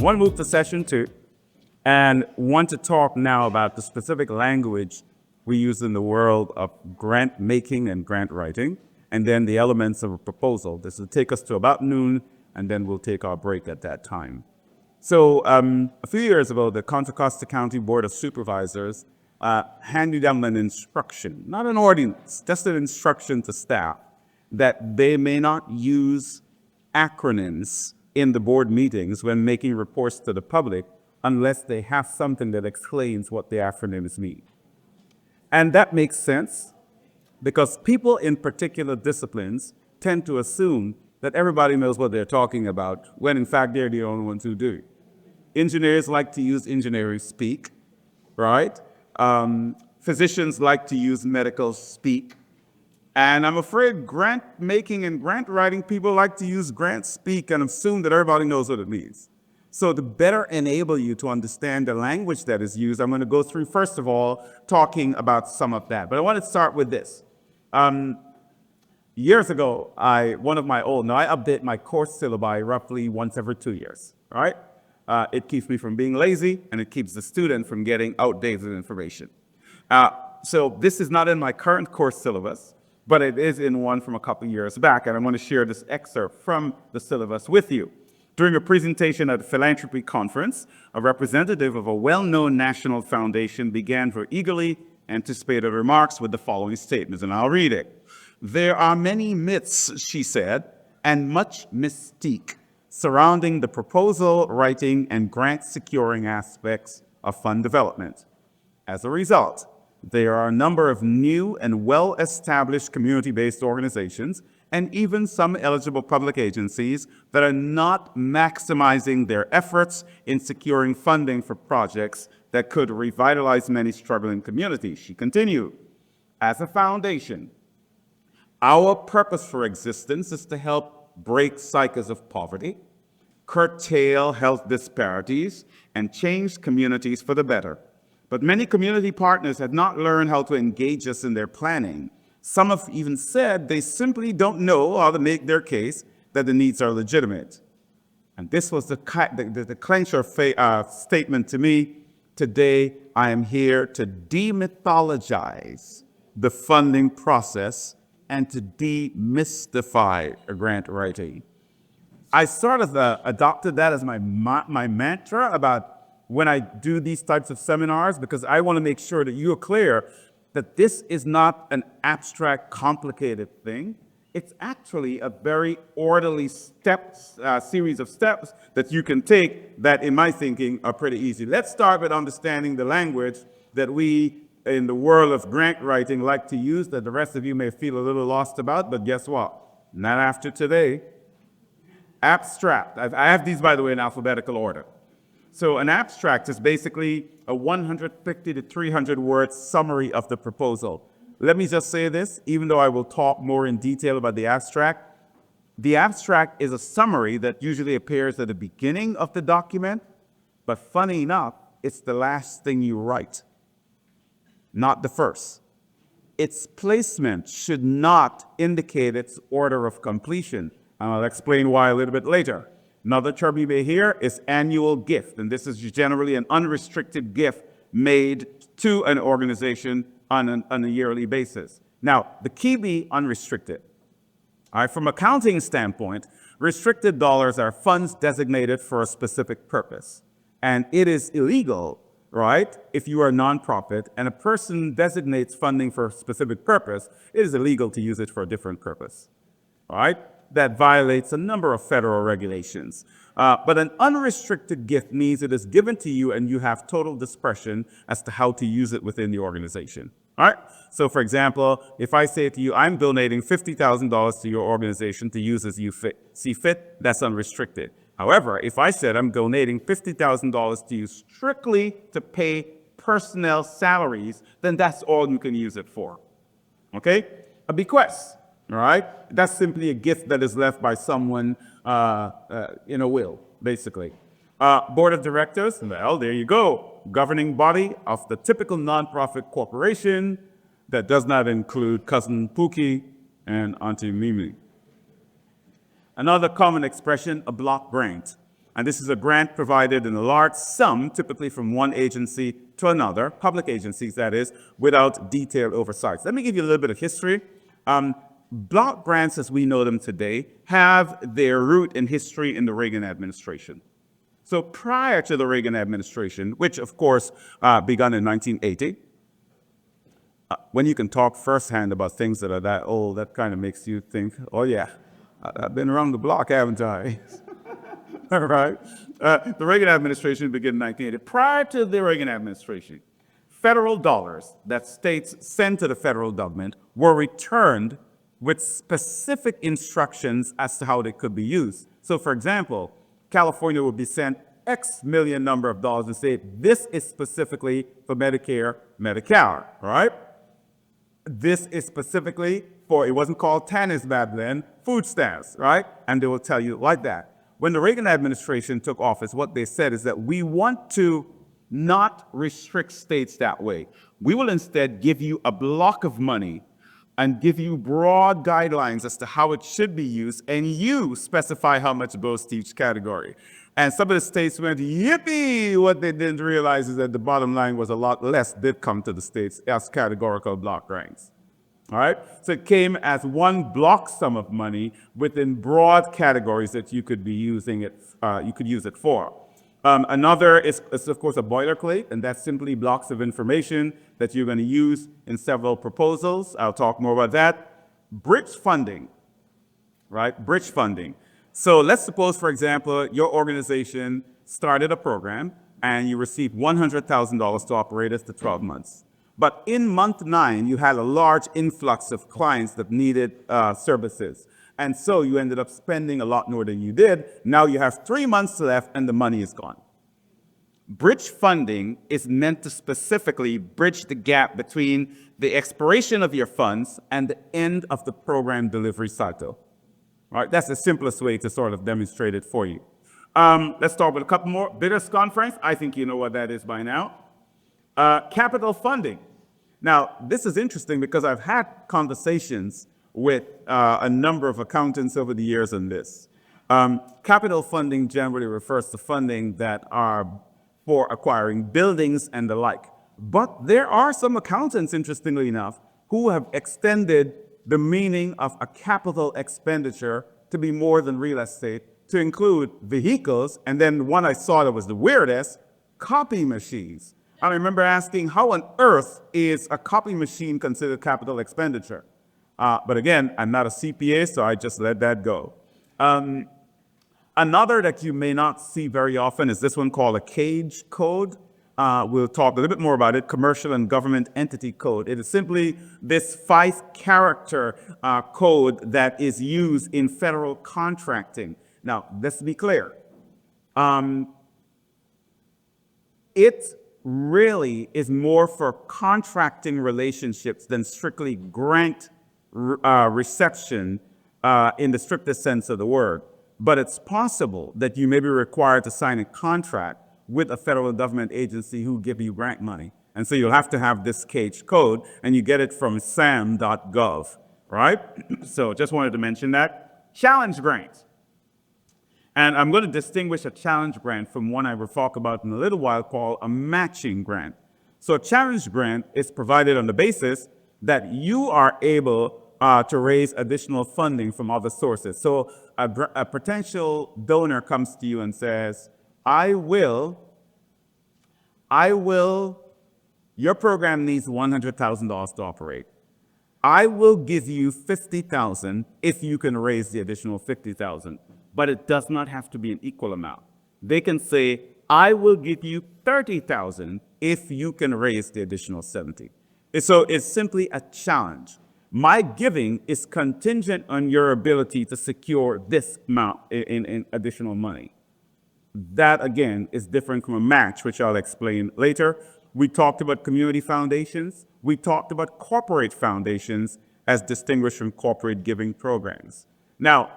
want to move to session 2 and want to talk now about the specific language we use in the world of grant making and grant writing, and then the elements of a proposal. This will take us to about noon, and then we'll take our break at that time. So a few years ago, the Contra Costa County Board of Supervisors handed down an instruction, not an ordinance, just an instruction to staff, that they may not use acronyms in the board meetings when making reports to the public unless they have something that explains what the acronyms mean. And that makes sense because people in particular disciplines tend to assume that everybody knows what they're talking about when in fact they're the only ones who do. Engineers like to use engineering speak, right? Physicians like to use medical speak. And I'm afraid grant making and grant writing people like to use grant speak and assume that everybody knows what it means. So to better enable you to understand the language that is used, I'm going to go through, first of all, talking about some of that. But I want to start with this. Years ago, I update my course syllabi roughly once every 2 years, right? It keeps me from being lazy, and it keeps the student from getting outdated information. So this is not in my current course syllabus, but it is in one from a couple years back, and I'm going to share this excerpt from the syllabus with you. During a presentation at a philanthropy conference, a representative of a well-known national foundation began her eagerly anticipated remarks with the following statements, and I'll read it. "There are many myths," she said, "and much mystique surrounding the proposal writing and grant securing aspects of fund development. As a result, there are a number of new and well-established community-based organizations and even some eligible public agencies that are not maximizing their efforts in securing funding for projects that could revitalize many struggling communities." She continued, "As a foundation, our purpose for existence is to help break cycles of poverty, curtail health disparities, and change communities for the better. But many community partners have not learned how to engage us in their planning. Some have even said they simply don't know how to make their case that the needs are legitimate." And this was the clincher statement to me. Today, I am here to demythologize the funding process and to demystify grant writing. I sort of adopted that as my mantra about when I do these types of seminars, because I want to make sure that you're clear that this is not an abstract, complicated thing. It's actually a very orderly series of steps that you can take that, in my thinking, are pretty easy. Let's start with understanding the language that we, in the world of grant writing, like to use, that the rest of you may feel a little lost about, but guess what? Not after today. Abstract. I have these, by the way, in alphabetical order. So an abstract is basically a 150 to 300 word summary of the proposal. Let me just say this, even though I will talk more in detail about the abstract is a summary that usually appears at the beginning of the document, but funny enough, it's the last thing you write, not the first. Its placement should not indicate its order of completion. And I'll explain why a little bit later. Another term you may hear is annual gift, and this is generally an unrestricted gift made to an organization on a yearly basis. Now, the key be unrestricted. All right, from an accounting standpoint, restricted dollars are funds designated for a specific purpose, and it is illegal, right? If you are a nonprofit and a person designates funding for a specific purpose, it is illegal to use it for a different purpose, all right? That violates a number of federal regulations. But an unrestricted gift means it is given to you and you have total discretion as to how to use it within the organization. All right? So for example, if I say to you, I'm donating $50,000 to your organization to use as you see fit, that's unrestricted. However, if I said I'm donating $50,000 to you strictly to pay personnel salaries, then that's all you can use it for. Okay? A bequest. All right? That's simply a gift that is left by someone in a will, basically. Board of directors, well, there you go. Governing body of the typical nonprofit corporation that does not include Cousin Pookie and Auntie Mimi. Another common expression, a block grant. And this is a grant provided in a large sum, typically from one agency to another, public agencies that is, without detailed oversight. Let me give you a little bit of history. Block grants, as we know them today, have their root in history in the Reagan administration. So prior to the Reagan administration, which of course began in 1980, when you can talk firsthand about things that are that old, that kind of makes you think, oh yeah, I've been around the block, haven't I? All right. The Reagan administration began in 1980. Prior to the Reagan administration, federal dollars that states sent to the federal government were returned with specific instructions as to how they could be used. So for example, California would be sent X million number of dollars and say, this is specifically for Medicare, Medi-Cal, right? This is specifically for, it wasn't called TANF back then, food stamps, right? And they will tell you like that. When the Reagan administration took office, what they said is that we want to not restrict states that way. We will instead give you a block of money and give you broad guidelines as to how it should be used, and you specify how much goes to each category. And some of the states went, yippee! What they didn't realize is that the bottom line was a lot less did come to the states as categorical block grants. All right? So it came as one block sum of money within broad categories that you could be using it, you could use it for. Another is, of course, a boilerplate, and that's simply blocks of information that you're going to use in several proposals. I'll talk more about that. Bridge funding, right? Bridge funding. So let's suppose, for example, your organization started a program and you received $100,000 to operate it for 12 months. But in month 9, you had a large influx of clients that needed services. And so you ended up spending a lot more than you did. Now you have 3 months left and the money is gone. Bridge funding is meant to specifically bridge the gap between the expiration of your funds and the end of the program delivery cycle. All right, that's the simplest way to sort of demonstrate it for you. Let's start with a couple more. Bidders conference, I think you know what that is by now. Capital funding. Now, this is interesting because I've had conversations with a number of accountants over the years on this. Capital funding generally refers to funding that are for acquiring buildings and the like. But there are some accountants, interestingly enough, who have extended the meaning of a capital expenditure to be more than real estate, to include vehicles, and then one I saw that was the weirdest, copy machines. I remember asking, how on earth is a copy machine considered capital expenditure? But again, I'm not a CPA, so I just let that go. Another that you may not see very often is this one called a CAGE code. We'll talk a little bit more about it, Commercial and Government Entity Code. It is simply this 5-character code that is used in federal contracting. Now, let's be clear. It really is more for contracting relationships than strictly grant reception in the strictest sense of the word. But it's possible that you may be required to sign a contract with a federal government agency who give you grant money. And so you'll have to have this CAGE code, and you get it from sam.gov, right? So just wanted to mention that. Challenge grants. And I'm going to distinguish a challenge grant from one I will talk about in a little while called a matching grant. So a challenge grant is provided on the basis that you are able to raise additional funding from other sources. So a potential donor comes to you and says, your program needs $100,000 to operate. I will give you $50,000 if you can raise the additional $50,000, but it does not have to be an equal amount. They can say, I will give you $30,000 if you can raise the additional $70,000. So it's simply a challenge. My giving is contingent on your ability to secure this amount in additional money. That, again, is different from a match, which I'll explain later. We talked about community foundations. We talked about corporate foundations as distinguished from corporate giving programs. Now,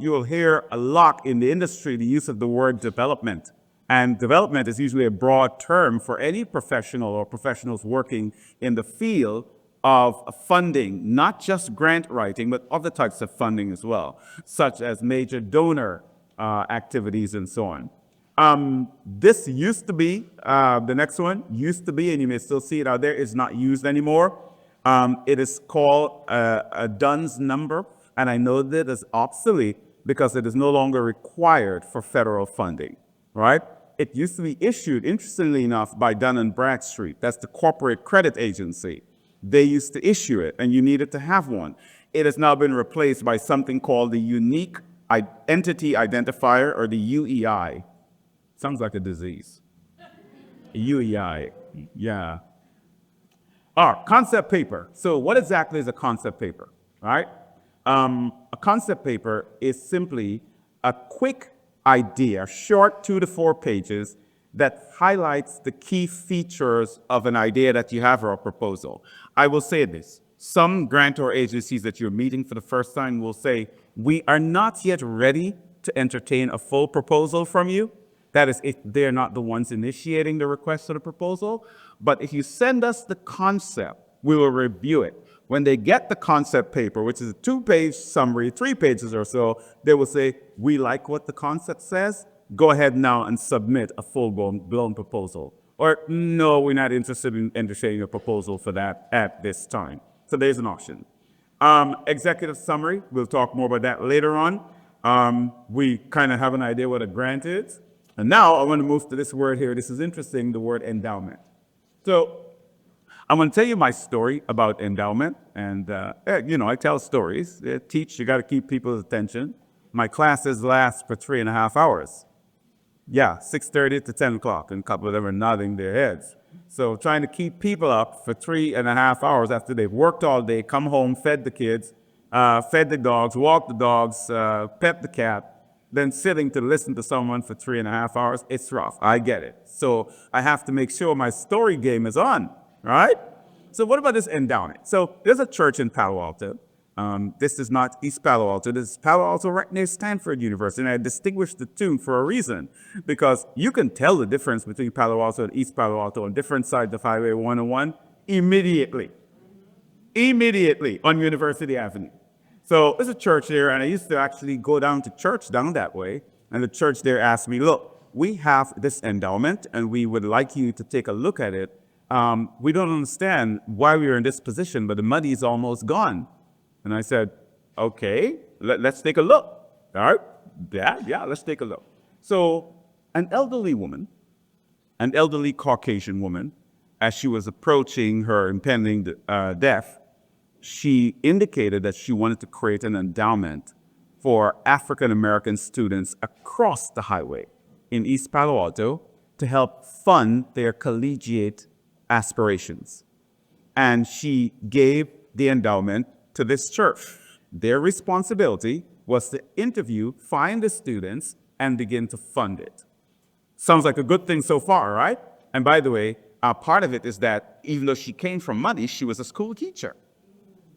you will hear a lot in the industry the use of the word development. And development is usually a broad term for any professional or professionals working in the field of funding, not just grant writing, but other types of funding as well, such as major donor activities and so on. This used to be, the next one used to be, and you may still see it out there, is not used anymore. It is called a DUNS number, and I know that it's obsolete because it is no longer required for federal funding, right? It used to be issued, interestingly enough, by Dun & Bradstreet. That's the corporate credit agency. They used to issue it, and you needed to have one. It has now been replaced by something called the Unique Entity Identifier, or the UEI. Sounds like a disease. UEI, yeah. Concept paper. So what exactly is a concept paper, right? A concept paper is simply a quick idea, short 2 to 4 pages, that highlights the key features of an idea that you have or a proposal. I will say this. Some grantor agencies that you're meeting for the first time will say, we are not yet ready to entertain a full proposal from you. That is, if they're not the ones initiating the request for the proposal. But if you send us the concept, we will review it. When they get the concept paper, which is a 2-page summary, 3 pages or so, they will say, we like what the concept says. Go ahead now and submit a full-blown proposal. Or, no, we're not interested in entertaining a proposal for that at this time. So there's an option. Executive summary, we'll talk more about that later on. We kind of have an idea what a grant is. And now I want to move to this word here. This is interesting, the word endowment. So I'm going to tell you my story about endowment. And, I tell stories. Teach, you got to keep people's attention. My classes last for 3.5 hours. Yeah, 6:30 to 10 o'clock, and a couple of them are nodding their heads. So trying to keep people up for 3.5 hours after they've worked all day, come home, fed the kids, fed the dogs, walked the dogs, pet the cat, then sitting to listen to someone for 3.5 hours, it's rough. I get it. So I have to make sure my story game is on, right? So what about this endowment? So there's a church in Palo Alto. This is not East Palo Alto. This is Palo Alto right near Stanford University. And I distinguished the two for a reason, because you can tell the difference between Palo Alto and East Palo Alto on different sides of Highway 101 immediately on University Avenue. So there's a church there, and I used to actually go down to church down that way. And the church there asked me, look, we have this endowment, and we would like you to take a look at it. We don't understand why we are in this position, but the money is almost gone. And I said, okay, let's take a look. All right, yeah, let's take a look. So an elderly Caucasian woman, as she was approaching her impending death, she indicated that she wanted to create an endowment for African-American students across the highway in East Palo Alto to help fund their collegiate aspirations. And she gave the endowment to this church. Their responsibility was to interview, find the students, and begin to fund it. Sounds like a good thing so far, right? And by the way, part of it is that even though she came from money, she was a school teacher.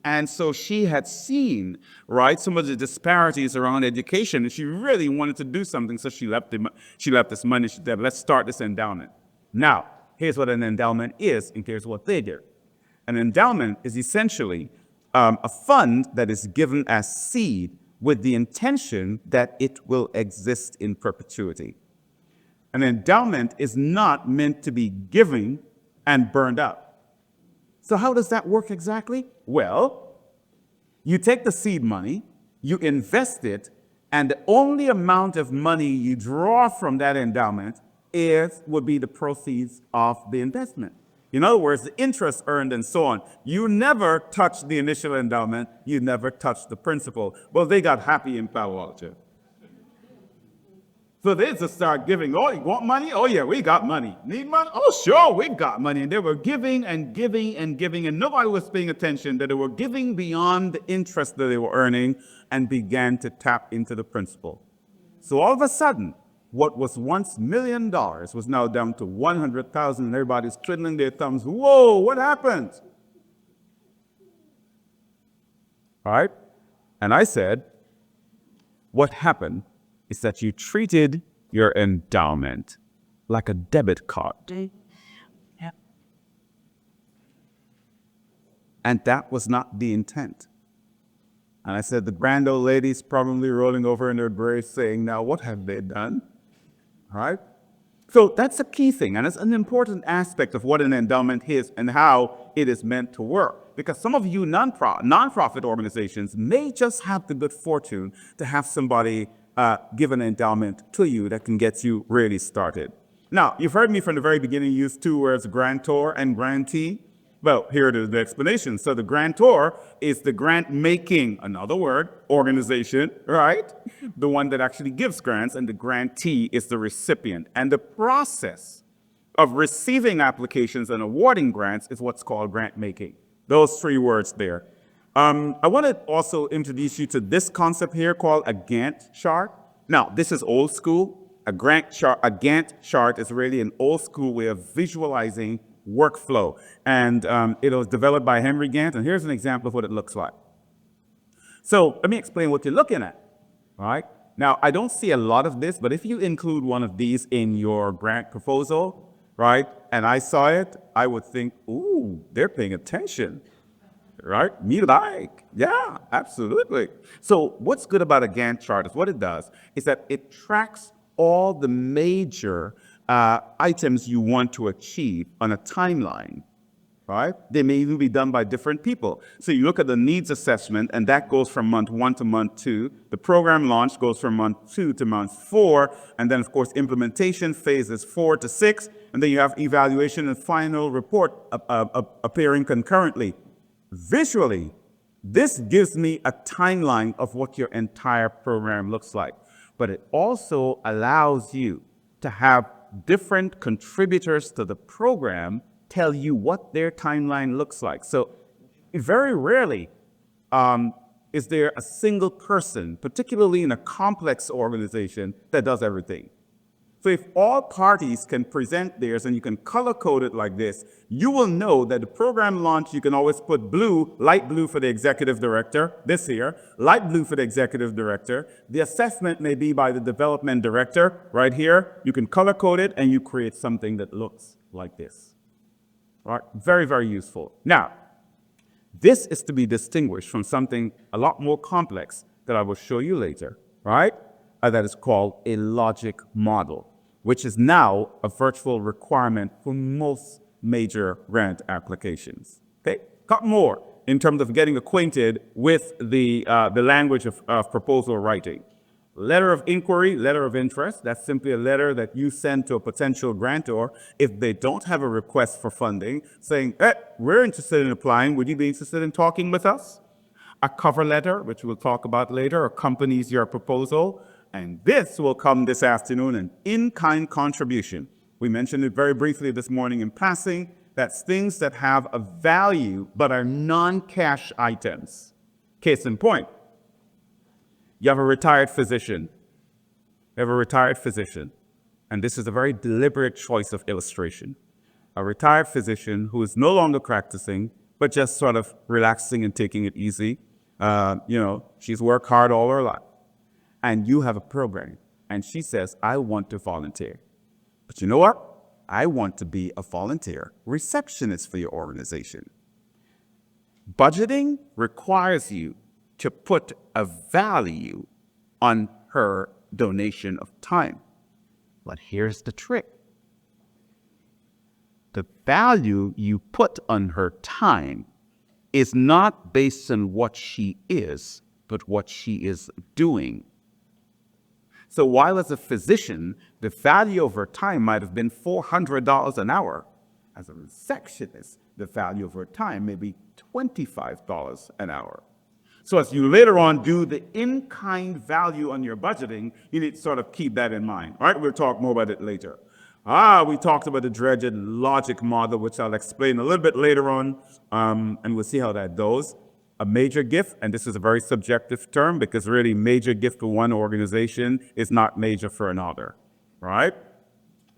And so she had seen, right, some of the disparities around education, and she really wanted to do something, so she left this money. She said, let's start this endowment. Now, here's what an endowment is, and here's what they do. An endowment is essentially a fund that is given as seed with the intention that it will exist in perpetuity. An endowment is not meant to be given and burned out. So how does that work exactly? Well, you take the seed money, you invest it, and the only amount of money you draw from that endowment would be the proceeds of the investment. In other words, the interest earned and so on. You never touch the initial endowment. You never touch the principal. Well, they got happy in Palo Alto. So they just start giving. Oh, you want money? Oh, yeah, we got money. Need money? Oh, sure, we got money. And they were giving and giving and giving, and nobody was paying attention that they were giving beyond the interest that they were earning and began to tap into the principal. So all of a sudden, what was once $1 million was now down to $100,000, and everybody's twiddling their thumbs. Whoa, what happened? All right. And I said, what happened is that you treated your endowment like a debit card. Yeah. And that was not the intent. And I said, the grand old lady's probably rolling over in her grave saying, now what have they done? All right? So that's a key thing, and it's an important aspect of what an endowment is and how it is meant to work. Because some of you nonprofit organizations may just have the good fortune to have somebody give an endowment to you that can get you really started. Now, you've heard me from the very beginning use two words, grantor and grantee. Well, here it is, the explanation. So the grantor is the grant-making, another word, organization, right? The one that actually gives grants, and the grantee is the recipient. And the process of receiving applications and awarding grants is what's called grant-making. Those three words there. I want to also introduce you to this concept here called a Gantt chart. Now, this is old school. A Gantt chart is really an old school way of visualizing workflow. And it was developed by Henry Gantt, and here's an example of what it looks like. So let me explain what you're looking at, all right? Now, I don't see a lot of this, but if you include one of these in your grant proposal, right, and I saw it, I would think, ooh, they're paying attention, right? Me like, yeah, absolutely. So what's good about a Gantt chart is what it does is that it tracks all the major items you want to achieve on a timeline, right? They may even be done by different people. So you look at the needs assessment, and that goes from month 1 to month 2. The program launch goes from month 2 to month 4. And then, of course, implementation phases 4 to 6. And then you have evaluation and final report appearing concurrently. Visually, this gives me a timeline of what your entire program looks like. But it also allows you to have different contributors to the program tell you what their timeline looks like. So very rarely is there a single person, particularly in a complex organization, that does everything. So if all parties can present theirs and you can color code it like this, you will know that the program launch, you can always put blue, light blue for the executive director, this here, light blue for the executive director. The assessment may be by the development director, right here. You can color code it and you create something that looks like this. All right, very, very useful. Now, this is to be distinguished from something a lot more complex that I will show you later, right? That is called a logic model, which is now a virtual requirement for most major grant applications. Okay, couple more in terms of getting acquainted with the language of proposal writing. Letter of inquiry, letter of interest, that's simply a letter that you send to a potential grantor if they don't have a request for funding, saying, hey, we're interested in applying, would you be interested in talking with us? A cover letter, which we'll talk about later, accompanies your proposal. And this will come this afternoon, an in-kind contribution. We mentioned it very briefly this morning in passing. That's things that have a value but are non-cash items. Case in point, you have a retired physician. You have a retired physician, and this is a very deliberate choice of illustration. A retired physician who is no longer practicing, but just sort of relaxing and taking it easy. She's worked hard all her life. And you have a program, and she says, I want to volunteer. But you know what? I want to be a volunteer receptionist for your organization. Budgeting requires you to put a value on her donation of time. But here's the trick. The value you put on her time is not based on what she is, but what she is doing. So while as a physician, the value of her time might have been $400 an hour, as a receptionist, the value of her time may be $25 an hour. So as you later on do the in-kind value on your budgeting, you need to sort of keep that in mind. All right, we'll talk more about it later. We talked about the dreaded logic model, which I'll explain a little bit later on, and we'll see how that goes. A major gift, and this is a very subjective term because really major gift for one organization is not major for another, right?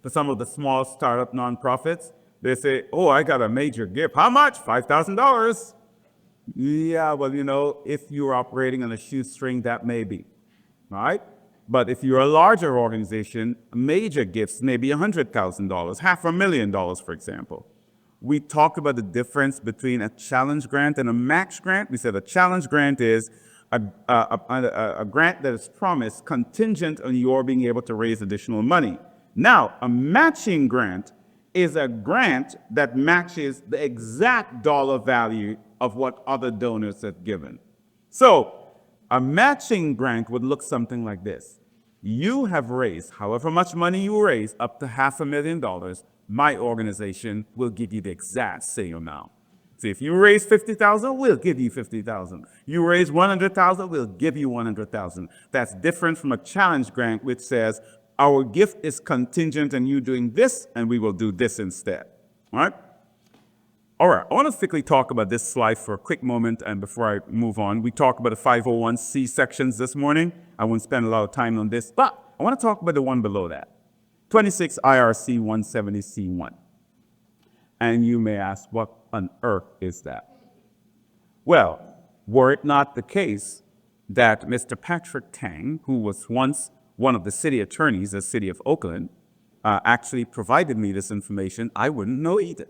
For some of the small startup nonprofits, they say, oh, I got a major gift. How much? $5,000. Yeah, well, if you're operating on a shoestring, that may be, right? But if you're a larger organization, major gifts may be $100,000, $500,000, for example. We talked about the difference between a challenge grant and a max grant. We said a challenge grant is a grant that is promised contingent on your being able to raise additional money. Now, a matching grant is a grant that matches the exact dollar value of what other donors have given. So, a matching grant would look something like this. You have raised however much money you raise, up to $500,000, my organization will give you the exact same amount. So if you raise $50,000, we'll give you $50,000. You raise $100,000, we'll give you $100,000. That's different from a challenge grant, which says our gift is contingent on you doing this, and we will do this instead. All right? All right, I want to quickly talk about this slide for a quick moment, and before I move on, we talked about the 501c sections this morning. I won't spend a lot of time on this, but I want to talk about the one below that, 26 IRC 170C1. And you may ask, what on earth is that? Well, were it not the case that Mr. Patrick Tang, who was once one of the city attorneys of the city of Oakland, actually provided me this information, I wouldn't know either.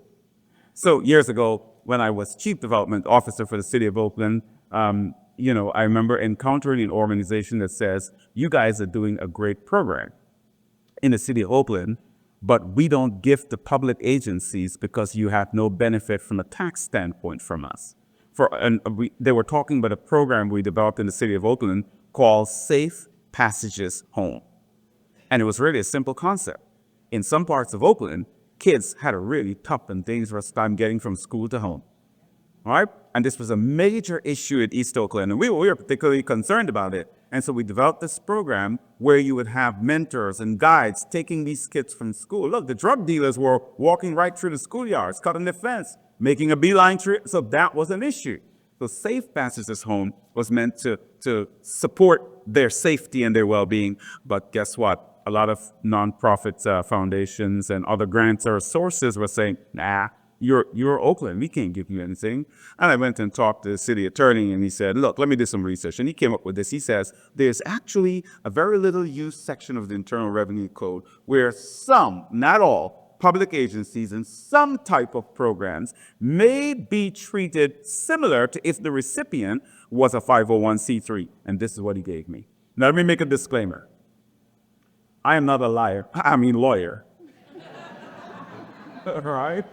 So years ago, when I was chief development officer for the city of Oakland, I remember encountering an organization that says, you guys are doing a great program in the city of Oakland, but we don't gift the public agencies because you have no benefit from a tax standpoint from us. They were talking about a program we developed in the city of Oakland called Safe Passages Home. And it was really a simple concept. In some parts of Oakland, kids had a really tough and dangerous time getting from school to home. All right? And this was a major issue at East Oakland, and we were particularly concerned about it. And so we developed this program where you would have mentors and guides taking these kids from school. Look, the drug dealers were walking right through the schoolyards, cutting the fence, making a beeline trip, so that was an issue. So Safe Passages Home was meant to support their safety and their well-being. But guess what? A lot of nonprofit foundations and other grants or sources were saying, nah, you're Oakland, we can't give you anything. And I went and talked to the city attorney, and he said, look, let me do some research. And he came up with this. He says, there's actually a very little used section of the Internal Revenue Code where some, not all, public agencies and some type of programs may be treated similar to if the recipient was a 501c3. And this is what he gave me. Now, let me make a disclaimer. I am not a lawyer. All right?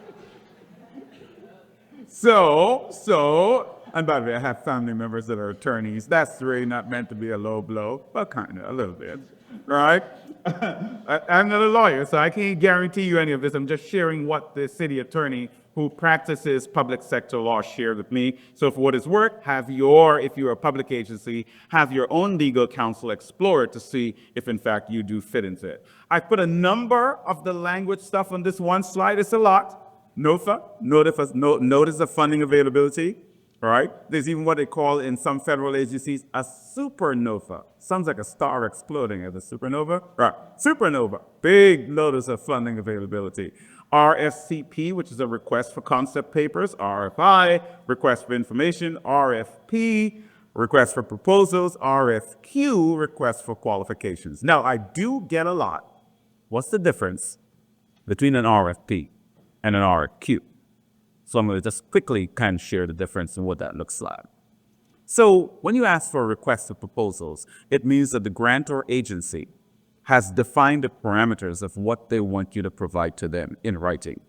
So, and by the way, I have family members that are attorneys. That's really not meant to be a low blow, but kind of a little bit, right? I'm not a lawyer, so I can't guarantee you any of this. I'm just sharing what the city attorney who practices public sector law shared with me. So for what it's worth, if you're a public agency, have your own legal counsel explore it to see if in fact you do fit into it. I put a number of the language stuff on this one slide. It's a lot. NOFA, notice of funding availability, all right? There's even what they call in some federal agencies a supernova. Sounds like a star exploding as a supernova. Right, supernova, big notice of funding availability. RFCP, which is a request for concept papers. RFI, request for information. RFP, request for proposals. RFQ, request for qualifications. Now, I do get a lot. What's the difference between an RFP and an RFQ? So I'm going to just quickly kind of share the difference in what that looks like. So when you ask for a request for proposals, it means that the grantor agency has defined the parameters of what they want you to provide to them in writing.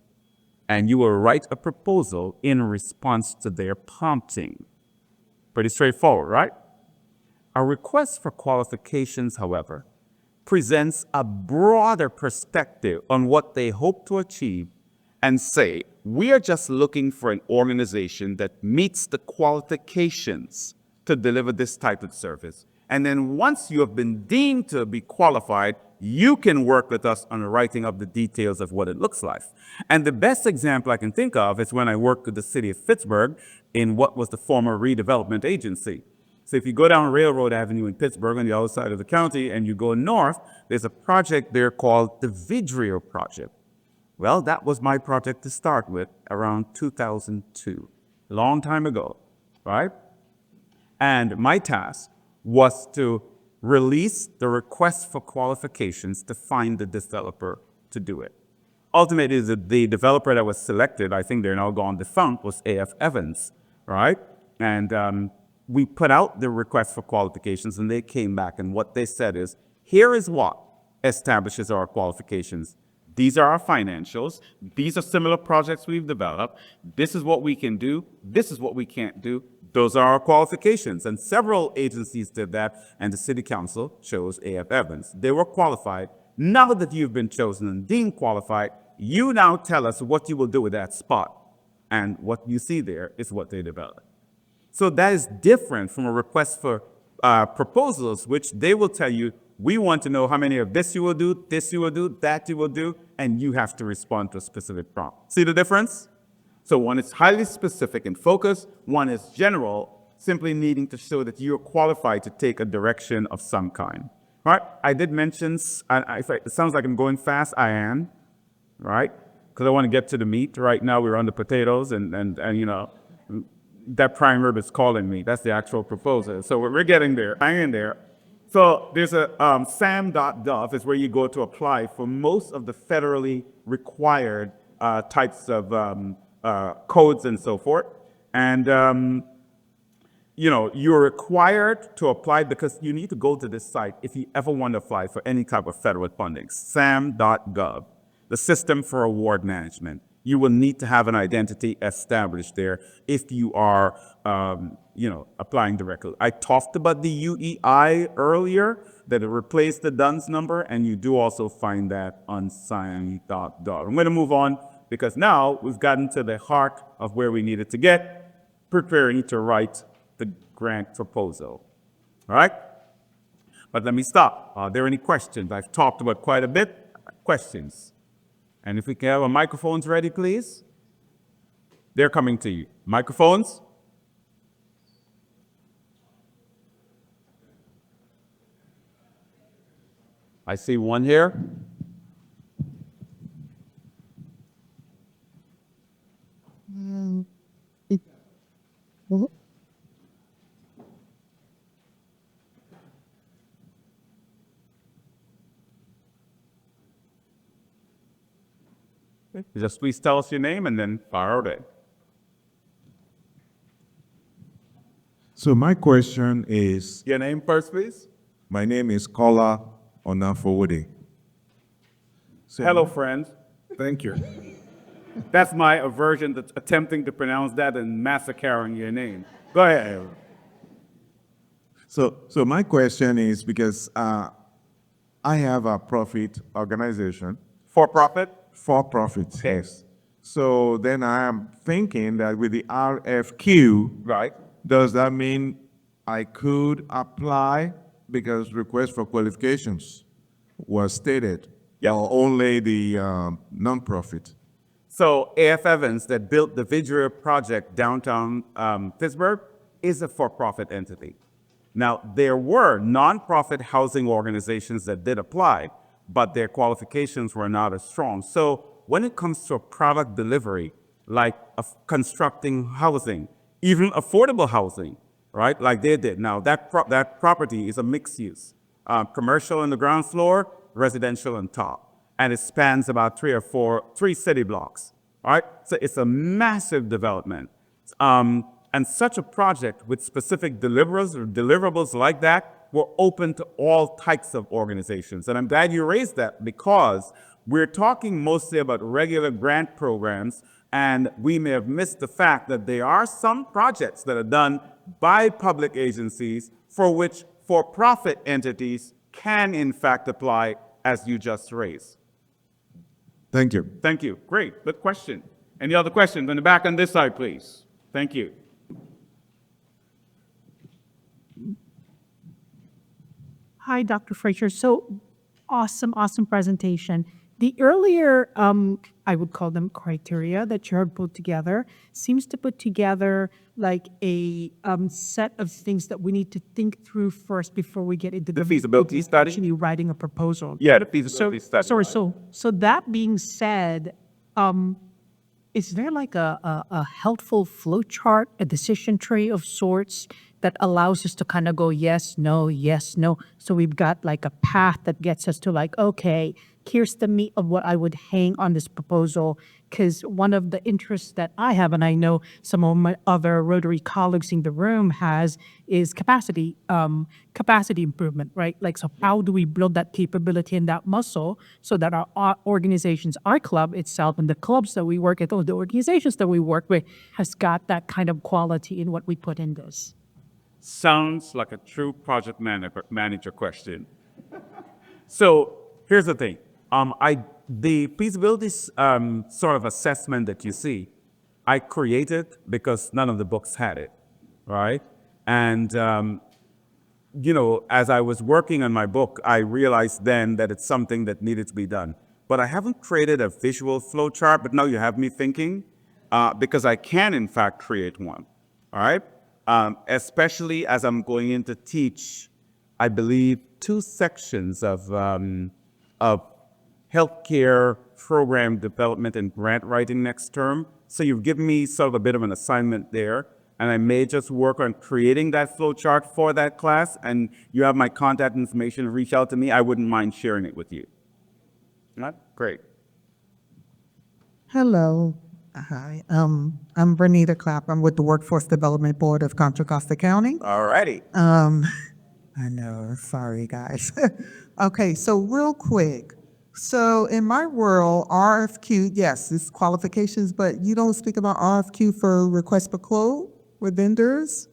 And you will write a proposal in response to their prompting. Pretty straightforward, right? A request for qualifications, however, presents a broader perspective on what they hope to achieve and say, we are just looking for an organization that meets the qualifications to deliver this type of service. And then once you have been deemed to be qualified, you can work with us on writing up the details of what it looks like. And the best example I can think of is when I worked with the city of Pittsburgh in what was the former redevelopment agency. So if you go down Railroad Avenue in Pittsburgh on the other side of the county and you go north, there's a project there called the Vidrio Project. Well, that was my project to start with around 2002, a long time ago, right? And my task was to release the request for qualifications to find the developer to do it. Ultimately, the developer that was selected, I think they're now gone defunct, was A.F. Evans, right? And we put out the request for qualifications and they came back and what they said is, here is what establishes our qualifications. These are our financials. These are similar projects we've developed. This is what we can do. This is what we can't do. Those are our qualifications. And several agencies did that, and the city council chose A.F. Evans. They were qualified. Now that you've been chosen and deemed qualified, you now tell us what you will do with that spot. And what you see there is what they developed. So that is different from a request for proposals, which they will tell you, we want to know how many of this you will do, this you will do, that you will do, and you have to respond to a specific prompt. See the difference? So one is highly specific and focused, one is general, simply needing to show that you're qualified to take a direction of some kind. All right, I did mention, it sounds like I'm going fast, I am, right? Because I want to get to the meat. Right now we're on the potatoes and you know, that prime rib is calling me. That's the actual proposal. So we're getting there, hang in there. So there's a sam.gov is where you go to apply for most of the federally required types of codes and so forth. And, you know, you're required to apply because you need to go to this site if you ever want to apply for any type of federal funding, sam.gov, the System for Award Management. You will need to have an identity established there if you are, you know, applying directly. I talked about the UEI earlier, that it replaced the DUNS number, and you do also find that on sam.gov. I'm going to move on because now we've gotten to the heart of where we needed to get, preparing to write the grant proposal. All right? But let me stop. Are there any questions? I've talked about quite a bit. Questions? And if we can have our microphones ready, please. They're coming to you. Microphones? I see one here. Just please tell us your name and then fire away. So my question is, Your name first, please. my name is Kola Onafowode. So Hello, friends. Thank you. That's my aversion to attempting to pronounce that and massacring your name. Go ahead, Aaron. So my question is because I have a profit organization, For profit? for profit, Okay. yes. So then I am thinking that with the RFQ, Right. does that mean I could apply because request for qualifications was stated? Yeah. Or only the nonprofit? So A.F. Evans, that built the Vidria project downtown Pittsburgh, is a for-profit entity. Now, there were nonprofit housing organizations that did apply, but their qualifications were not as strong. So when it comes to a product delivery, like constructing housing, even affordable housing, right, like they did. Now, that property is a mixed use, commercial on the ground floor, residential on top, and it spans about three city blocks, all right? So it's a massive development. And such a project with specific deliverables like that were open to all types of organizations. And I'm glad you raised that because we're talking mostly about regular grant programs, and we may have missed the fact that there are some projects that are done by public agencies for which for-profit entities can in fact apply, as you just raised. Thank you. Thank you. Great. Good question. Any other questions? In the back on this side, please. Thank you. Hi, Dr. Fraser. So awesome presentation. The earlier, I would call them criteria that you have put together, seems to put together like a set of things that we need to think through first before we get into The feasibility study? actually writing a proposal. Yeah, the feasibility study. Sorry, so that being said, is there like a helpful flow chart, a decision tree of sorts that allows us to kind of go yes, no, so we've got like a path that gets us to like, okay, here's the meat of what I would hang on this proposal, because one of the interests that I have, and I know some of my other Rotary colleagues in the room has, is capacity improvement, right? Like, so how do we build that capability and that muscle so that our organizations, our club itself, and the clubs that we work at, or the organizations that we work with, has got that kind of quality in what we put in this? Sounds like a true project manager question. So here's the thing. The feasibility sort of assessment that you see, I created because none of the books had it, right? And as I was working on my book, I realized then that it's something that needed to be done. But I haven't created a visual flow chart, but now you have me thinking, because I can, in fact, create one, all right? Especially as I'm going in to teach, I believe, 2 sections of healthcare program development and grant writing next term. So you've given me sort of a bit of an assignment there, and I may just work on creating that flow chart for that class, and you have my contact information, reach out to me. I wouldn't mind sharing it with you. Not great. Hello. Hi. I'm Bernita Clapp. I'm with the Workforce Development Board of Contra Costa County. All righty. I know. Sorry, guys. Okay, so real quick. So in my world, RFQ, yes, it's qualifications, but you don't speak about RFQ for request for quote with vendors?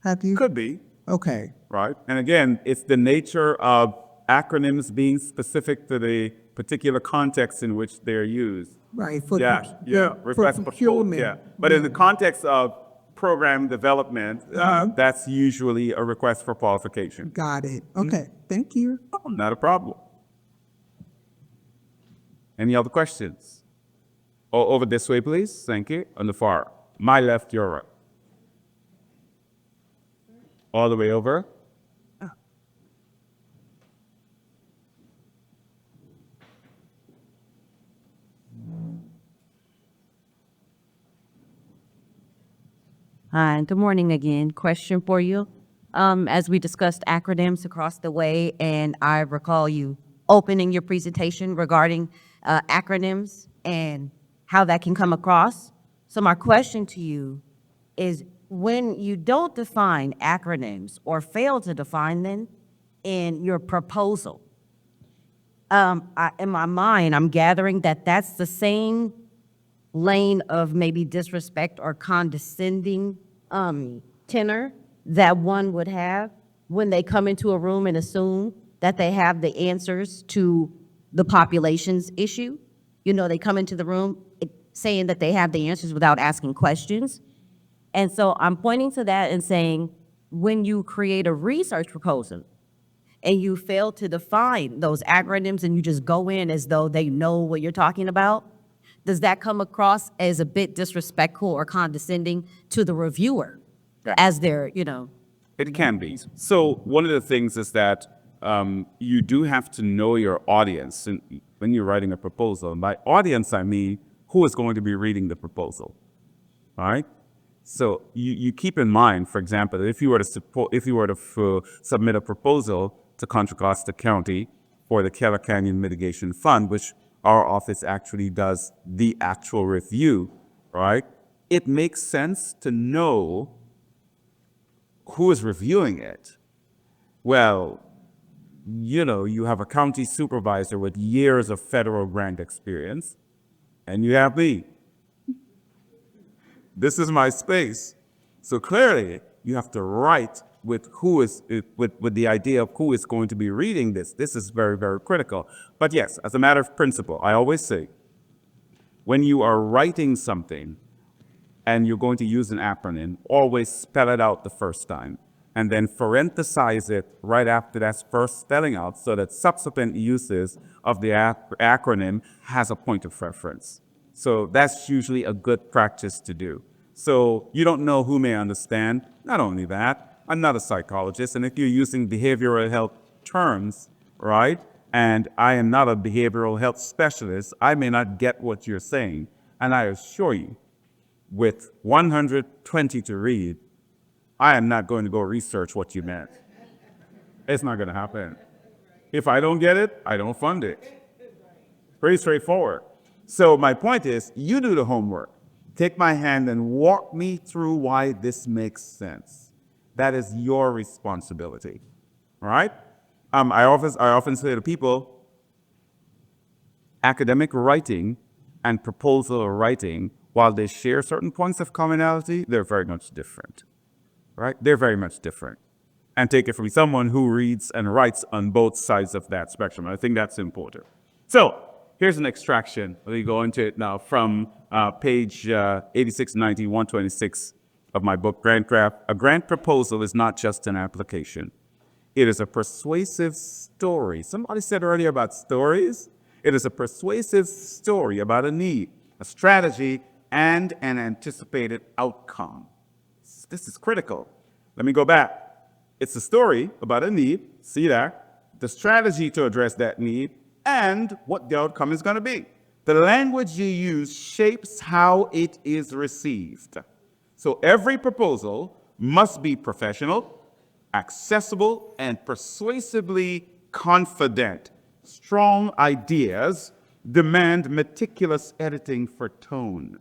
Have you? Could be, Okay. right? And again, it's the nature of acronyms being specific to the particular context in which they're used. Right. For Yeah. for Request for quote, procurement. yeah. But in the context of program development, that's usually a request for qualification. Got it. Okay. Thank you. Not a problem. Any other questions? Over this way, please. Thank you. On the far. My left, your right. All the way over. Hi, good morning again. Question for you. As we discussed acronyms across the way, and I recall you opening your presentation regarding acronyms and how that can come across. So my question to you is, when you don't define acronyms or fail to define them in your proposal, in my mind, I'm gathering that that's the same lane of maybe disrespect or condescending tenor that one would have when they come into a room and assume that they have the answers to the population's issue. They come into the room saying that they have the answers without asking questions. And so I'm pointing to that and saying, when you create a research proposal and you fail to define those acronyms and you just go in as though they know what you're talking about, does that come across as a bit disrespectful or condescending to the reviewer as they're, It can be. So one of the things is that you do have to know your audience when you're writing a proposal. And by audience, I mean who is going to be reading the proposal, all right? So you keep in mind, for example, if you were to submit a proposal to Contra Costa County for the Keller Canyon Mitigation Fund, which our office actually does the actual review, right? It makes sense to know who is reviewing it. Well, you have a county supervisor with years of federal grant experience, and you have me. This is my space. So clearly, you have to write with with the idea of who is going to be reading this. This is very, very critical. But yes, as a matter of principle, I always say, when you are writing something and you're going to use an acronym, always spell it out the first time, and then parenthesize it right after that first spelling out so that subsequent uses of the acronym has a point of reference. So that's usually a good practice to do. So you don't know who may understand. Not only that, I'm not a psychologist, and if you're using behavioral health terms, right, and I am not a behavioral health specialist, I may not get what you're saying. And I assure you, with 120 to read, I am not going to go research what you meant. It's not going to happen. If I don't get it, I don't fund it. Pretty straightforward. So my point is, you do the homework. Take my hand and walk me through why this makes sense. That is your responsibility, all right? I often say to people, academic writing and proposal writing, while they share certain points of commonality, they're very much different, right? They're very much different. And take it from someone who reads and writes on both sides of that spectrum. I think that's important. So here's an extraction. Let me go into it now from page 8690, 126 of my book, Grantcraft. A grant proposal is not just an application. It is a persuasive story. Somebody said earlier about stories. It is a persuasive story about a need, a strategy, and an anticipated outcome. This is critical. Let me go back. It's a story about a need, see that, the strategy to address that need, and what the outcome is going to be. The language you use shapes how it is received. So every proposal must be professional, accessible, and persuasively confident. Strong ideas demand meticulous editing for tone.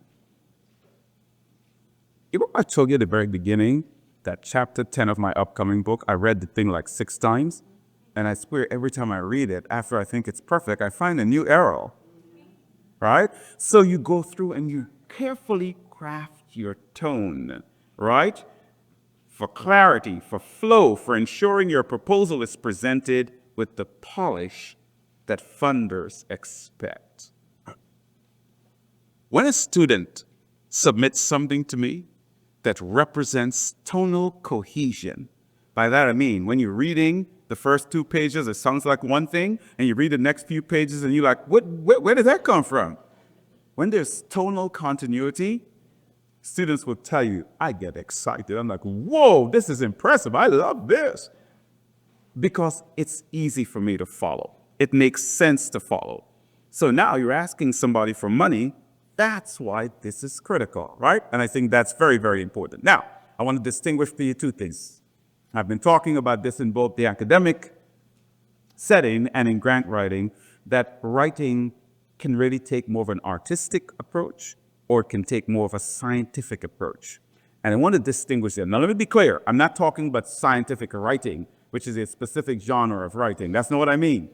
You know, I told you at the very beginning that chapter 10 of my upcoming book, I read the thing like 6 times, and I swear every time I read it, after I think it's perfect, I find a new error, right? So you go through and you carefully craft your tone, right? For clarity, for flow, for ensuring your proposal is presented with the polish that funders expect. When a student submits something to me that represents tonal cohesion, by that I mean when you're reading the first 2 pages, it sounds like one thing, and you read the next few pages and you're like, where did that come from? When there's tonal continuity, students will tell you, I get excited. I'm like, whoa, this is impressive. I love this. Because it's easy for me to follow. It makes sense to follow. So now you're asking somebody for money. That's why this is critical, right? And I think that's very, very important. Now, I want to distinguish for you 2 things. I've been talking about this in both the academic setting and in grant writing, that writing can really take more of an artistic approach or it can take more of a scientific approach. And I want to distinguish them. Now, let me be clear. I'm not talking about scientific writing, which is a specific genre of writing. That's not what I mean.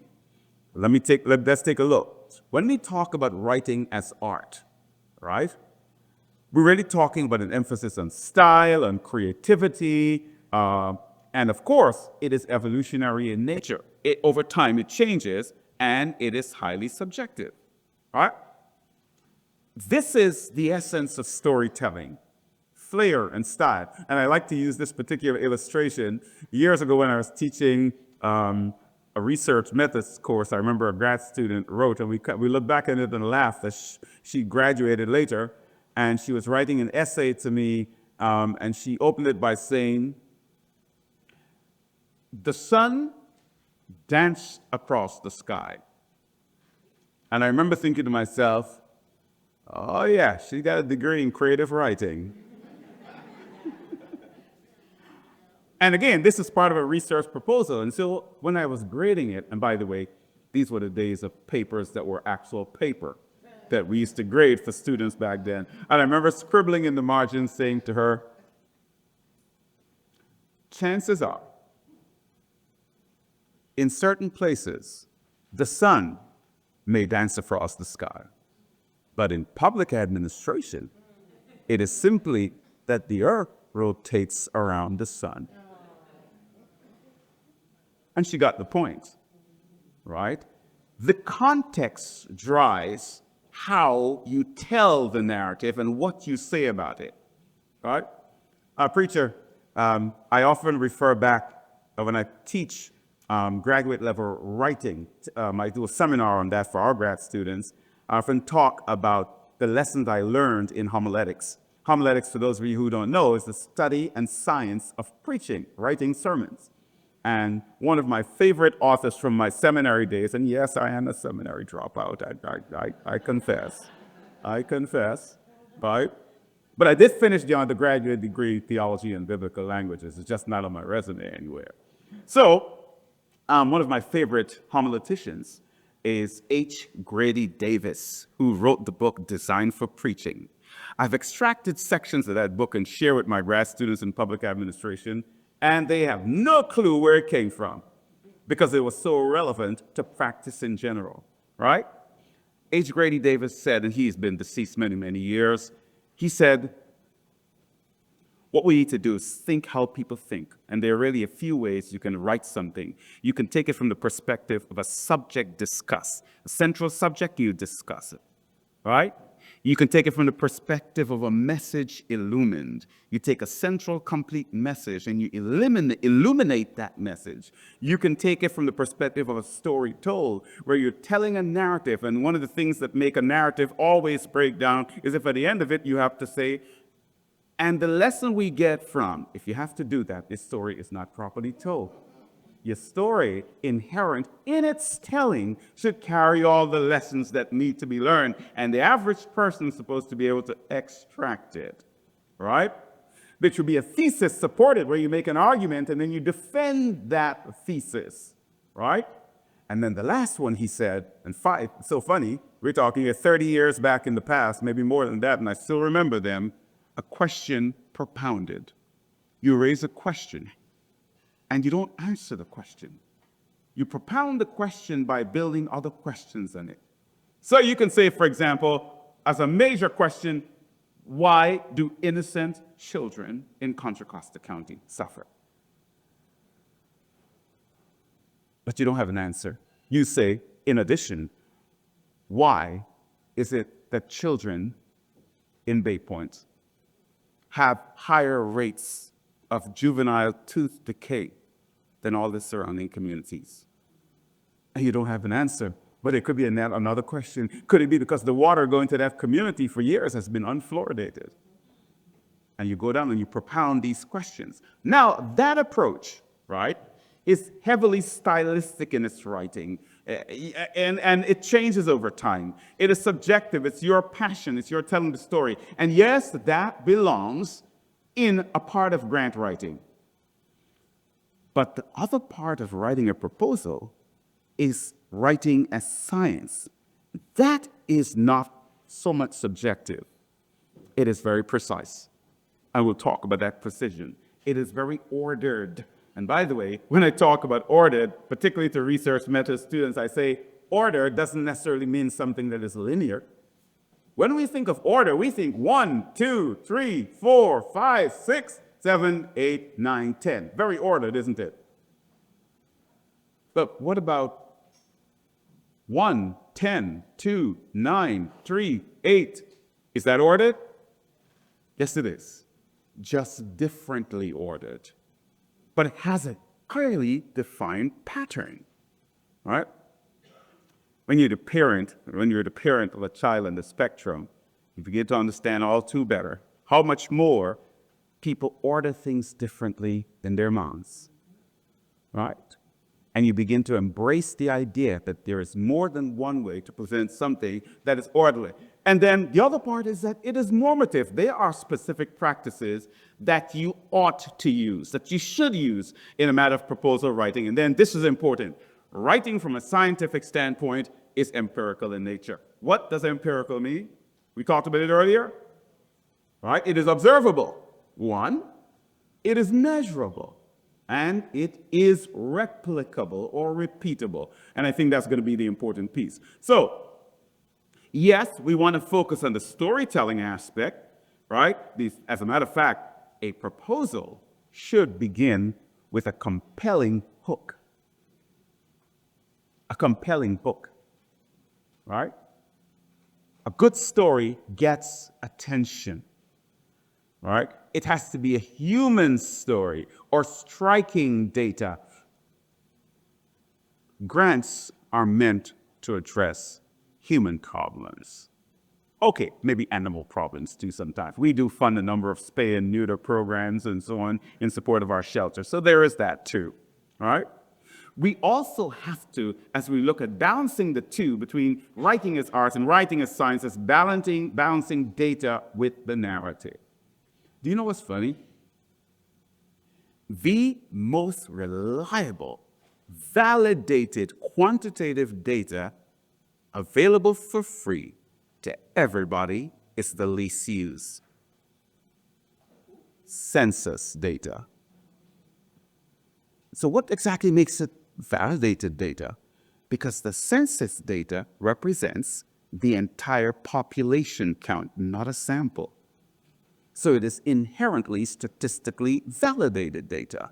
Let's take a look. When we talk about writing as art, right? We're really talking about an emphasis on style, on creativity, and of course, it is evolutionary in nature. Over time, it changes, and it is highly subjective, right? This is the essence of storytelling, flair and style. And I like to use this particular illustration. Years ago when I was teaching a research methods course, I remember a grad student wrote, and we looked back at it and laughed that she graduated later, and she was writing an essay to me, and she opened it by saying, the sun danced across the sky. And I remember thinking to myself, oh yeah, she got a degree in creative writing. And again, this is part of a research proposal. And so when I was grading it, and by the way, these were the days of papers that were actual paper that we used to grade for students back then. And I remember scribbling in the margin saying to her, chances are, in certain places, the sun may dance across the sky. But in public administration, it is simply that the earth rotates around the sun. And she got the point, right? The context drives how you tell the narrative and what you say about it, right? Preacher, I often refer back when I teach graduate level writing. I do a seminar on that for our grad students. I often talk about the lessons I learned in homiletics. Homiletics, for those of you who don't know, is the study and science of preaching, writing sermons. And one of my favorite authors from my seminary days, and yes, I am a seminary dropout, I confess, right? But I did finish the undergraduate degree in theology and biblical languages. It's just not on my resume anywhere. So, one of my favorite homileticians is H. Grady Davis, who wrote the book Designed for Preaching. I've extracted sections of that book and share with my grad students in public administration, and they have no clue where it came from because it was so relevant to practice in general, right? H. Grady Davis said, and he's been deceased many, many years, he said, what we need to do is think how people think. And there are really a few ways you can write something. You can take it from the perspective of a subject discussed. A central subject, you discuss it, right? You can take it from the perspective of a message illumined. You take a central, complete message and you illuminate that message. You can take it from the perspective of a story told, where you're telling a narrative. And one of the things that make a narrative always break down is if at the end of it you have to say, and the lesson we get from, if you have to do that, this story is not properly told. Your story, inherent in its telling, should carry all the lessons that need to be learned. And the average person is supposed to be able to extract it, right? There should be a thesis supported where you make an argument and then you defend that thesis, right? And then the last one he said, and five, it's so funny, we're talking 30 years back in the past, maybe more than that, and I still remember them. A question propounded. You raise a question, and you don't answer the question. You propound the question by building other questions on it. So you can say, for example, as a major question, why do innocent children in Contra Costa County suffer? But you don't have an answer. You say, in addition, why is it that children in Bay Point have higher rates of juvenile tooth decay than all the surrounding communities? And you don't have an answer. But it could be another question. Could it be because the water going to that community for years has been unfluoridated? And you go down and you propound these questions. Now, that approach, right, is heavily stylistic in its writing. And it changes over time. It is subjective. It's your passion. It's your telling the story. And yes, that belongs in a part of grant writing. But the other part of writing a proposal is writing as science. That is not so much subjective. It is very precise. I will talk about that precision. It is very ordered. And by the way, when I talk about ordered, particularly to research method students, I say order doesn't necessarily mean something that is linear. When we think of order, we think 1, 2, 3, 4, 5, 6, 7, 8, 9, 10. Very ordered, isn't it? But what about 1, 10, 2, 9, 3, 8? Is that ordered? Yes, it is. Just differently ordered. But it has a clearly defined pattern, right? When you're the parent of a child on the spectrum, you begin to understand all too better how much more people order things differently than their moms, right? And you begin to embrace the idea that there is more than one way to present something that is orderly. And then the other part is that it is normative. There are specific practices that you ought to use, that you should use in a matter of proposal writing. And then this is important. Writing from a scientific standpoint is empirical in nature. What does empirical mean? We talked about it earlier, right? It is observable. 1, it is measurable. And it is replicable or repeatable. And I think that's going to be the important piece. So, yes, we want to focus on the storytelling aspect, right? As a matter of fact, a proposal should begin with a compelling hook. A compelling hook, right? A good story gets attention, right? It has to be a human story or striking data. Grants are meant to address human problems. Okay, maybe animal problems too sometimes. We do fund a number of spay and neuter programs and so on in support of our shelter. So there is that too, all right? We also have to, as we look at balancing the two between writing as art and writing as science, is balancing data with the narrative. Do you know what's funny? The most reliable, validated, quantitative data available for free to everybody is the least used. Census data. So what exactly makes it validated data? Because the census data represents the entire population count, not a sample. So it is inherently statistically validated data,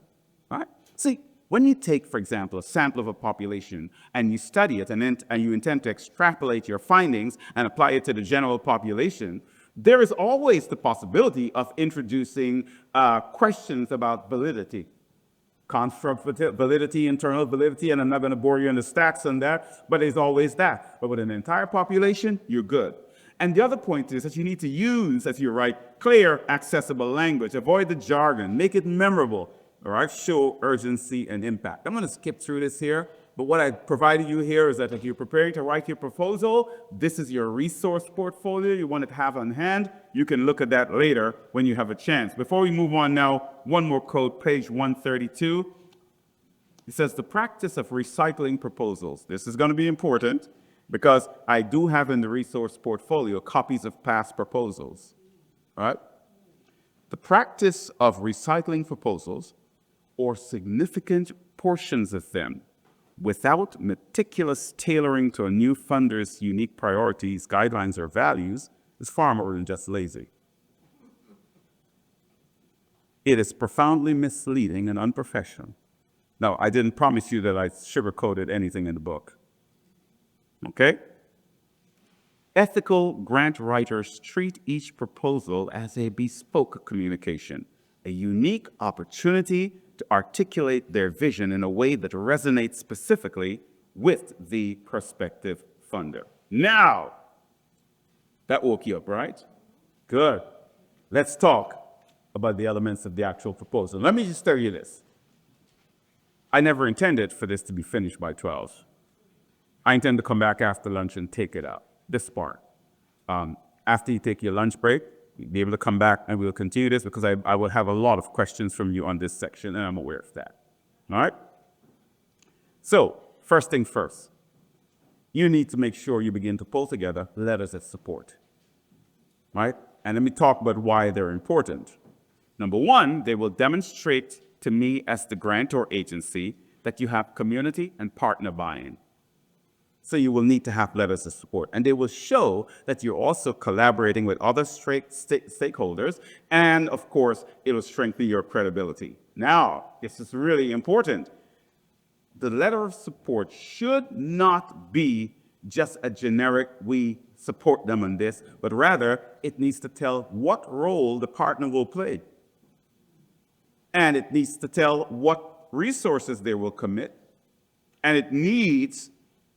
right? See, when you take, for example, a sample of a population and you study it and you intend to extrapolate your findings and apply it to the general population, there is always the possibility of introducing questions about validity, construct validity, internal validity, and I'm not going to bore you in the stats on that, but there's always that. But with an entire population, you're good. And the other point is that you need to use, as you write, clear, accessible language. Avoid the jargon. Make it memorable. All right? Show urgency and impact. I'm going to skip through this here, but what I provided you here is that if you're preparing to write your proposal, this is your resource portfolio you want to have on hand. You can look at that later when you have a chance. Before we move on now, one more quote, page 132. It says, the practice of recycling proposals. This is going to be important because I do have in the resource portfolio copies of past proposals. All right? The practice of recycling proposals or significant portions of them without meticulous tailoring to a new funder's unique priorities, guidelines, or values is far more than just lazy. It is profoundly misleading and unprofessional. Now, I didn't promise you that I sugarcoated anything in the book. Okay? Ethical grant writers treat each proposal as a bespoke communication, a unique opportunity to articulate their vision in a way that resonates specifically with the prospective funder. Now, that woke you up, right? Good. Let's talk about the elements of the actual proposal. Let me just tell you this. I never intended for this to be finished by 12. I intend to come back after lunch and take it out, this part. After you take your lunch break, you'll be able to come back and we'll continue this because I will have a lot of questions from you on this section and I'm aware of that. All right? So, first thing first, you need to make sure you begin to pull together letters of support. Right? And let me talk about why they're important. Number one, they will demonstrate to me as the grantor agency that you have community and partner buy-in. So you will need to have letters of support. And they will show that you're also collaborating with other stakeholders. And of course, it will strengthen your credibility. Now, this is really important. The letter of support should not be just a generic, we support them on this, but rather it needs to tell what role the partner will play. And it needs to tell what resources they will commit. And it needs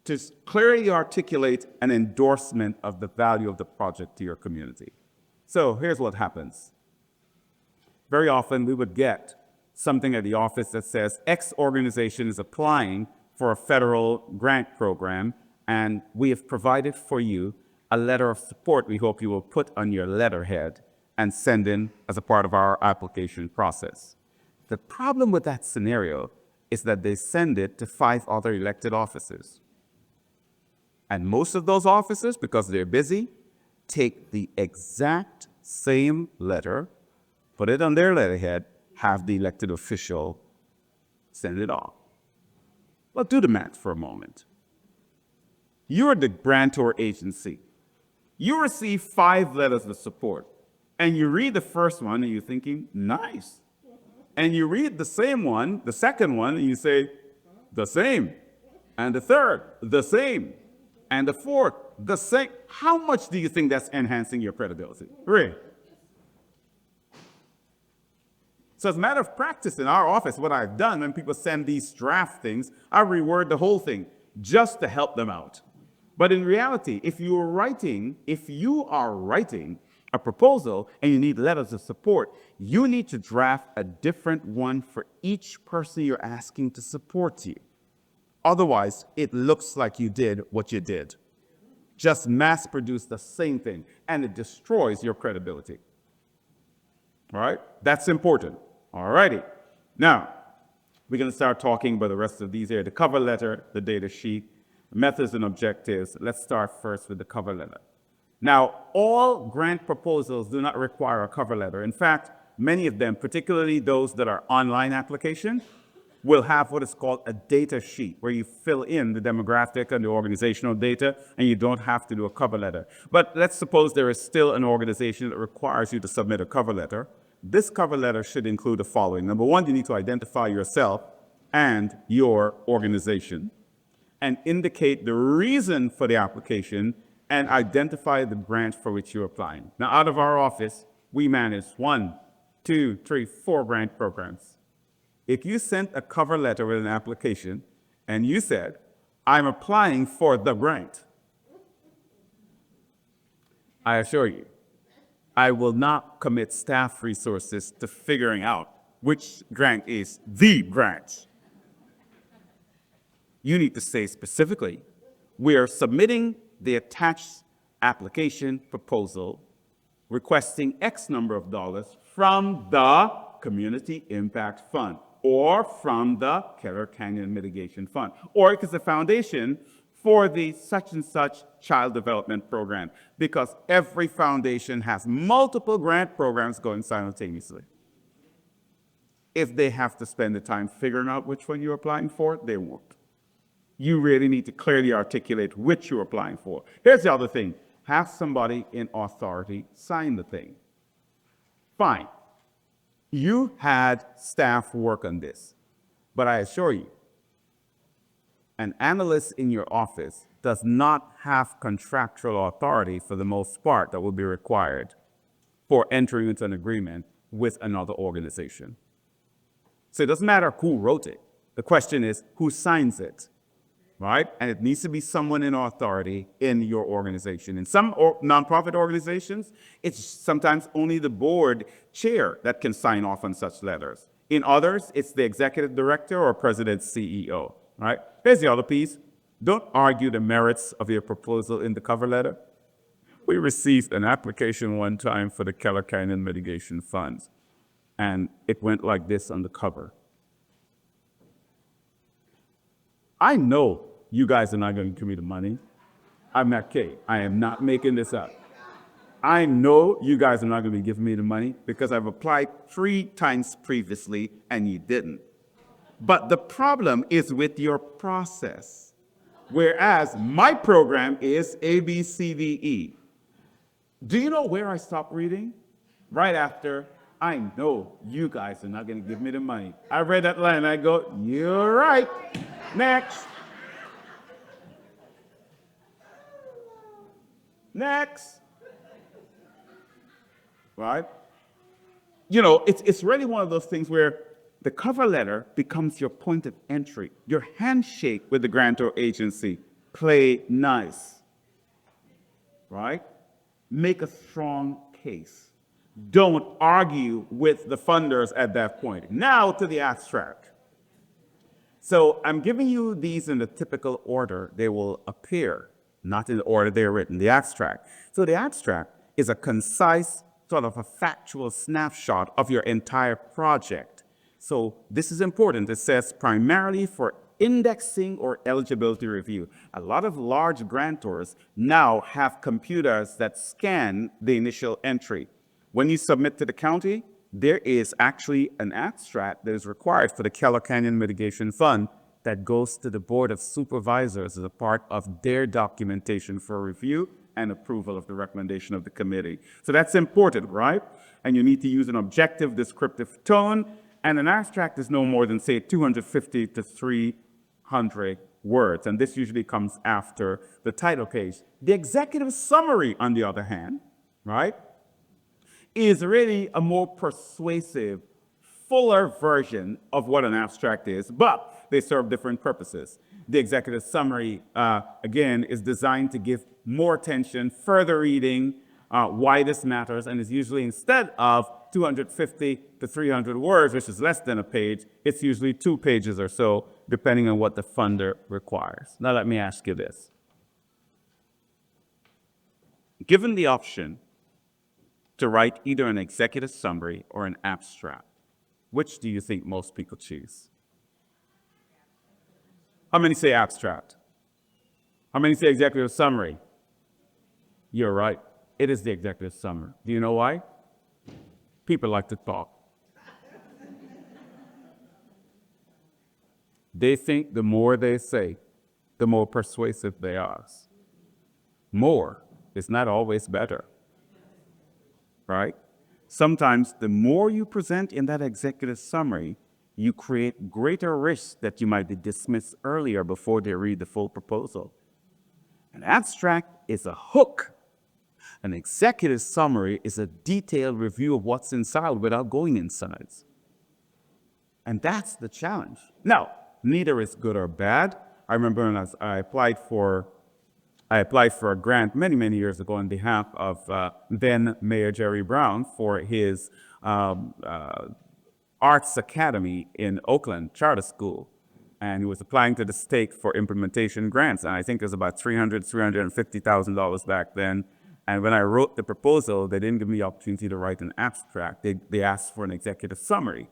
to clearly articulate an endorsement of the value of the project to your community. So here's what happens. Very often we would get something at the office that says X organization is applying for a federal grant program and we have provided for you a letter of support we hope you will put on your letterhead and send in as a part of our application process. The problem with that scenario is that they send it to 5 other elected officers. And most of those officers, because they're busy, take the exact same letter, put it on their letterhead, have the elected official send it off. Well, do the math for a moment. You're the grantor agency. You receive 5 letters of support, and you read the first one, and you're thinking, nice. And you read the same one, the second one, and you say, the same. And the third, the same. And the fourth, the same. How much do you think that's enhancing your credibility? Really? So as a matter of practice in our office, what I've done when people send these draft things, I reword the whole thing just to help them out. But in reality, if you are writing a proposal and you need letters of support, you need to draft a different one for each person you're asking to support you. Otherwise, it looks like you did what you did. Just mass produce the same thing, and it destroys your credibility. All right? That's important. All righty. Now, we're going to start talking about the rest of these here. The cover letter, the data sheet, methods and objectives. Let's start first with the cover letter. Now, all grant proposals do not require a cover letter. In fact, many of them, particularly those that are online application, will have what is called a data sheet where you fill in the demographic and the organizational data, and you don't have to do a cover letter. But let's suppose there is still an organization that requires you to submit a cover letter. This cover letter should include the following. Number one, you need to identify yourself and your organization and indicate the reason for the application and identify the grant for which you're applying. Now, out of our office, we manage 1, 2, 3, 4 grant programs. If you sent a cover letter with an application and you said, I'm applying for the grant, I assure you, I will not commit staff resources to figuring out which grant is the grant. You need to say specifically, we are submitting the attached application proposal requesting X number of dollars from the Community Impact Fund or from the Keller Canyon Mitigation Fund, or it is a foundation for the such and such child development program, because every foundation has multiple grant programs going simultaneously. If they have to spend the time figuring out which one you're applying for, they won't. You really need to clearly articulate which you're applying for. Here's the other thing. Have somebody in authority sign the thing. Fine. You had staff work on this, but I assure you, an analyst in your office does not have contractual authority for the most part that will be required for entering into an agreement with another organization. So it doesn't matter who wrote it. The question is who signs it, right? And it needs to be someone in authority in your organization. In some nonprofit organizations, it's sometimes only the board chair that can sign off on such letters. In others, it's the executive director or president CEO, right? Here's the other piece. Don't argue the merits of your proposal in the cover letter. We received an application one time for the Keller Canyon Mitigation Funds, and it went like this on the cover. I know you guys are not going to give me the money. I'm not kidding. I am not making this up. I know you guys are not going to be giving me the money because I've applied 3 times previously and you didn't. But the problem is with your process. Whereas my program is A, B, C, D, E. Do you know where I stopped reading? Right after, I know you guys are not going to give me the money. I read that line and I go, you're right. Next. Next. Right? You know, it's really one of those things where the cover letter becomes your point of entry, your handshake with the grantor agency. Play nice. Right? Make a strong case. Don't argue with the funders at that point. Now to the abstract. So I'm giving you these in the typical order they will appear, not in the order they're written, the abstract. So the abstract is a concise, sort of a factual snapshot of your entire project. So this is important. It says primarily for indexing or eligibility review. A lot of large grantors now have computers that scan the initial entry. When you submit to the county, there is actually an abstract that is required for the Keller Canyon Mitigation Fund that goes to the Board of Supervisors as a part of their documentation for review and approval of the recommendation of the committee. So that's important, right? And you need to use an objective, descriptive tone, and an abstract is no more than, say, 250 to 300 words, and this usually comes after the title page. The executive summary, on the other hand, right, is really a more persuasive, fuller version of what an abstract is, but they serve different purposes. The executive summary, again, is designed to give more attention, further reading, why this matters, and is usually, instead of 250 to 300 words, which is less than a page, it's usually 2 pages or so, depending on what the funder requires. Now let me ask you this. Given the option to write either an executive summary or an abstract, which do you think most people choose? How many say abstract? How many say executive summary? You're right. It is the executive summary. Do you know why? People like to talk. They think the more they say, the more persuasive they are. More is not always better, right? Sometimes the more you present in that executive summary, you create greater risk that you might be dismissed earlier before they read the full proposal. An abstract is a hook. An executive summary is a detailed review of what's inside without going inside. And that's the challenge. Now, neither is good or bad. I remember when I applied for a grant many, many years ago on behalf of then Mayor Jerry Brown for his Arts Academy in Oakland Charter School. And he was applying to the state for implementation grants. And I think it was about $350,000 back then. And when I wrote the proposal, they didn't give me the opportunity to write an abstract. They asked for an executive summary.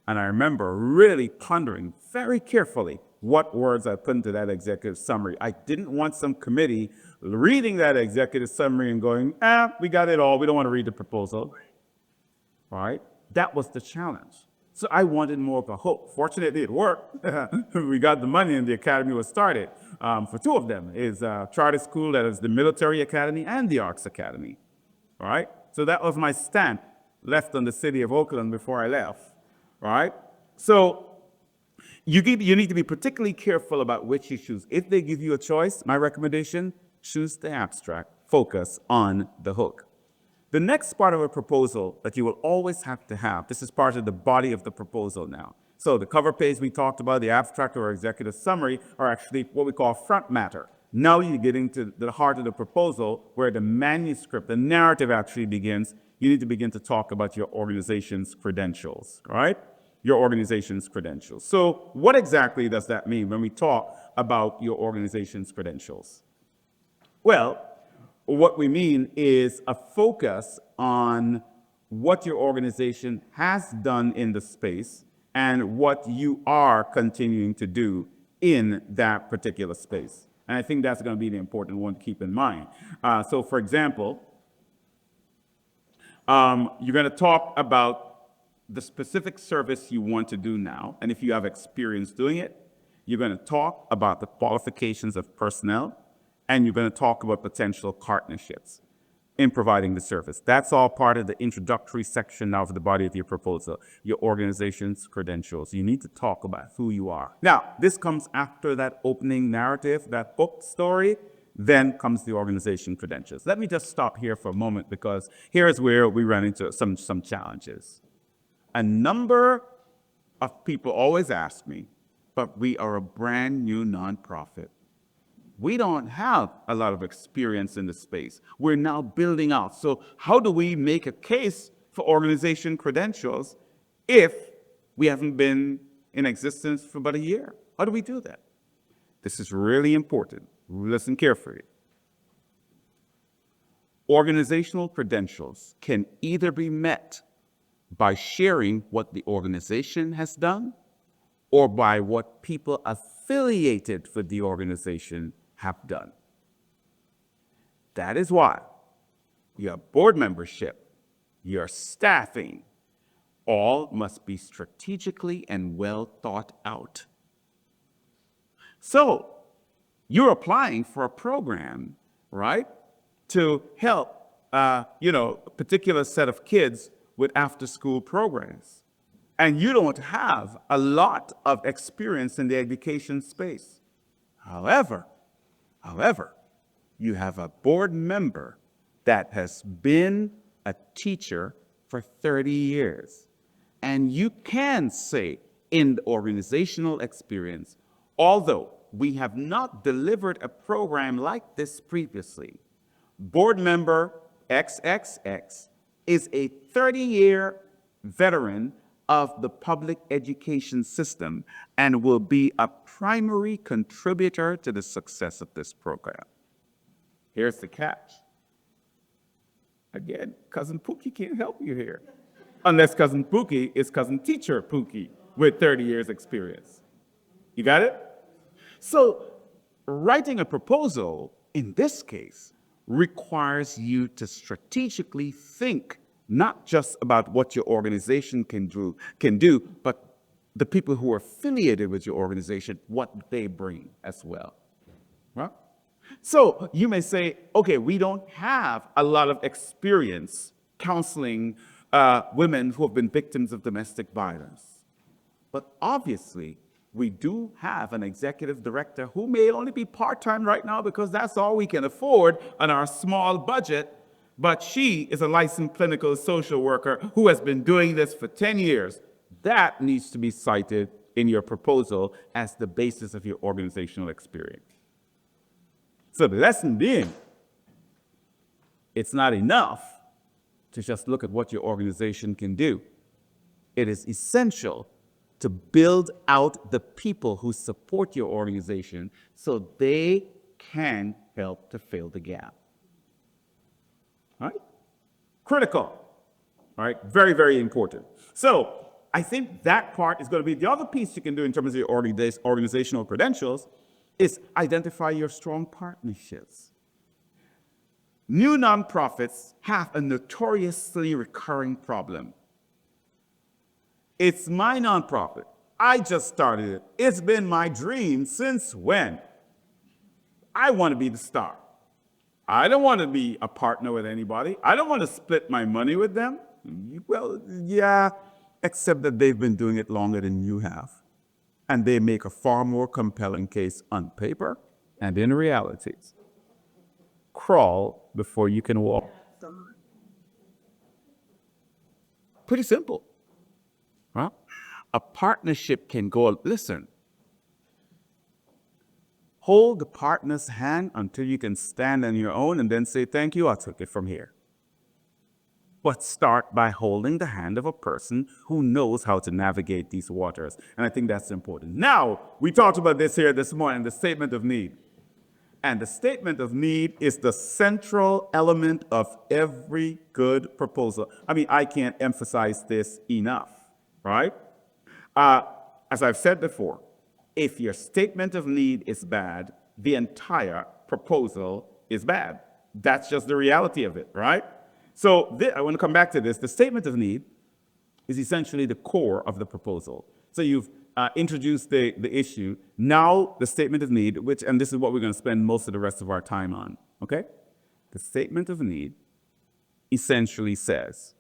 And I remember really pondering very carefully what words I put into that executive summary. I didn't want some committee reading that executive summary and going, we got it all. We don't want to read the proposal. All right? That was the challenge. So I wanted more of a hope. Fortunately, it worked. We got the money and the academy was started. For two of them is charter school, that is the military academy and the arts academy. All right? So that was my stamp left on the city of Oakland before I left. All right? So you need to be particularly careful about which you choose. If they give you a choice, my recommendation, choose the abstract. Focus on the hook. The next part of a proposal that you will always have to have, this is part of the body of the proposal now. So the cover page we talked about, the abstract or executive summary, are actually what we call front matter. Now you get into the heart of the proposal where the manuscript, the narrative actually begins. You need to begin to talk about your organization's credentials, right? Your organization's credentials. So what exactly does that mean when we talk about your organization's credentials? Well, what we mean is a focus on what your organization has done in the space and what you are continuing to do in that particular space. And I think that's going to be the important one to keep in mind. So for example, you're going to talk about the specific service you want to do now. And if you have experience doing it, you're going to talk about the qualifications of personnel, and you're going to talk about potential partnerships in providing the service. That's all part of the introductory section now of the body of your proposal, your organization's credentials. You need to talk about who you are. Now, this comes after that opening narrative, that book story, then comes the organization credentials. Let me just stop here for a moment because here's where we run into some challenges. A number of people always ask me, but we are a brand new nonprofit. We don't have a lot of experience in the space. We're now building out. So how do we make a case for organization credentials if we haven't been in existence for about a year? How do we do that? This is really important. Listen carefully. Organizational credentials can either be met by sharing what the organization has done or by what people affiliated with the organization have done. That is why your board membership, your staffing, all must be strategically and well thought out. So you're applying for a program, right, to help, a particular set of kids with after-school programs. And you don't have a lot of experience in the education space. However, you have a board member that has been a teacher for 30 years. And you can say in the organizational experience, although we have not delivered a program like this previously, board member XXX is a 30-year veteran of the public education system and will be a primary contributor to the success of this program. Here's the catch. Again, Cousin Pookie can't help you here, unless Cousin Pookie is Cousin Teacher Pookie with 30 years experience. You got it? So writing a proposal, in this case, requires you to strategically think not just about what your organization can do, but the people who are affiliated with your organization, what they bring as well. Right? So you may say, okay, we don't have a lot of experience counseling women who have been victims of domestic violence. But obviously, we do have an executive director who may only be part-time right now because that's all we can afford on our small budget, but she is a licensed clinical social worker who has been doing this for 10 years. That needs to be cited in your proposal as the basis of your organizational experience. So the lesson being, it's not enough to just look at what your organization can do. It is essential to build out the people who support your organization so they can help to fill the gap. All right? Critical. All right? Very, very important. So I think that part is going to be the other piece you can do in terms of your organizational credentials is identify your strong partnerships. New nonprofits have a notoriously recurring problem. It's my nonprofit. I just started it. It's been my dream since when? I want to be the star. I don't want to be a partner with anybody. I don't want to split my money with them. Well, yeah, except that they've been doing it longer than you have. And they make a far more compelling case on paper and in reality. Crawl before you can walk. Pretty simple. Well, a partnership can go, listen, hold the partner's hand until you can stand on your own and then say, thank you, I'll take it from here. But start by holding the hand of a person who knows how to navigate these waters. And I think that's important. Now, we talked about this here this morning, the statement of need. And the statement of need is the central element of every good proposal. I mean, I can't emphasize this enough, right? As I've said before, if your statement of need is bad, the entire proposal is bad. That's just the reality of it, right? So I want to come back to this. The statement of need is essentially the core of the proposal. So you've introduced the issue. Now the statement of need, and this is what we're going to spend most of the rest of our time on, okay? The statement of need essentially says,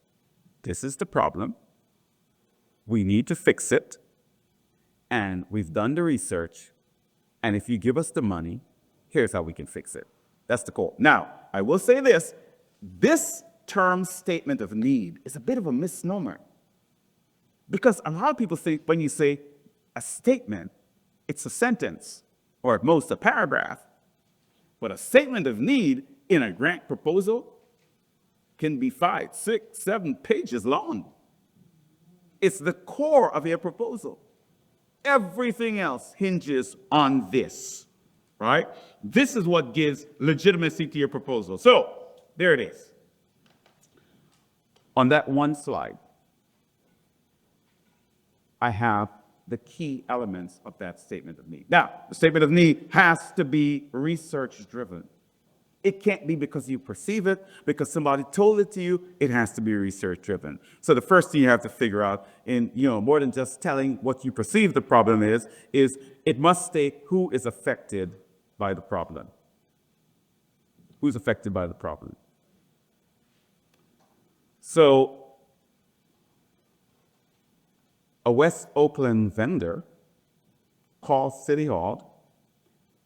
this is the problem, we need to fix it, and we've done the research, and if you give us the money, here's how we can fix it. That's the core. Now, I will say this term statement of need is a bit of a misnomer. Because a lot of people think when you say a statement, it's a sentence, or at most a paragraph. But a statement of need in a grant proposal can be 5, 6, 7 pages long. It's the core of your proposal. Everything else hinges on this, right? This is what gives legitimacy to your proposal. So, there it is. On that one slide, I have the key elements of that statement of need. Now, the statement of need has to be research-driven. It can't be because you perceive it, because somebody told it to you. It has to be research-driven. So the first thing you have to figure out, more than just telling what you perceive the problem is it must state who is affected by the problem. Who's affected by the problem? So, a West Oakland vendor called City Hall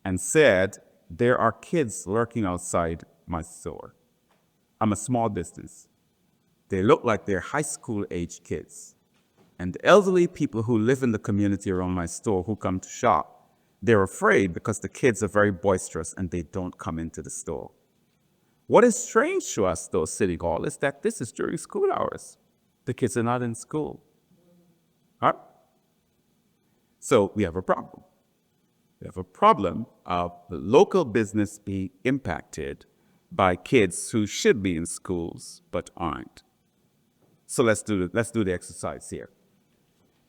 and said, there are kids lurking outside my store. I'm a small business. They look like they're high school age kids. And the elderly people who live in the community around my store who come to shop, they're afraid because the kids are very boisterous and they don't come into the store. What is strange to us, though, City Hall, is that this is during school hours. The kids are not in school. All right? So we have a problem. We have a problem of the local business being impacted by kids who should be in schools but aren't. So let's do the exercise here.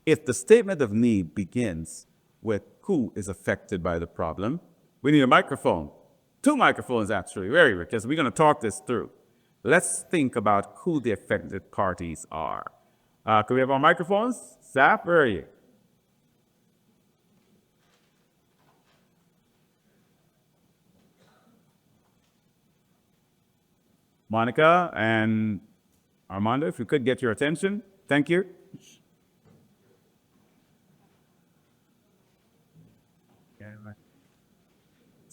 If the statement of need begins with who is affected by the problem, We need a microphone. 2 microphones, actually, because we're going to talk this through. Let's think about who the affected parties are. Can we have our microphones? Staff, where are you? Monica and Armando, if we could get your attention. Thank you.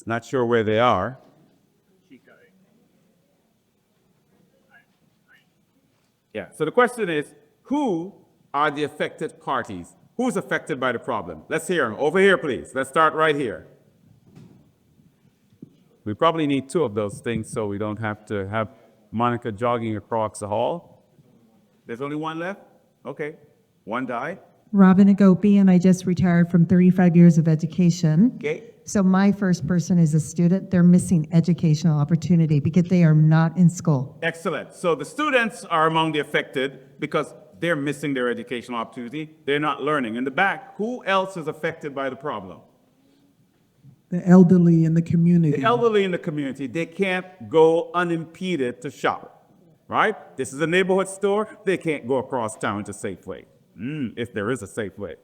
Not sure where they are. Yeah, so the question is, who are the affected parties? Who's affected by the problem? Let's hear them. Over here, please. Let's start right here. We probably need 2 of those things so we don't have to have Monica jogging across the hall. There's only 1 left? Okay. 1 died. Robin Agopi, and I just retired from 35 years of education. Okay. So my first person is a student. They're missing educational opportunity because they are not in school. Excellent. So the students are among the affected because they're missing their educational opportunity. They're not learning. In the back, who else is affected by the problem? The elderly in the community. The elderly in the community. They can't go unimpeded to shop, right? This is a neighborhood store. They can't go across town to Safeway, if there is a Safeway.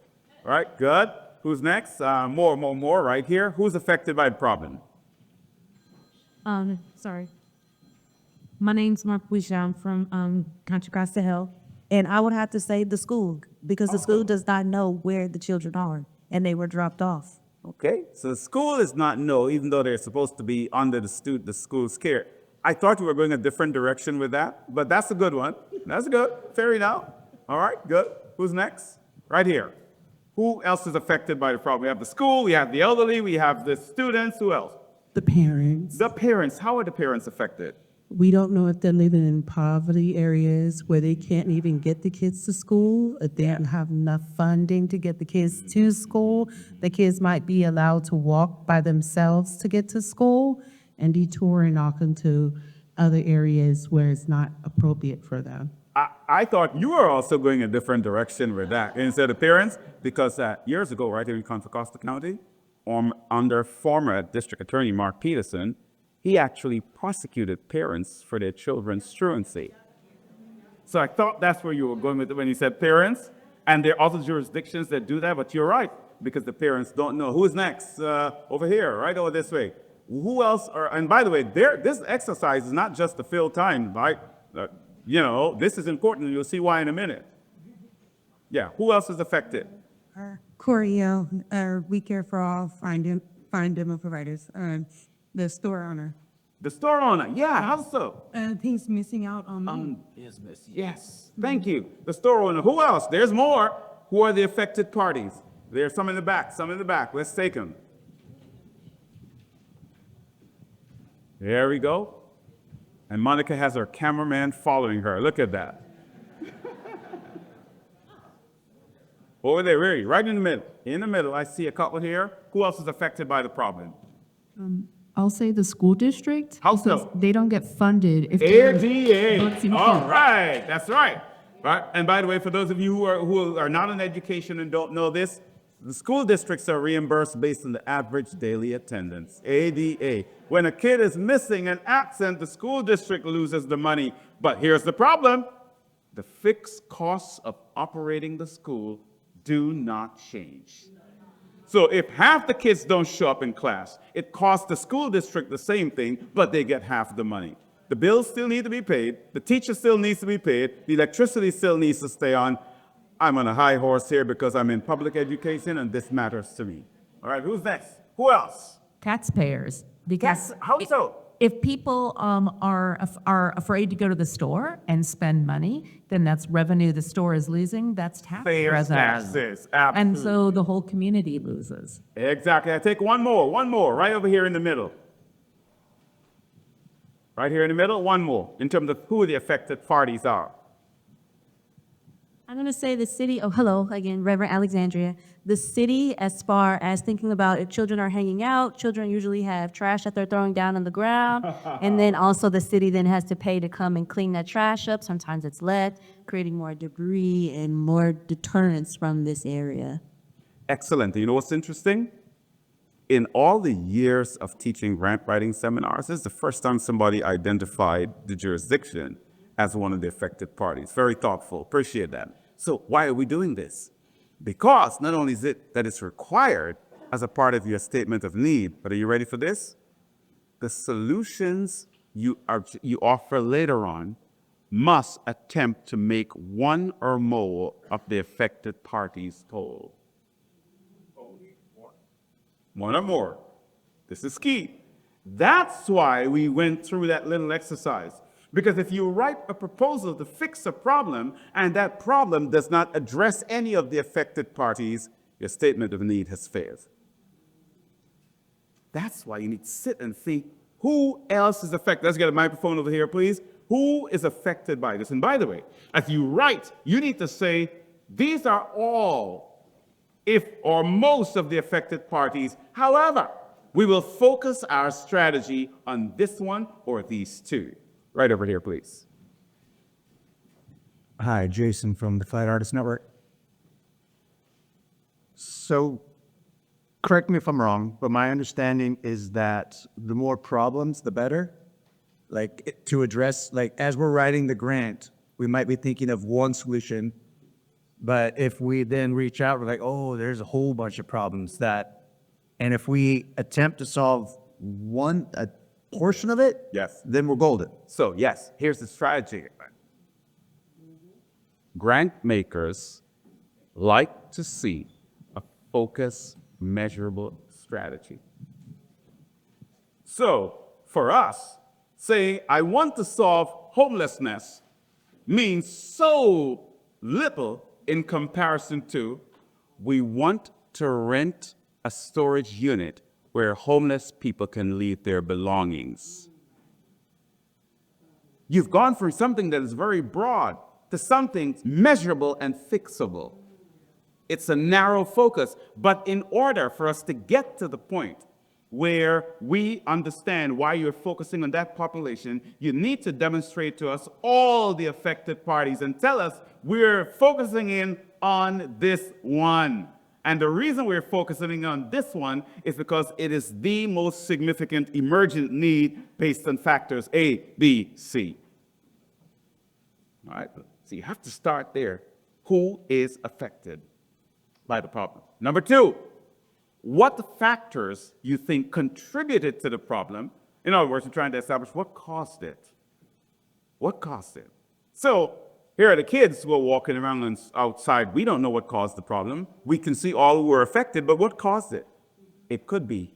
All right, good. Who's next? More right here. Who's affected by the problem? Sorry. My name's Marquisha. I'm from Contra Costa County. And I would have to say the school, because the school does not know where the children are, and they were dropped off. Okay, so the school is not no, even though they're supposed to be under the school's care. I thought we were going a different direction with that, but that's a good one. That's good. Fair enough. All right, good. Who's next? Right here. Who else is affected by the problem? We have the school, we have the elderly, we have the students. Who else? The parents. The parents. How are the parents affected? We don't know if they're living in poverty areas where they can't even get the kids to school, if they don't have enough funding to get the kids to school. The kids might be allowed to walk by themselves to get to school and detour and knock into other areas where it's not appropriate for them. I thought you were also going a different direction with that instead of parents, because years ago, right here in Contra Costa County, under former District Attorney Mark Peterson, he actually prosecuted parents for their children's truancy. So I thought that's where you were going with it when you said parents, and there are other jurisdictions that do that, but you're right, because the parents don't know. Who's next? Over here, right over this way. Who else are, and by the way, this exercise is not just to fill time, right? This is important, and you'll see why in a minute. Yeah, who else is affected? Corio, we care for all fine demo providers. The store owner. The store owner, yeah, how so? He's missing out on Business, yes, thank you. The store owner, who else? There's more. Who are the affected parties? There's some in the back, Let's take them. There we go. And Monica has her cameraman following her. Look at that. Over there, where are you? Right in the middle. In the middle, I see a couple here. Who else is affected by the problem? I'll say the school district. How because so? They don't get funded. If they're- ADA. All right, that's right. Right. And by the way, for those of you who are not in education and don't know this, the school districts are reimbursed based on the average daily attendance, ADA. When a kid is missing and absent, the school district loses the money. But here's the problem. The fixed costs of operating the school do not change. So if half the kids don't show up in class, it costs the school district the same thing, but they get half the money. The bills still need to be paid, the teacher still needs to be paid, the electricity still needs to stay on. I'm on a high horse here because I'm in public education and this matters to me. All right, who's next? Who else? Taxpayers, because How so? if people are afraid to go to the store and spend money, then that's revenue the store is losing. That's tax Fair revenue. taxes, And absolutely. so the whole community loses. Exactly. I take one more, right over here in the middle. Right here in the middle, one more, in terms of who the affected parties are. I'm going to say the city, oh, hello, again, Reverend Alexandria. The city, as far as thinking about if children are hanging out, children usually have trash that they're throwing down on the ground. And then also the city then has to pay to come and clean that trash up. Sometimes it's lead, creating more debris and more deterrence from this area. Excellent. You know what's interesting? In all the years of teaching grant writing seminars, this is the first time somebody identified the jurisdiction as one of the affected parties. Very thoughtful. Appreciate that. So why are we doing this? Because not only is it that it's required as a part of your statement of need, but are you ready for this? The solutions you offer later on must attempt to make one or more of the affected parties whole. One or more. This is key. That's why we went through that little exercise. Because if you write a proposal to fix a problem and that problem does not address any of the affected parties, your statement of need has failed. That's why you need to sit and think, who else is affected? Let's get a microphone over here, please. Who is affected by this? And by the way, as you write, you need to say, these are all, if or most of the affected parties. However, we will focus our strategy on this one or these two. Right over here, please. Hi, Jason from the Fight Artists Network. So, correct me if I'm wrong, but my understanding is that the more problems, the better. Like, to address, like, as we're writing the grant, we might be thinking of one solution, but if we then reach out, we're like, oh, there's a whole bunch of problems and if we attempt to solve a portion of it, Yes. then we're golden. So yes, here's the strategy. Grant makers like to see a focused, measurable strategy. So for us, saying I want to solve homelessness means so little in comparison to we want to rent a storage unit where homeless people can leave their belongings. You've gone from something that is very broad to something measurable and fixable. It's a narrow focus, but in order for us to get to the point where we understand why you're focusing on that population, you need to demonstrate to us all the affected parties and tell us we're focusing in on this one. And the reason we're focusing on this one is because it is the most significant emergent need based on factors A, B, C. All right, so you have to start there. Who is affected by the problem? Number two, what factors you think contributed to the problem? In other words, you're trying to establish what caused it. What caused it? So here are the kids who are walking around outside. We don't know what caused the problem. We can see all who were affected, but what caused it? It could be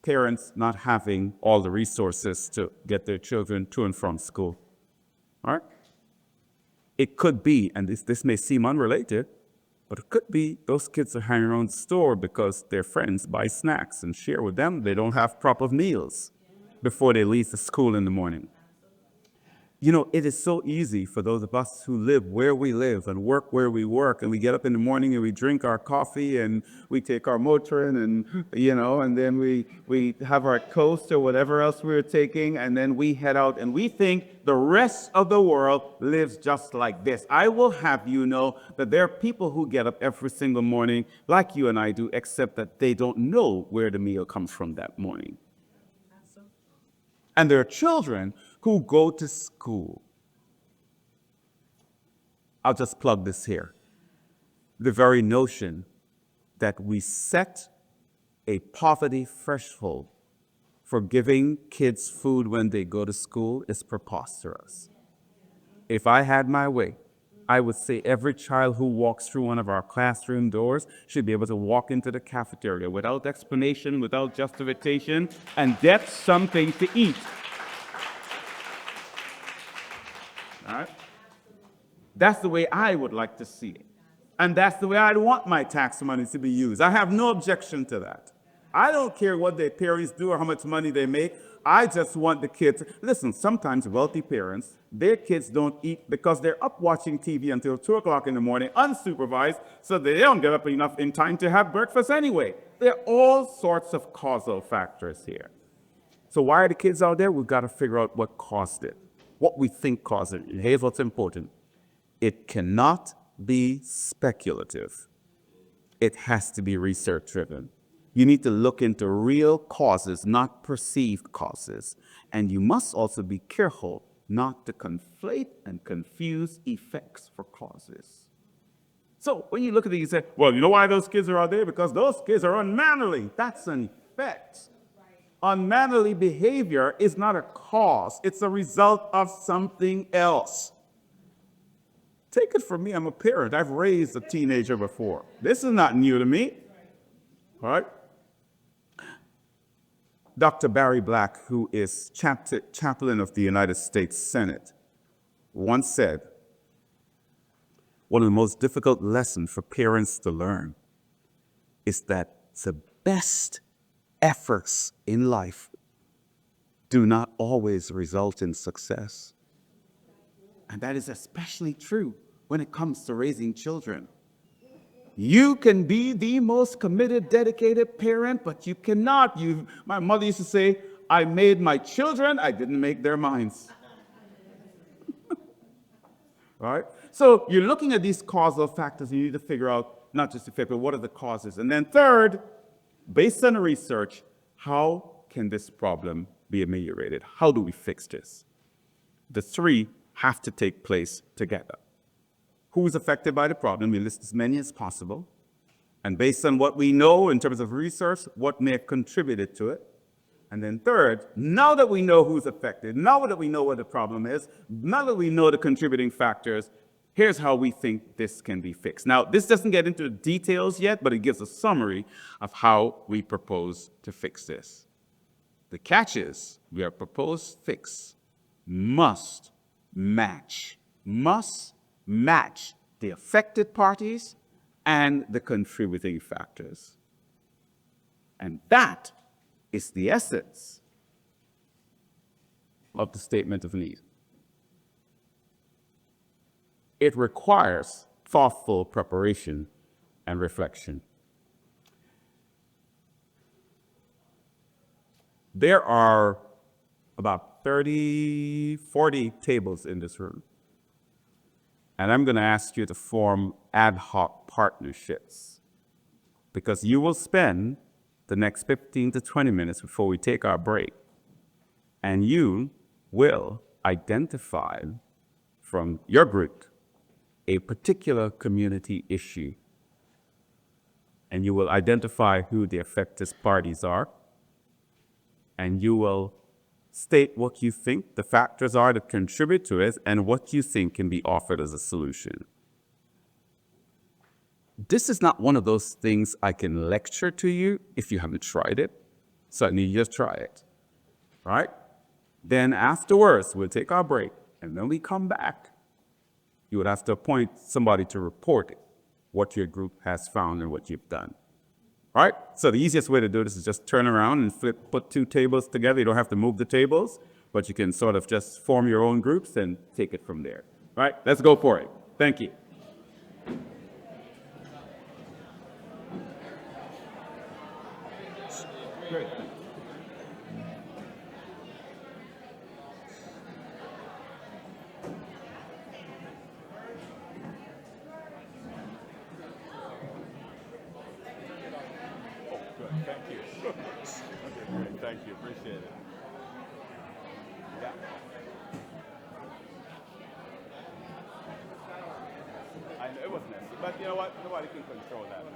parents not having all the resources to get their children to and from school. All right? It could be, and this may seem unrelated, but it could be those kids are hanging around the store because their friends buy snacks and share with them. They don't have proper meals before they leave for school in the morning. You know, it is so easy for those of us who live where we live and work where we work, and we get up in the morning and we drink our coffee and we take our Motrin and, and then we have our Coast or whatever else we're taking, and then we head out and we think the rest of the world lives just like this. I will have you know that there are people who get up every single morning like you and I do, except that they don't know where the meal comes from that morning. And there are children who go to school. I'll just plug this here. The very notion that we set a poverty threshold for giving kids food when they go to school is preposterous. If I had my way, I would say every child who walks through one of our classroom doors should be able to walk into the cafeteria without explanation, without justification, and get something to eat. All right? That's the way I would like to see it. And that's the way I'd want my tax money to be used. I have no objection to that. I don't care what their parents do or how much money they make. I just want the kids. Listen, sometimes wealthy parents, their kids don't eat because they're up watching TV until 2 o'clock in the morning, unsupervised, so they don't get up enough in time to have breakfast anyway. There are all sorts of causal factors here. So why are the kids out there? We've got to figure out what caused it, what we think caused it. And here's what's important. It cannot be speculative. It has to be research-driven. You need to look into real causes, not perceived causes. And you must also be careful not to conflate and confuse effects for causes. So when you look at these, you say, well, you know why those kids are out there? Because those kids are unmannerly. That's an effect. Unmannerly behavior is not a cause. It's a result of something else. Take it from me, I'm a parent. I've raised a teenager before. This is not new to me. All right? Dr. Barry Black, who is chaplain of the United States Senate, once said, one of the most difficult lessons for parents to learn is that the best efforts in life do not always result in success. And that is especially true when it comes to raising children. You can be the most committed, dedicated parent, but you cannot. My mother used to say, I made my children, I didn't make their minds. Right? So you're looking at these causal factors, you need to figure out not just the effect, but what are the causes. And then third, based on the research, how can this problem be ameliorated? How do we fix this? The three have to take place together. Who is affected by the problem? We list as many as possible. And based on what we know in terms of research, what may have contributed to it. And then third, now that we know who's affected, now that we know what the problem is, now that we know the contributing factors, here's how we think this can be fixed. Now, this doesn't get into the details yet, but it gives a summary of how we propose to fix this. The catch is, our proposed fix must match the affected parties and the contributing factors. And that is the essence of the statement of need. It requires thoughtful preparation and reflection. There are about 30, 40 tables in this room. And I'm going to ask you to form ad hoc partnerships because you will spend the next 15 to 20 minutes before we take our break, and you will identify from your group a particular community issue, and you will identify who the affected parties are, and you will state what you think the factors are that contribute to it and what you think can be offered as a solution. This is not one of those things I can lecture to you if you haven't tried it. Certainly you just try it, right? Then afterwards, we'll take our break, and when we come back, you would have to appoint somebody to report what your group has found and what you've done. All right? So the easiest way to do this is just turn around and put two tables together. You don't have to move the tables, but you can sort of just form your own groups and take it from there. All right? Let's go for it. Thank you. Great. Thank you. Okay, great. Thank you. Appreciate it. Yeah. I know it was messy, but you know what? Nobody can control that, man.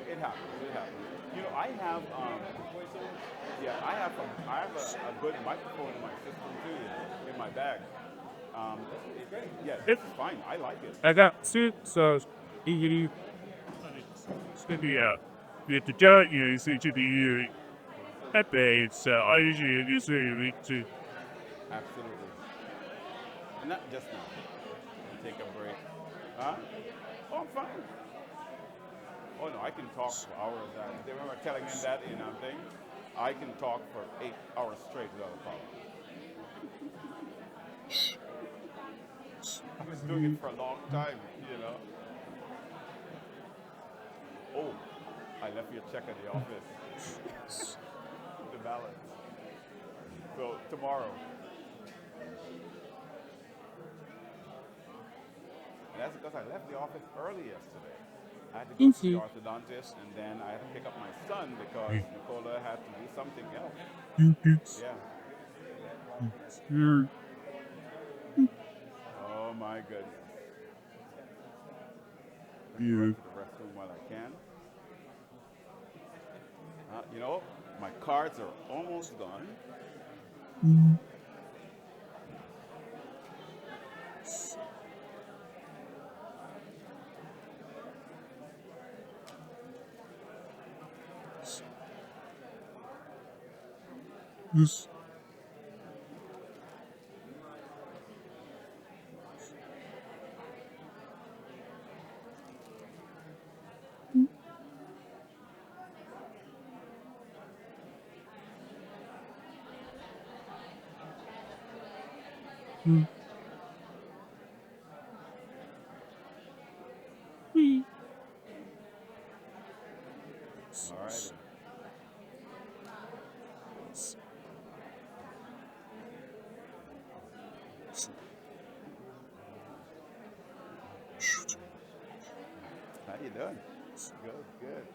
It happens. It happens. You know, I have a good microphone in my system too, in my bag. Yeah, it's fine. I like it. I got two, so you the judge is to the epi, so I usually use it to. Absolutely. And not just now. Take a break. Huh? Oh, I'm fine. Oh no, I can talk for hours. They remember telling me that in a thing. I can talk for 8 hours straight without a problem. I was doing it for a long time, you know. Oh, I left your check at the office. The balance. So tomorrow. And that's because I left the office early yesterday. I had to go to the orthodontist, and then I had to pick up my son because Nicola had to do something else. Yeah. Oh my goodness. Let me go to the restroom while I can. You know, my cards are almost gone. All right. How you doing? Good, good.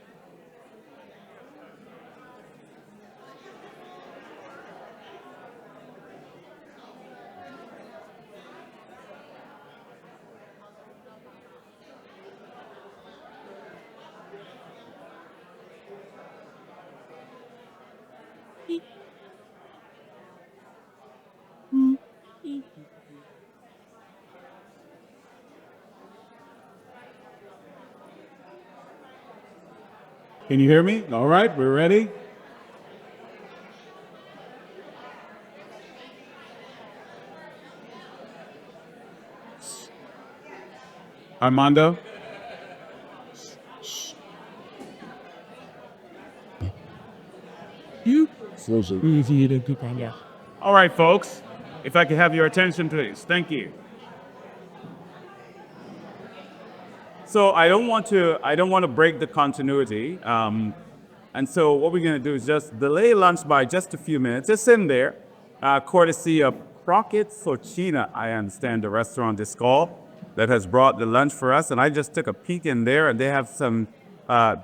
Can you hear me? All right, we're ready. Armando? All right, folks. If I could have your attention, please. Thank you. So I don't want to break the continuity. And so what we're going to do is just delay lunch by just a few minutes. It's in there, courtesy of Crockett China, I understand, the restaurant is called, that has brought the lunch for us. And I just took a peek in there, and they have some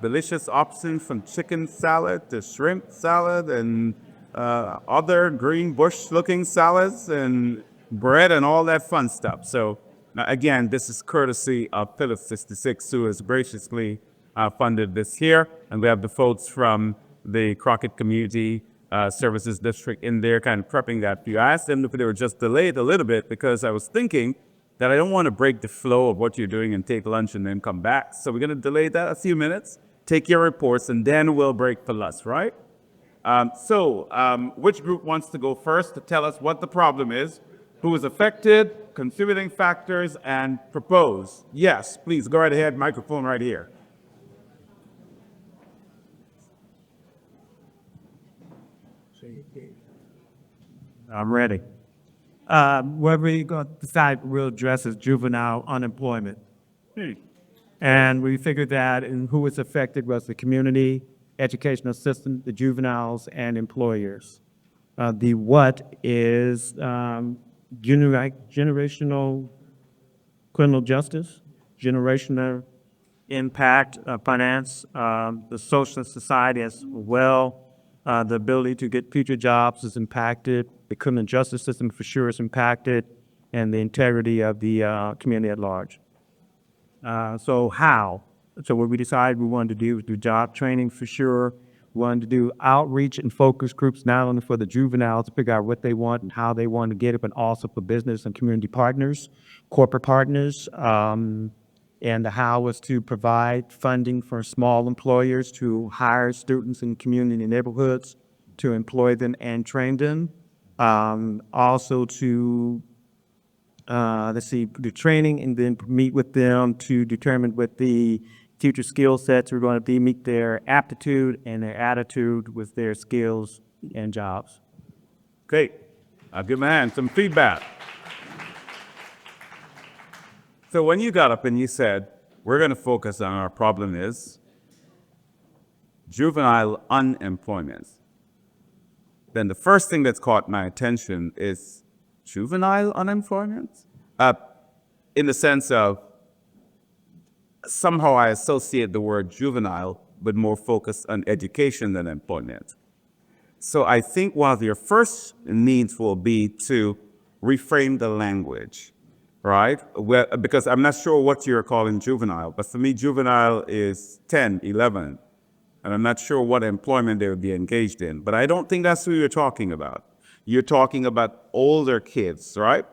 delicious options from chicken salad to shrimp salad and other green bush-looking salads and bread and all that fun stuff. So again, this is courtesy of Phillips 66, who has graciously funded this here. And we have the folks from the Crockett Community Services District in there kind of prepping that for you. I asked them if they were just delayed a little bit because I was thinking that I don't want to break the flow of what you're doing and take lunch and then come back. So we're going to delay that a few minutes, take your reports, and then we'll break for lunch, right? Which group wants to go first to tell us what the problem is, who is affected, contributing factors, and propose? Yes, please, go right ahead, microphone right here. I'm ready. What we're going to decide we'll address is juvenile unemployment. And we figured that and who was affected was the community, educational system, the juveniles, and employers. The what is generational criminal justice, generational impact, finance, the social society as well. The ability to get future jobs is impacted. The criminal justice system for sure is impacted, and the integrity of the community at large. So how? So what we decided we wanted to do was do job training for sure. We wanted to do outreach and focus groups, not only for the juveniles to figure out what they want and how they want to get it, but also for business and community partners, corporate partners. And the how was to provide funding for small employers to hire students in community neighborhoods, to employ them and train them. Also to, do training and then meet with them to determine what the future skill sets are going to be, meet their aptitude and their attitude with their skills and jobs. Great. Good man, some feedback. So when you got up and you said, we're going to focus on our problem is juvenile unemployment, then the first thing that's caught my attention is juvenile unemployment? In the sense of somehow I associate the word juvenile with more focus on education than employment. So I think one of your first needs will be to reframe the language, right? Well, because I'm not sure what you're calling juvenile, but for me, juvenile is 10, 11, and I'm not sure what employment they would be engaged in. But I don't think that's who you're talking about. You're talking about older kids, right?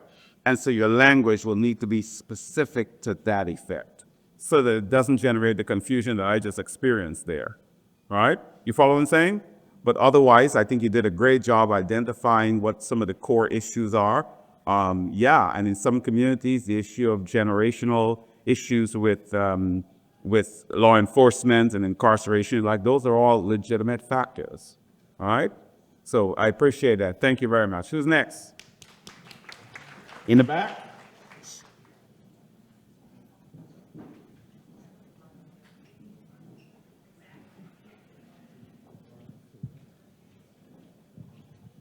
And so your language will need to be specific to that effect so that it doesn't generate the confusion that I just experienced there, right? You follow what I'm saying? But otherwise, I think you did a great job identifying what some of the core issues are. Yeah, and in some communities, the issue of generational issues with law enforcement and incarceration, like those are all legitimate factors, all right? So I appreciate that. Thank you very much. Who's next? In the back?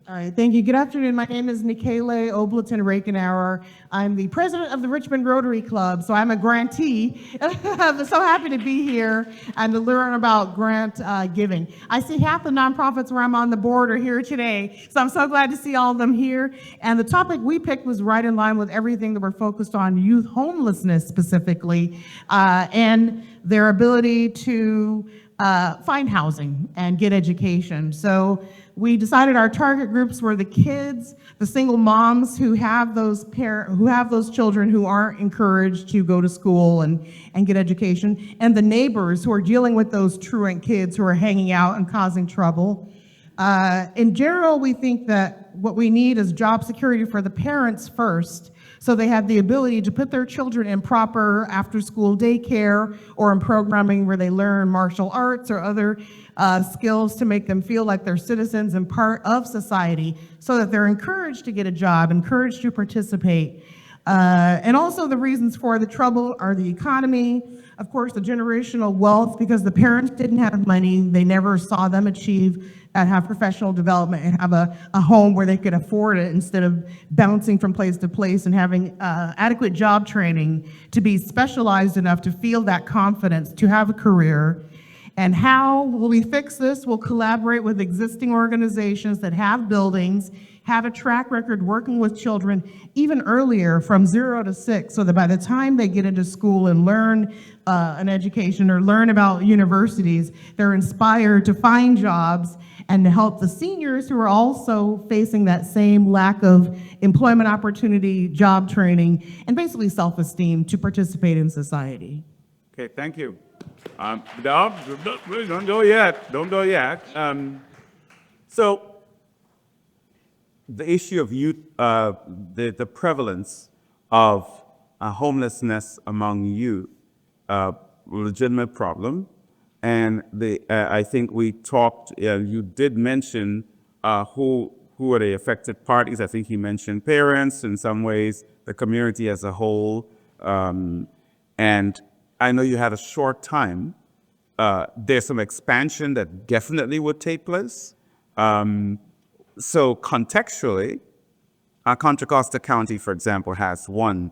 All right, thank you. Good afternoon. My name is Nikele Obleton-Reichenauer. I'm the president of the Richmond Rotary Club, so I'm a grantee. I'm so happy to be here and to learn about grant giving. I see half the nonprofits where I'm on the board are here today, so I'm so glad to see all of them here. And the topic we picked was right in line with everything that we're focused on, youth homelessness specifically, and their ability to find housing and get education. So we decided our target groups were the kids, the single moms who have those children who aren't encouraged to go to school and get education, and the neighbors who are dealing with those truant kids who are hanging out and causing trouble. In general, we think that what we need is job security for the parents first, so they have the ability to put their children in proper after-school daycare or in programming where they learn martial arts or other skills to make them feel like they're citizens and part of society, so that they're encouraged to get a job, encouraged to participate. And also the reasons for the trouble are the economy, of course, the generational wealth, because the parents didn't have money, they never saw them achieve and have professional development and have a home where they could afford it instead of bouncing from place to place and having adequate job training to be specialized enough to feel that confidence to have a career. And how will we fix this? We'll collaborate with existing organizations that have buildings, have a track record working with children even earlier from 0 to 6, so that by the time they get into school and learn an education or learn about universities, they're inspired to find jobs and to help the seniors who are also facing that same lack of employment opportunity, job training, and basically self-esteem to participate in society. Okay, thank you. Don't go yet. Don't go yet. So the issue of youth, the prevalence of homelessness among youth, legitimate problem. And I think we talked, you did mention who are the affected parties. I think you mentioned parents in some ways, the community as a whole. And I know you had a short time. There's some expansion that definitely would take place. So contextually, Contra Costa County, for example, has one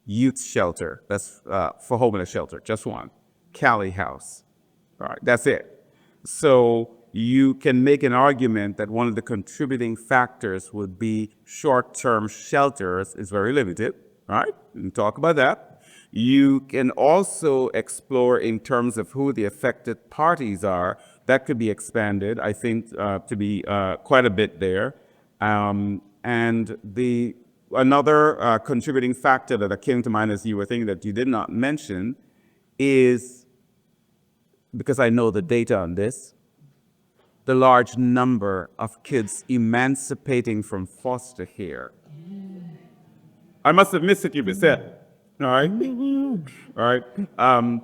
youth shelter. That's for homeless shelter, just one. Cali House. All right, that's it. So you can make an argument that one of the contributing factors would be short-term shelters is very limited, right? We can talk about that. You can also explore in terms of who the affected parties are. That could be expanded, I think, to be quite a bit there. And another contributing factor that came to mind as you were thinking that you did not mention is, because I know the data on this, the large number of kids emancipating from foster care. I must have missed it, you said. All right. All right.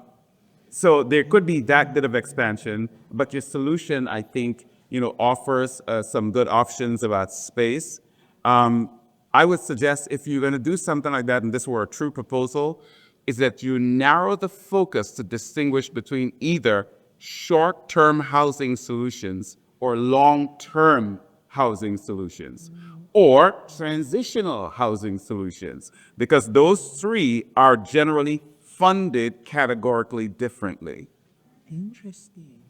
So there could be that bit of expansion, but your solution, I think, offers some good options about space. I would suggest if you're going to do something like that, and this were a true proposal, is that you narrow the focus to distinguish between either short-term housing solutions or long-term housing solutions, or transitional housing solutions, because those three are generally funded categorically differently. Interesting.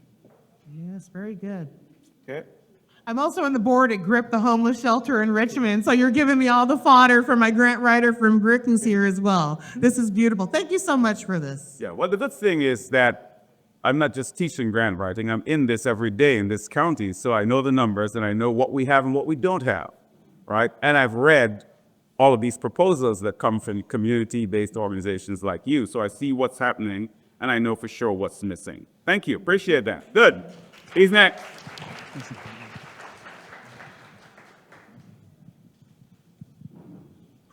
Yes, very good. Okay. I'm also on the board at GRIP, the homeless shelter in Richmond, so you're giving me all the fodder for my grant writer from GRIP who's here as well. This is beautiful. Thank you so much for this. Yeah, well, the good thing is that I'm not just teaching grant writing, I'm in this every day in this county, so I know the numbers and I know what we have and what we don't have, right? And I've read all of these proposals that come from community-based organizations like you, so I see what's happening and I know for sure what's missing. Thank you, appreciate that. Good. He's next.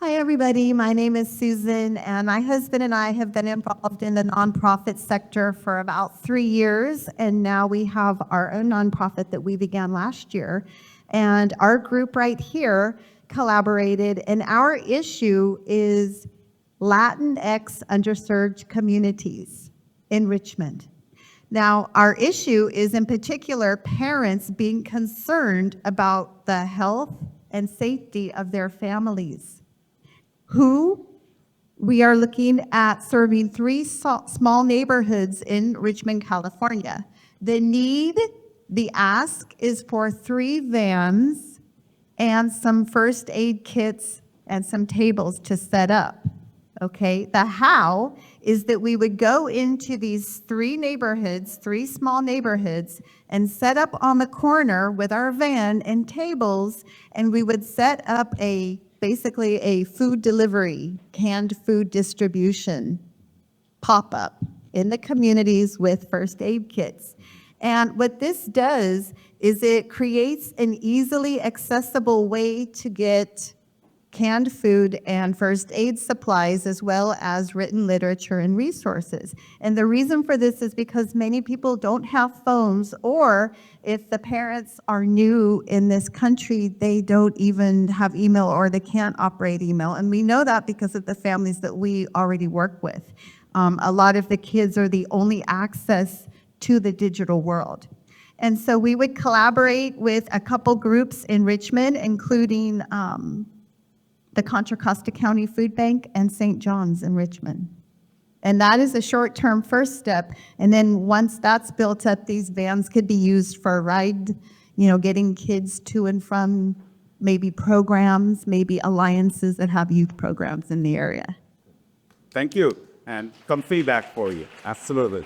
Hi, everybody. My name is Susan, and my husband and I have been involved in the nonprofit sector for about 3 years, and now we have our own nonprofit that we began last year. And our group right here collaborated, and our issue is Latinx underserved communities in Richmond. Now, our issue is in particular parents being concerned about the health and safety of their families. Who we are looking at serving 3 small neighborhoods in Richmond, California. The ask is for 3 vans and some first aid kits and some tables to set up. Okay, the how is that we would go into these 3 neighborhoods, 3 small neighborhoods, and set up on the corner with our van and tables, and we would set up basically a food delivery, canned food distribution pop-up in the communities with first aid kits. And what this does is it creates an easily accessible way to get canned food and first aid supplies, as well as written literature and resources. And the reason for this is because many people don't have phones, or if the parents are new in this country, they don't even have email or they can't operate email. And we know that because of the families that we already work with. A lot of the kids are the only access to the digital world. And so we would collaborate with a couple groups in Richmond, including the Contra Costa County Food Bank and St. John's in Richmond. And that is a short-term first step. And then once that's built up, these vans could be used for a ride, getting kids to and from maybe programs, maybe alliances that have youth programs in the area. Thank you, and some feedback for you, absolutely.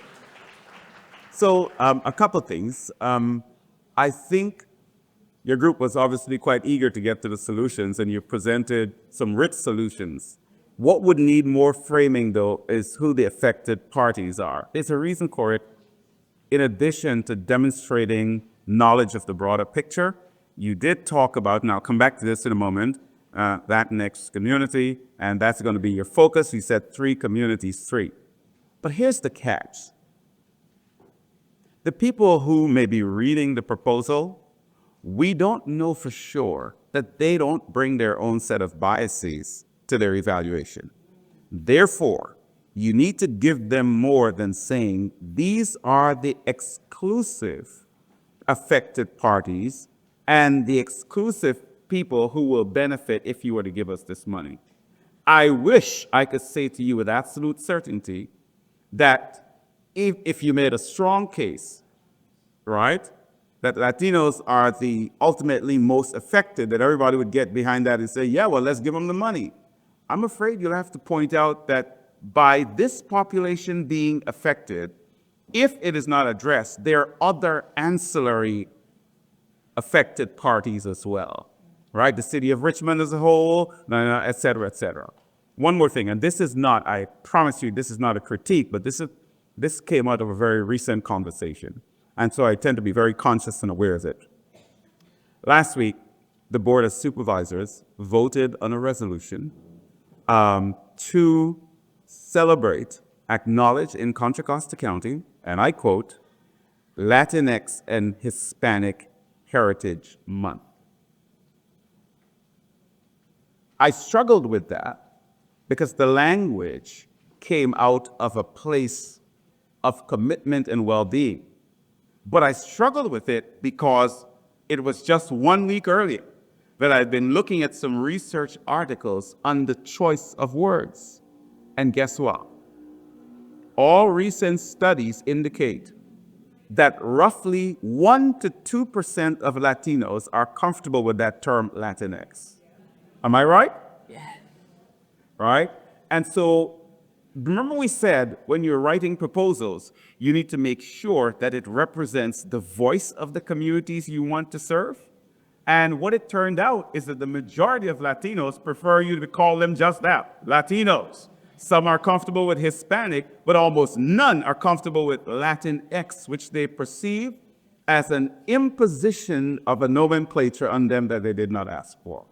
So a couple things. I think your group was obviously quite eager to get to the solutions, and you presented some rich solutions. What would need more framing, though, is who the affected parties are. There's a reason for it. In addition to demonstrating knowledge of the broader picture, you did talk about, and I'll come back to this in a moment, that next community, and that's going to be your focus. You said 3 communities, 3. But here's the catch. The people who may be reading the proposal, we don't know for sure that they don't bring their own set of biases to their evaluation. Therefore, you need to give them more than saying, these are the exclusive affected parties and the exclusive people who will benefit if you were to give us this money. I wish I could say to you with absolute certainty that if you made a strong case, right, that Latinos are the ultimately most affected, that everybody would get behind that and say, yeah, well, let's give them the money. I'm afraid you'll have to point out that by this population being affected, if it is not addressed, there are other ancillary affected parties as well, right? The city of Richmond as a whole, et cetera, et cetera. One more thing, and this is not, I promise you, this is not a critique, but this came out of a very recent conversation. And so I tend to be very conscious and aware of it. Last week, the Board of Supervisors voted on a resolution to celebrate, acknowledge in Contra Costa County, and I quote, Latinx and Hispanic Heritage Month. I struggled with that because the language came out of a place of commitment and well-being. But I struggled with it because it was just 1 week earlier that I'd been looking at some research articles on the choice of words. And guess what? all recent studies indicate that roughly 1 to 2% of Latinos are comfortable with that term Latinx. Am I right? Yeah. Right? And so, remember we said when you're writing proposals, you need to make sure that it represents the voice of the communities you want to serve. And what it turned out is that the majority of Latinos prefer you to call them just that, Latinos. Some are comfortable with Hispanic, but almost none are comfortable with Latinx, which they perceive as an imposition of a nomenclature on them that they did not ask for.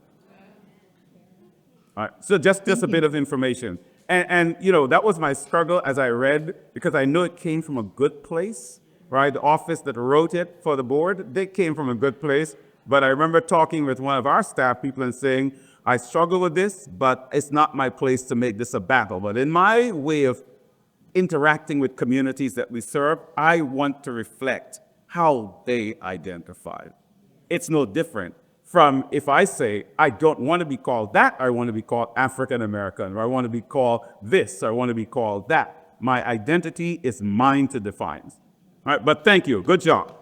All right, so just a bit of information. And you know, that was my struggle as I read, because I know it came from a good place, right? The office that wrote it for the board, they came from a good place. But I remember talking with one of our staff people and saying, I struggle with this, but it's not my place to make this a battle. But in my way of interacting with communities that we serve, I want to reflect how they identify. It's no different from if I say, I don't want to be called that, I want to be called African American, or I want to be called this, or I want to be called that. My identity is mine to define. All right, but thank you. Good job.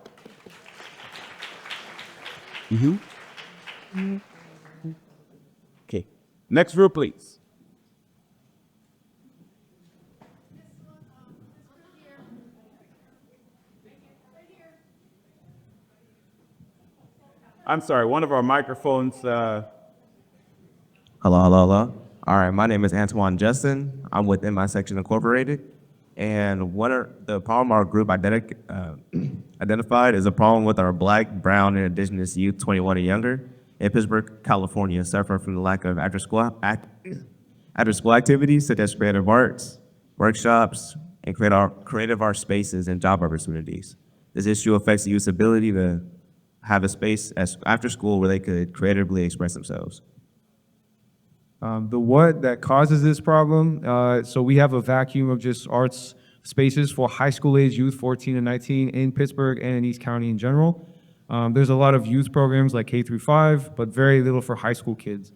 Okay. Next group, please. I'm sorry, one of our microphones. Hello, hello. All right, my name is Antoine Justin. I'm with My Section Incorporated. And one of the problem our group identified is a problem with our Black, Brown, and Indigenous youth 21 and younger in Pittsburgh, California, suffering from the lack of after-school activities such as creative arts, workshops, and creative art spaces and job opportunities. This issue affects the youth's ability to have a space after school where they could creatively express themselves. The what that causes this problem, so we have a vacuum of just arts spaces for high school age youth, 14 and 19 in Pittsburgh and in East County in general. There's a lot of youth programs like K through 5, but very little for high school kids.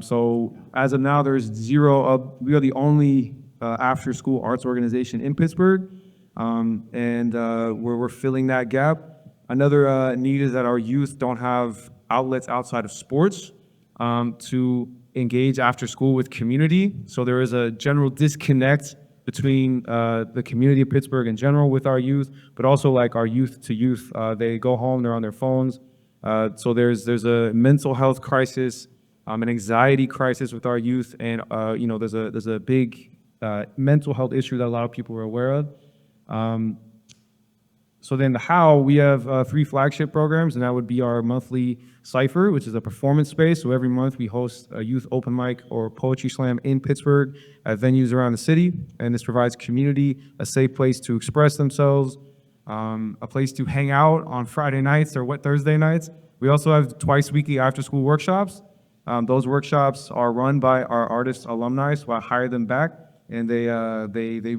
So as of now, there's zero, we are the only after school arts organization in Pittsburgh, and we're filling that gap. Another need is that our youth don't have outlets outside of sports to engage after school with community. So there is a general disconnect between the community of Pittsburgh in general with our youth, but also like our youth to youth. They go home, they're on their phones. So there's a mental health crisis, an anxiety crisis with our youth, and you know, there's a big mental health issue that a lot of people are aware of. So then the how, we have 3 flagship programs, and that would be our monthly Cypher, which is a performance space. So every month we host a youth open mic or poetry slam in Pittsburgh at venues around the city. And this provides community a safe place to express themselves, a place to hang out on Friday nights or Thursday nights. We also have twice weekly after school workshops. Those workshops are run by our artist alumni, so I hire them back, and they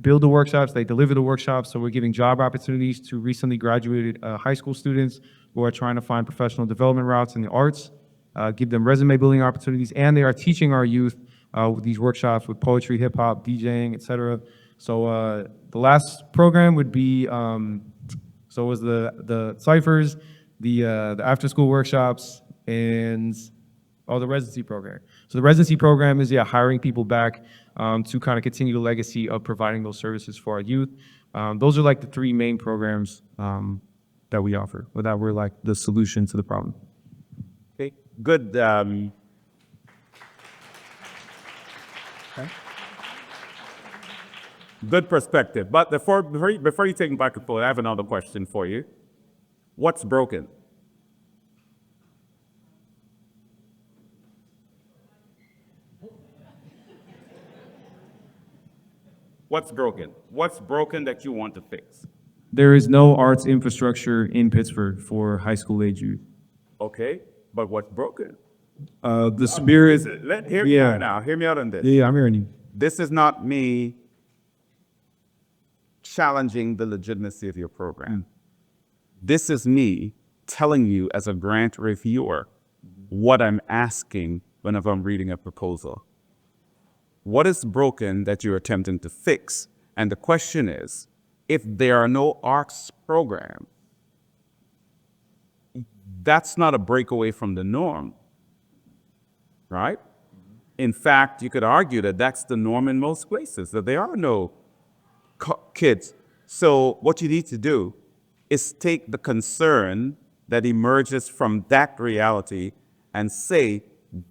build the workshops, they deliver the workshops. So we're giving job opportunities to recently graduated high school students who are trying to find professional development routes in the arts, give them resume building opportunities, and they are teaching our youth with these workshops with poetry, hip hop, DJing, etc. So the last program would be, so it was the Cyphers, the after school workshops, and the residency program. So the residency program is, hiring people back to kind of continue the legacy of providing those services for our youth. Those are like the 3 main programs that we offer, or that we're like the solution to the problem. Okay, good. Good perspective. But before you take back the floor, I have another question for you. What's broken? What's broken? What's broken that you want to fix? There is no arts infrastructure in Pittsburgh for high school age youth. Okay, but what's broken? The spirit. Hear me out now. Hear me out on this. Yeah, I'm hearing you. This is not me challenging the legitimacy of your program. This is me telling you as a grant reviewer what I'm asking whenever I'm reading a proposal. What is broken that you're attempting to fix? And the question is, if there are no arts programs, that's not a breakaway from the norm, right? In fact, you could argue that that's the norm in most places, that there are no kids. So what you need to do is take the concern that emerges from that reality and say,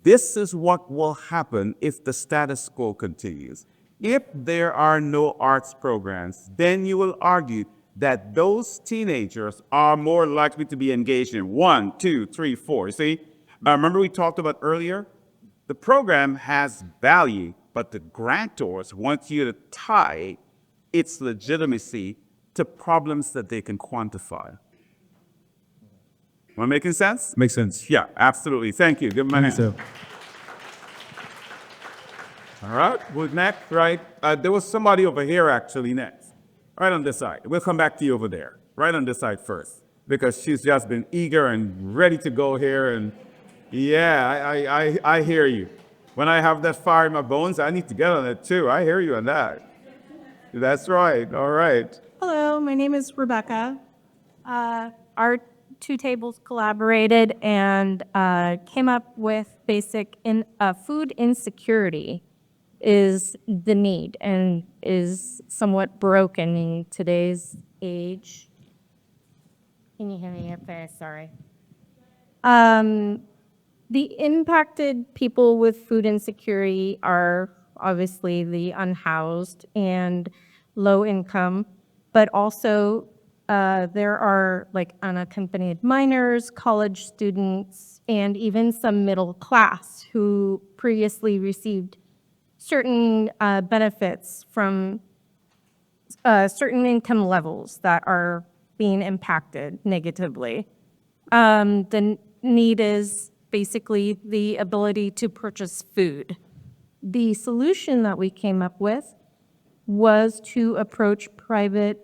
this is what will happen if the status quo continues. If there are no arts programs, then you will argue that those teenagers are more likely to be engaged in 1, 2, 3, 4. See, remember we talked about earlier? The program has value, but the grantors want you to tie its legitimacy to problems that they can quantify. Am I making sense? Makes sense. Yeah, absolutely. Thank you. Give him a hand. So, All right, who's next, right? There was somebody over here actually next, right on this side. We'll come back to you over there, right on this side first, because she's just been eager and ready to go here. And yeah, I hear you. When I have that fire in my bones, I need to get on it too. I hear you on that. That's right. All right. Hello, my name is Rebecca. Our two tables collaborated and came up with food insecurity is the need and is somewhat broken in today's age. Can you hear me up there? Sorry. The impacted people with food insecurity are obviously the unhoused and low income, but also there are like unaccompanied minors, college students, and even some middle class who previously received certain benefits from certain income levels that are being impacted negatively. The need is basically the ability to purchase food. The solution that we came up with was to approach private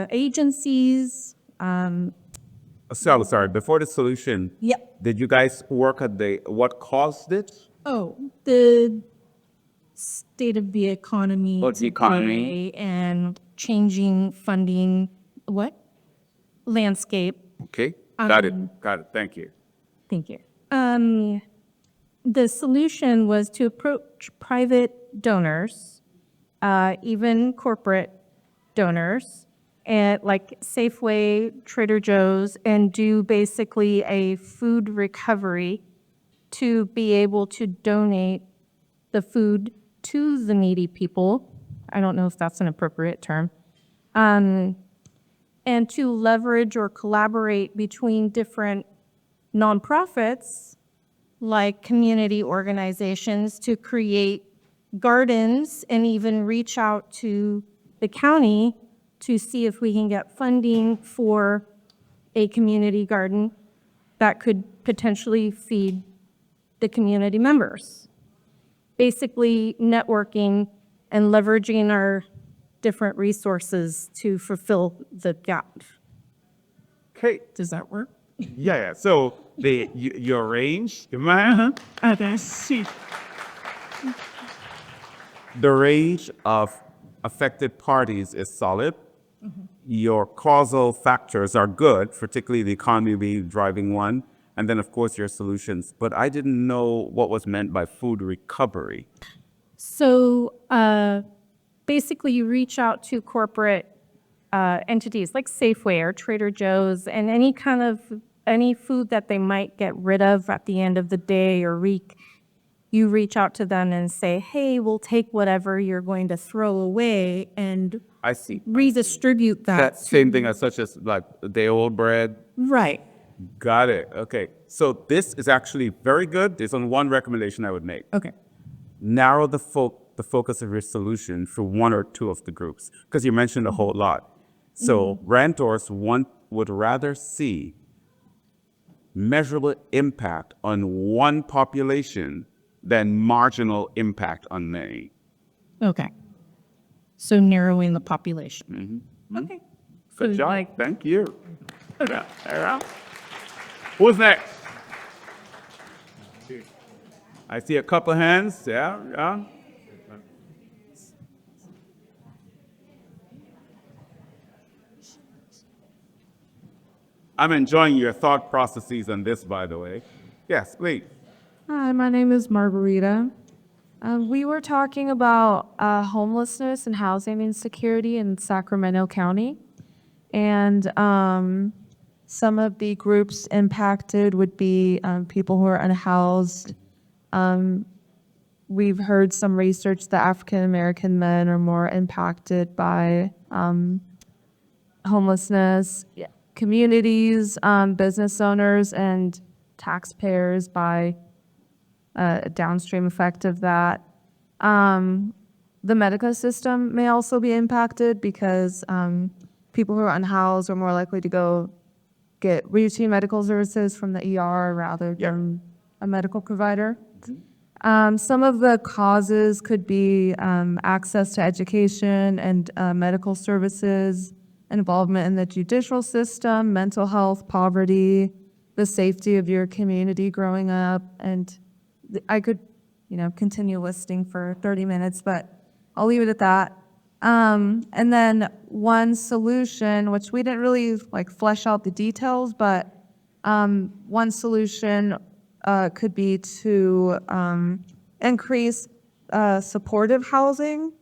agencies. Sorry, before the solution, did you guys work at what caused it? Oh, the state of the economy. Oh, the economy. today and changing funding, landscape. Okay, got it, thank you. Thank you. The solution was to approach private donors, even corporate donors, and like Safeway, Trader Joe's, and do basically a food recovery to be able to donate the food to the needy people. I don't know if that's an appropriate term. And to leverage or collaborate between different nonprofits, like community organizations, to create gardens and even reach out to the county to see if we can get funding for a community garden that could potentially feed the community members. Basically networking and leveraging our different resources to fulfill the gap. Okay. Does that work? Yeah. So your range, the range of affected parties is solid. Your causal factors are good, particularly the economy being driving one, and then of course your solutions. But I didn't know what was meant by food recovery. So basically you reach out to corporate entities like Safeway or Trader Joe's and any food that they might get rid of at the end of the day or week. You reach out to them and say, hey, we'll take whatever you're going to throw away and I see. Redistribute that. That same thing as such as like day old bread. Right. Got it. Okay. So this is actually very good. There's only one recommendation I would make. Okay. Narrow the focus of your solution for one or two of the groups, because you mentioned a whole lot. So rantors would rather see measurable impact on one population than marginal impact on many. Okay. So narrowing the population. Okay. Good job. Thank you. Who's next? I see a couple hands. Yeah. I'm enjoying your thought processes on this, by the way. Yes, please. Hi, my name is Margarita. We were talking about homelessness and housing insecurity in Sacramento County. And some of the groups impacted would be people who are unhoused. We've heard some research that African American men are more impacted by homelessness. Communities, business owners, and taxpayers by a downstream effect of that. The medical system may also be impacted because people who are unhoused are more likely to go get routine medical services from the ER rather than a medical provider. Some of the causes could be access to education and medical services, involvement in the judicial system, mental health, poverty, the safety of your community growing up, and I could, continue listing for 30 minutes, but I'll leave it at that. And then one solution, which we didn't really flesh out the details, but one solution could be to increase supportive housing,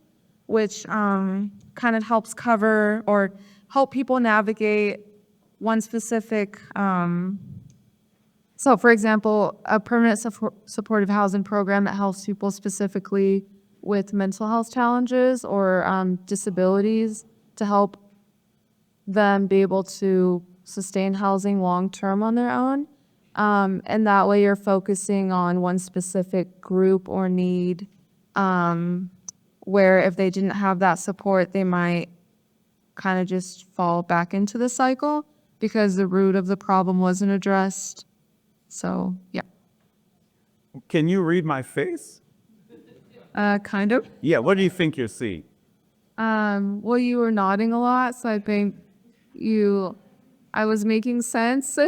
which kind of helps cover or help people navigate one specific. So, for example, a permanent supportive housing program that helps people specifically with mental health challenges or disabilities to help them be able to sustain housing long-term on their own. And that way you're focusing on one specific group or need, where if they didn't have that support, they might kind of just fall back into the cycle because the root of the problem wasn't addressed. So, yeah. Can you read my face? Kind of. Yeah, what do you think you're seeing? Well, you were nodding a lot, so I think I was making sense.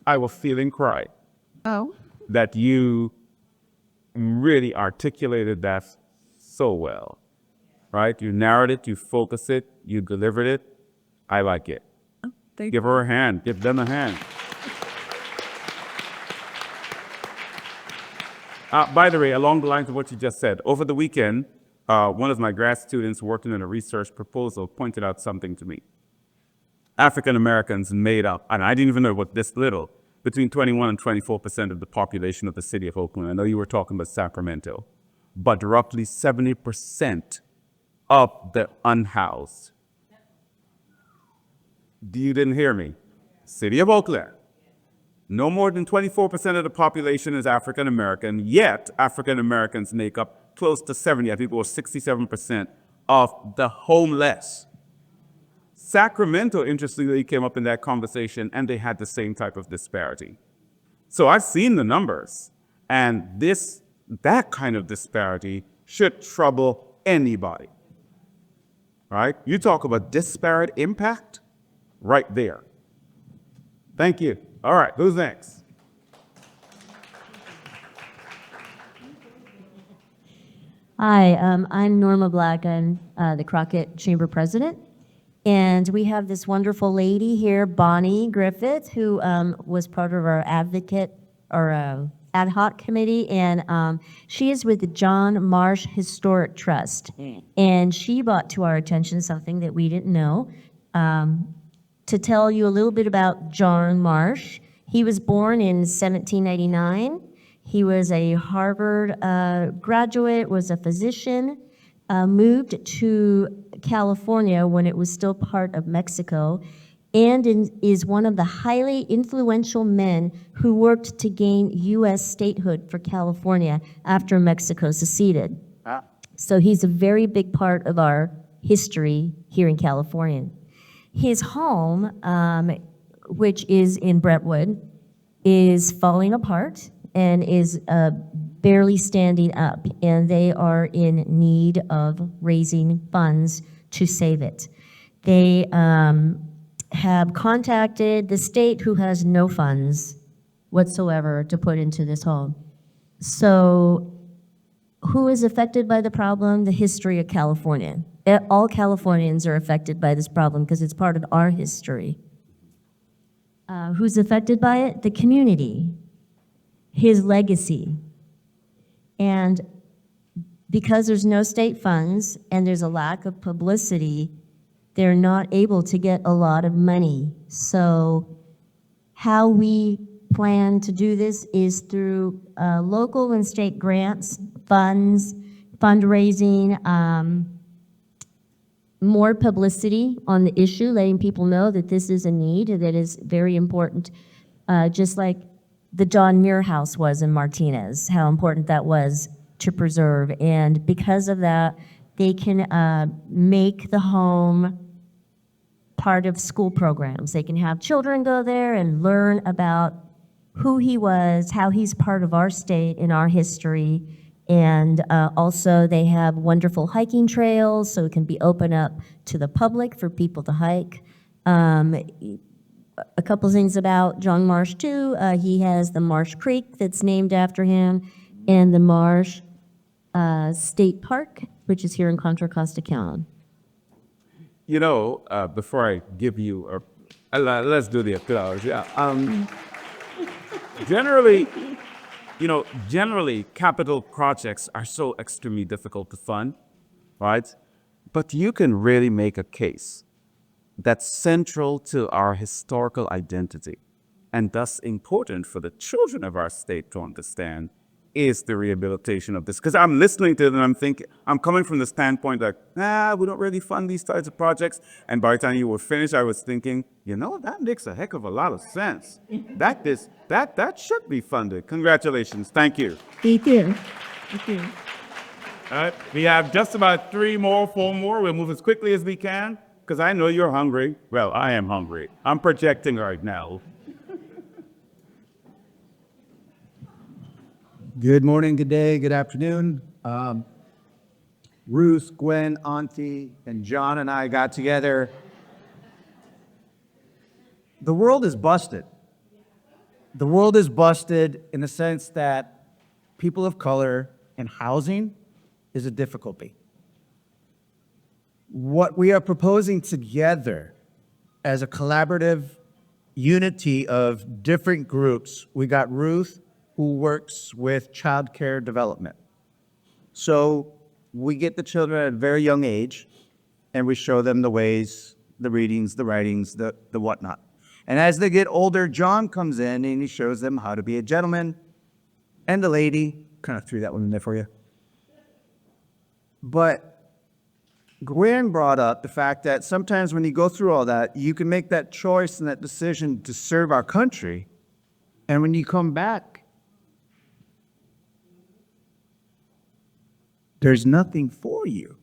I was feeling cry. Oh. That you really articulated that so well, right? You narrowed it, you focused it, you delivered it. I like it. Oh, thank Give her a hand. Give them a hand. By the way, along the lines of what you just said, over the weekend, one of my grad students working on a research proposal pointed out something to me. African Americans made up, and I didn't even know what this little, between 21 and 24% of the population of the city of Oakland. I know you were talking about Sacramento, but roughly 70% of the unhoused. You didn't hear me. City of Oakland. No more than 24% of the population is African American, yet African Americans make up close to 70, I think it was 67% of the homeless. Sacramento, interestingly, came up in that conversation, and they had the same type of disparity. So I've seen the numbers, and that kind of disparity should trouble anybody, right? You talk about disparate impact, right there. Thank you. All right, who's next? Hi, I'm Norma Black. I'm the Crockett Chamber President. And we have this wonderful lady here, Bonnie Griffith, who was part of our advocate or ad hoc committee. And she is with the John Marsh Historic Trust. And she brought to our attention something that we didn't know. To tell you a little bit about John Marsh, he was born in 1799. He was a Harvard graduate, was a physician, moved to California when it was still part of Mexico, and is one of the highly influential men who worked to gain U.S. statehood for California after Mexico seceded. So he's a very big part of our history here in California. His home, which is in Brentwood, is falling apart and is barely standing up, and they are in need of raising funds to save it. They have contacted the state, who has no funds whatsoever to put into this home. So who is affected by the problem? The history of California. All Californians are affected by this problem because it's part of our history. Who's affected by it? The community, his legacy. And because there's no state funds and there's a lack of publicity, they're not able to get a lot of money. So how we plan to do this is through local and state grants, funds, fundraising, more publicity on the issue, letting people know that this is a need that is very important, just like the John Muir House was in Martinez, how important that was to preserve. And because of that, they can make the home part of school programs. They can have children go there and learn about who he was, how he's part of our state and our history. And also they have wonderful hiking trails, so it can be open up to the public for people to hike. A couple things about John Marsh too. He has the Marsh Creek that's named after him, and the Marsh State Park, which is here in Contra Costa County. You know, before I give you, let's do the applause. Yeah. Generally, capital projects are so extremely difficult to fund, right? But you can really make a case that's central to our historical identity and thus important for the children of our state to understand is the rehabilitation of this. Because I'm listening to it and I'm thinking, I'm coming from the standpoint like, we don't really fund these types of projects. And by the time you were finished, I was thinking, that makes a heck of a lot of sense. That should be funded. Congratulations. Thank you. Thank you. Thank you. All right, we have just about 4 more. We'll move as quickly as we can because I know you're hungry. Well, I am hungry. I'm projecting right now. Good morning, good day, good afternoon. Ruth, Gwen, Auntie, and John and I got together. The world is busted. The world is busted in the sense that people of color and housing is a difficulty. What we are proposing together as a collaborative unity of different groups, we got Ruth, who works with child care development. So we get the children at a very young age and we show them the ways, the readings, the writings, the whatnot. And as they get older, John comes in and he shows them how to be a gentleman and a lady. Kind of threw that one in there for you. But Gwen brought up the fact that sometimes when you go through all that, you can make that choice and that decision to serve our country. And when you come back, there's nothing for you.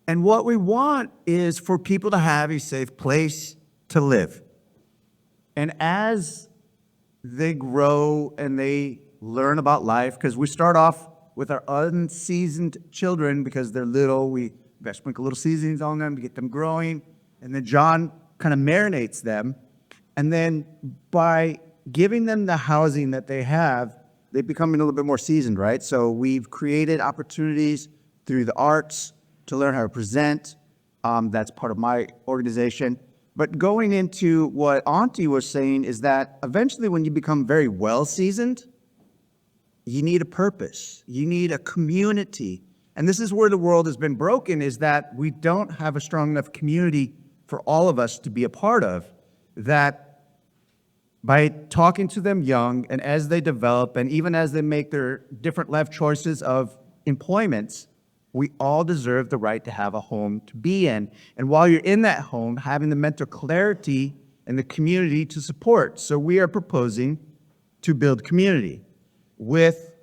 And what we want is for people to have a safe place to live. And as they grow and they learn about life, because we start off with our unseasoned children because they're little, we sprinkle little seasonings on them to get them growing. And then John kind of marinates them. And then by giving them the housing that they have, they become a little bit more seasoned, right? So we've created opportunities through the arts to learn how to present. That's part of my organization. But going into what Auntie was saying is that eventually when you become very well seasoned, you need a purpose. You need a community. And this is where the world has been broken, is that we don't have a strong enough community for all of us to be a part of, that by talking to them young and as they develop and even as they make their different life choices of employments, we all deserve the right to have a home to be in. And while you're in that home, having the mental clarity and the community to support. So we are proposing to build community with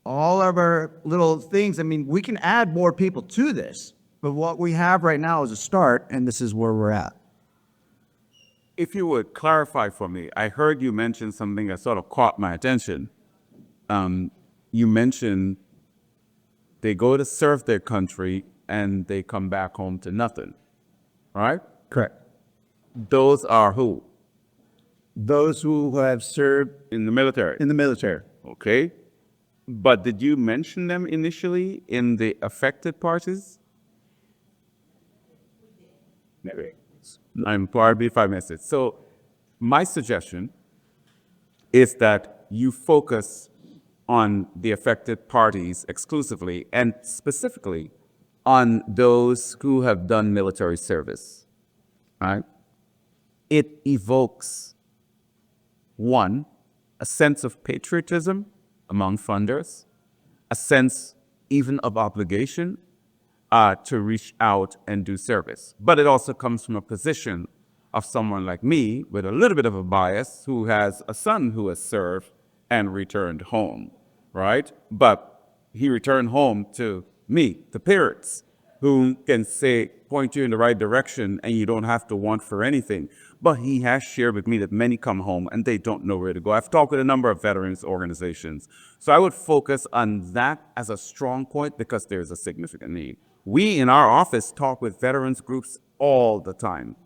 all of our little things. I mean, we can add more people to this, but what we have right now is a start, and this is where we're at. If you would clarify for me, I heard you mention something that sort of caught my attention. You mentioned they go to serve their country and they come back home to nothing, right? Correct. Those are who? Those who have served in the military. In the military. Okay. But did you mention them initially in the affected parties? Maybe. I'm pardon me if I missed it. So My suggestion is that you focus on the affected parties exclusively and specifically on those who have done military service, right? It evokes, one, a sense of patriotism among funders, a sense even of obligation to reach out and do service. But it also comes from a position of someone like me with a little bit of a bias who has a son who has served and returned home, right? But he returned home to me, the parents, who can say, point you in the right direction and you don't have to want for anything. But he has shared with me that many come home and they don't know where to go. I've talked with a number of veterans organizations. So I would focus on that as a strong point because there's a significant need. We in our office talk with veterans groups all the time.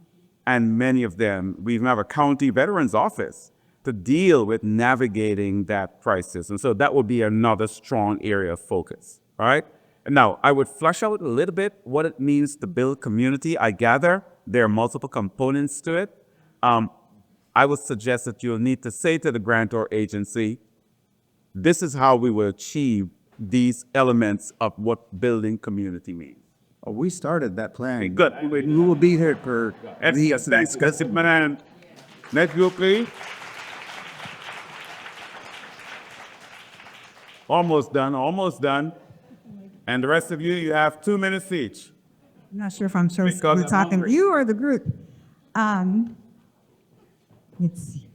And many of them, we even have a county veterans office to deal with navigating that crisis. And so that would be another strong area of focus, right? And now, I would flesh out a little bit what it means to build community. I gather there are multiple components to it. I would suggest that you'll need to say to the grantor agency, this is how we will achieve these elements of what building community means. Oh, we started that plan. Good. We will be here for Thanks, man. Let's go, please. Almost done, almost done. And the rest of you, you have 2 minutes each. I'm not sure if I'm sure Because we're I'm talking hungry. you or the group. Let's see.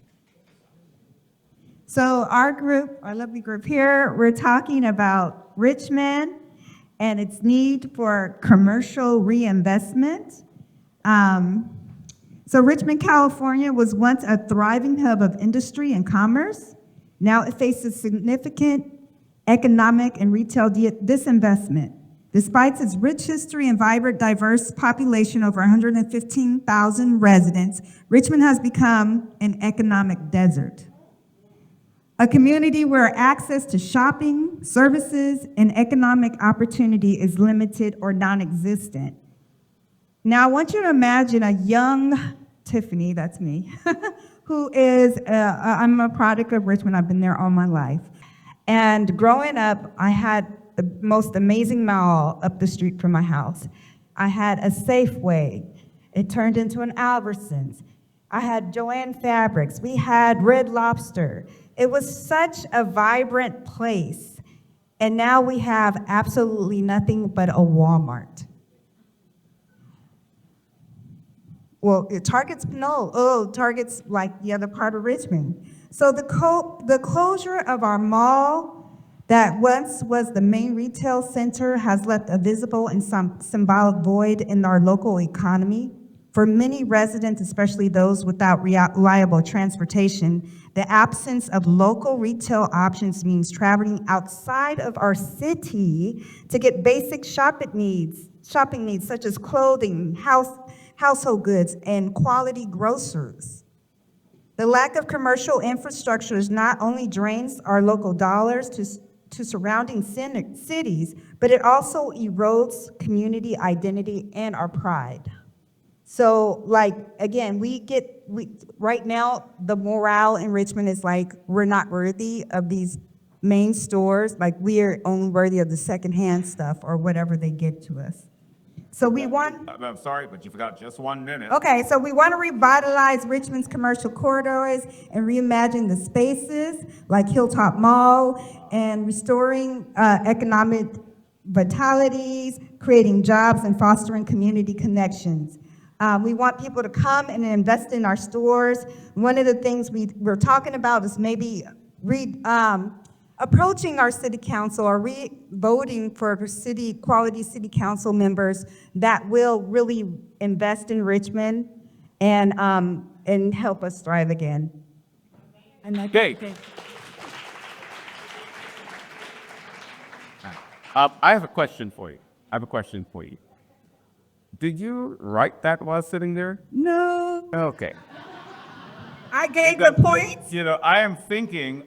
So our group, our lovely group here, we're talking about Richmond and its need for commercial reinvestment. So Richmond, California was once a thriving hub of industry and commerce. Now it faces significant economic and retail disinvestment. Despite its rich history and vibrant, diverse population, over 115,000 residents, Richmond has become an economic desert. A community where access to shopping, services, and economic opportunity is limited or non-existent. Now, I want you to imagine a young Tiffany, that's me, who is, I'm a product of Richmond, I've been there all my life. And growing up, I had the most amazing mall up the street from my house. I had a Safeway. It turned into an Albertsons. I had Joanne Fabrics. We had Red Lobster. It was such a vibrant place. And now we have absolutely nothing but a Walmart. Well, Target's, Target's like the other part of Richmond. So the closure of our mall that once was the main retail center has left a visible and symbolic void in our local economy. For many residents, especially those without reliable transportation, the absence of local retail options means traveling outside of our city to get basic shopping needs such as clothing, household goods, and quality groceries. The lack of commercial infrastructure not only drains our local dollars to surrounding cities, but it also erodes community identity and our pride. So, like, again, right now, the morale in Richmond is like, we're not worthy of these main stores. Like, we are only worthy of the secondhand stuff or whatever they give to us. So we want... I'm sorry, but you forgot just 1 minute. Okay, so we want to revitalize Richmond's commercial corridors and reimagine the spaces like Hilltop Mall and restoring economic vitalities, creating jobs, and fostering community connections. We want people to come and invest in our stores. One of the things we're talking about is maybe approaching our city council or voting for quality city council members that will really invest in Richmond and help us thrive again. Okay. I have a question for you. Did you write that while sitting there? No. Okay. I gave the points. You know, I am thinking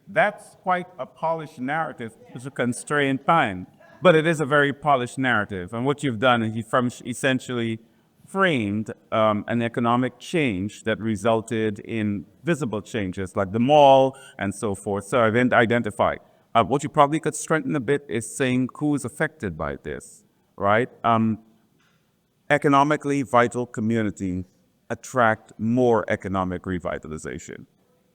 that's quite a polished narrative. It's a constrained time, but it is a very polished narrative. And what you've done is you've essentially framed an economic change that resulted in visible changes like the mall and so forth. So I've identified. What you probably could strengthen a bit is saying who is affected by this, right? Economically vital communities attract more economic revitalization,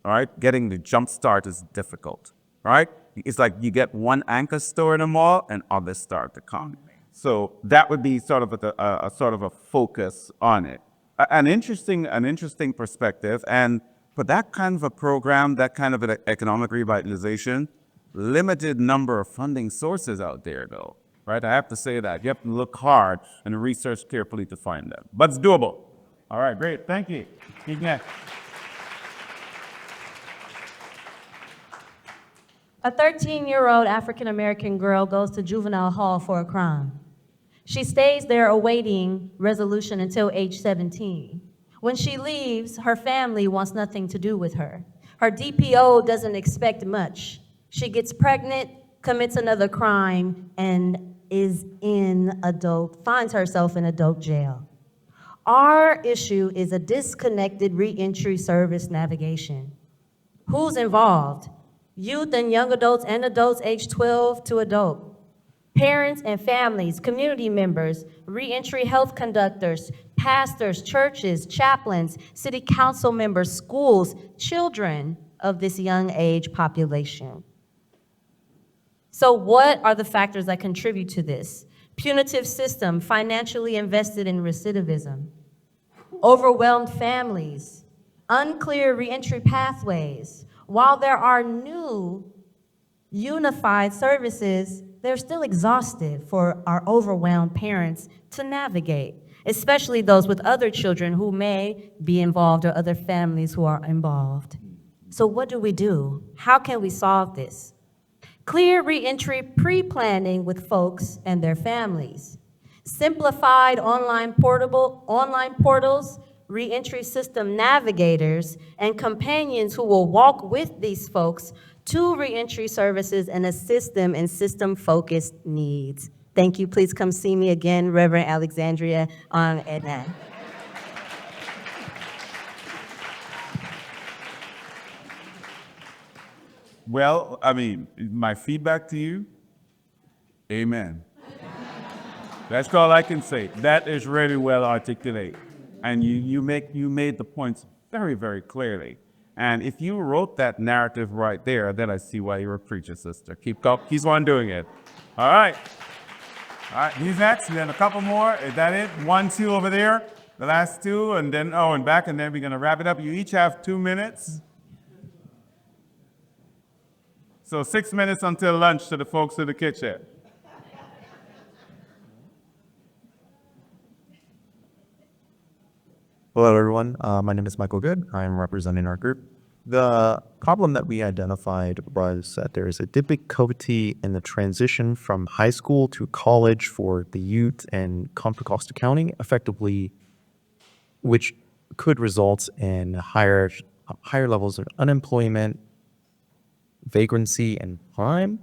all right? Getting the jump start is difficult, right? It's like you get one anchor store in a mall and others start to come. So that would be sort of a sort of a focus on it. An interesting perspective, and for that kind of a program, that kind of an economic revitalization, limited number of funding sources out there though, right? I have to say that. You have to look hard and research carefully to find them, but it's doable. All right, great, thank you. Keep next. A 13-year-old African-American girl goes to juvenile hall for a crime. She stays there awaiting resolution until age 17. When she leaves, her family wants nothing to do with her. Her DPO doesn't expect much. She gets pregnant, commits another crime, and finds herself in adult jail. Our issue is a disconnected reentry service navigation. Who's involved? Youth and young adults and adults aged 12 to adult. Parents and families, community members, reentry health conductors, pastors, churches, chaplains, city council members, schools, children of this young age population. So what are the factors that contribute to this? Punitive system, financially invested in recidivism, overwhelmed families, unclear reentry pathways. While there are new unified services, they're still exhaustive for our overwhelmed parents to navigate, especially those with other children who may be involved or other families who are involved. So what do we do? How can we solve this? Clear reentry pre-planning with folks and their families. Simplified online portals, reentry system navigators, and companions who will walk with these folks to reentry services and assist them in system-focused needs. Thank you. Please come see me again, Reverend Alexandria on EdNet. Well, I mean, my feedback to you, amen. That's all I can say. That is really well articulated. And you made the points very, very clearly. And if you wrote that narrative right there, then I see why you're a preacher, sister. Keep on doing it. All right. All right, who's next? And then a couple more. Is that it? 1, 2 over there. The last 2, and then, and back, and then we're going to wrap it up. You each have 2 minutes. So 6 minutes until lunch to the folks in the kitchen. Hello, everyone. My name is Michael Good. I'm representing our group. The problem that we identified was that there is a difficulty in the transition from high school to college for the youth in Contra Costa County, effectively, which could result in higher levels of unemployment, vagrancy, and crime.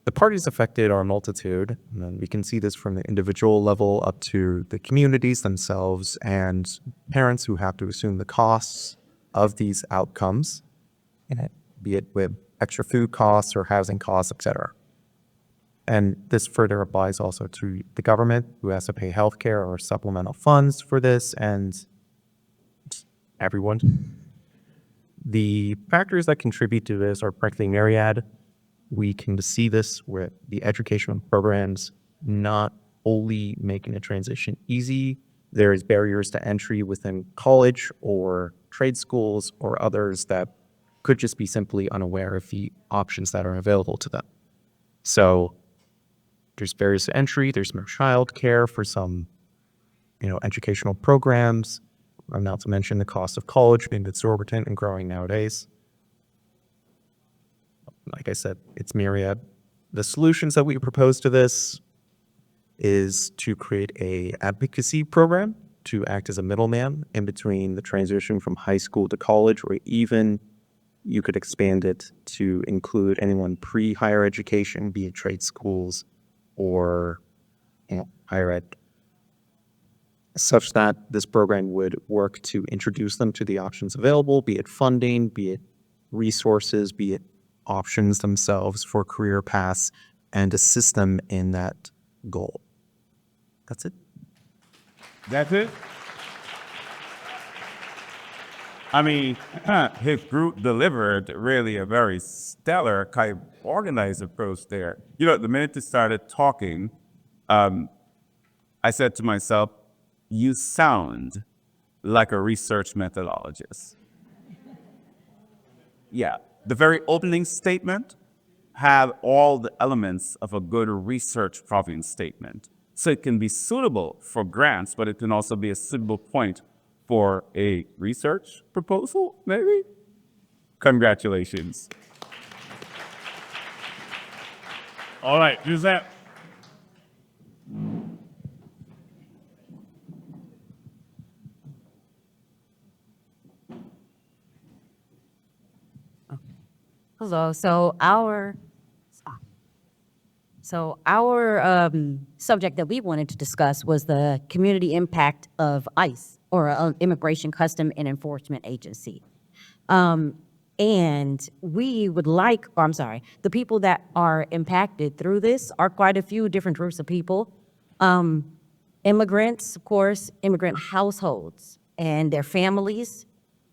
The parties affected are a multitude, and we can see this from the individual level up to the communities themselves and parents who have to assume the costs of these outcomes, be it with extra food costs or housing costs, etc. And this further applies also to the government, who has to pay healthcare or supplemental funds for this, and everyone. The factors that contribute to this are practically myriad. We can see this with the educational programs not only making the transition easy, there is barriers to entry within college or trade schools or others that could just be simply unaware of the options that are available to them. So there's barriers to entry, there's more childcare for some, educational programs, not to mention the cost of college being exorbitant and growing nowadays. Like I said, it's myriad. The solutions that we propose to this is to create a advocacy program to act as a middleman in between the transition from high school to college, or even you could expand it to include anyone pre-higher education, be it trade schools or higher ed. such that this program would work to introduce them to the options available, be it funding, be it resources, be it options themselves for career paths, and assist them in that goal. That's it. That's it? I mean, his group delivered really a very stellar kind of organized approach there. You know, the minute they started talking, I said to myself, you sound like a research methodologist. Yeah, the very opening statement had all the elements of a good research problem statement. So it can be suitable for grants, but it can also be a suitable point for a research proposal, maybe? Congratulations. All right, Giuseppe. Hello. So our subject that we wanted to discuss was the community impact of ICE, or Immigration, Custom and Enforcement Agency. And we would like, the people that are impacted through this are quite a few different groups of people. Immigrants, of course, immigrant households and their families,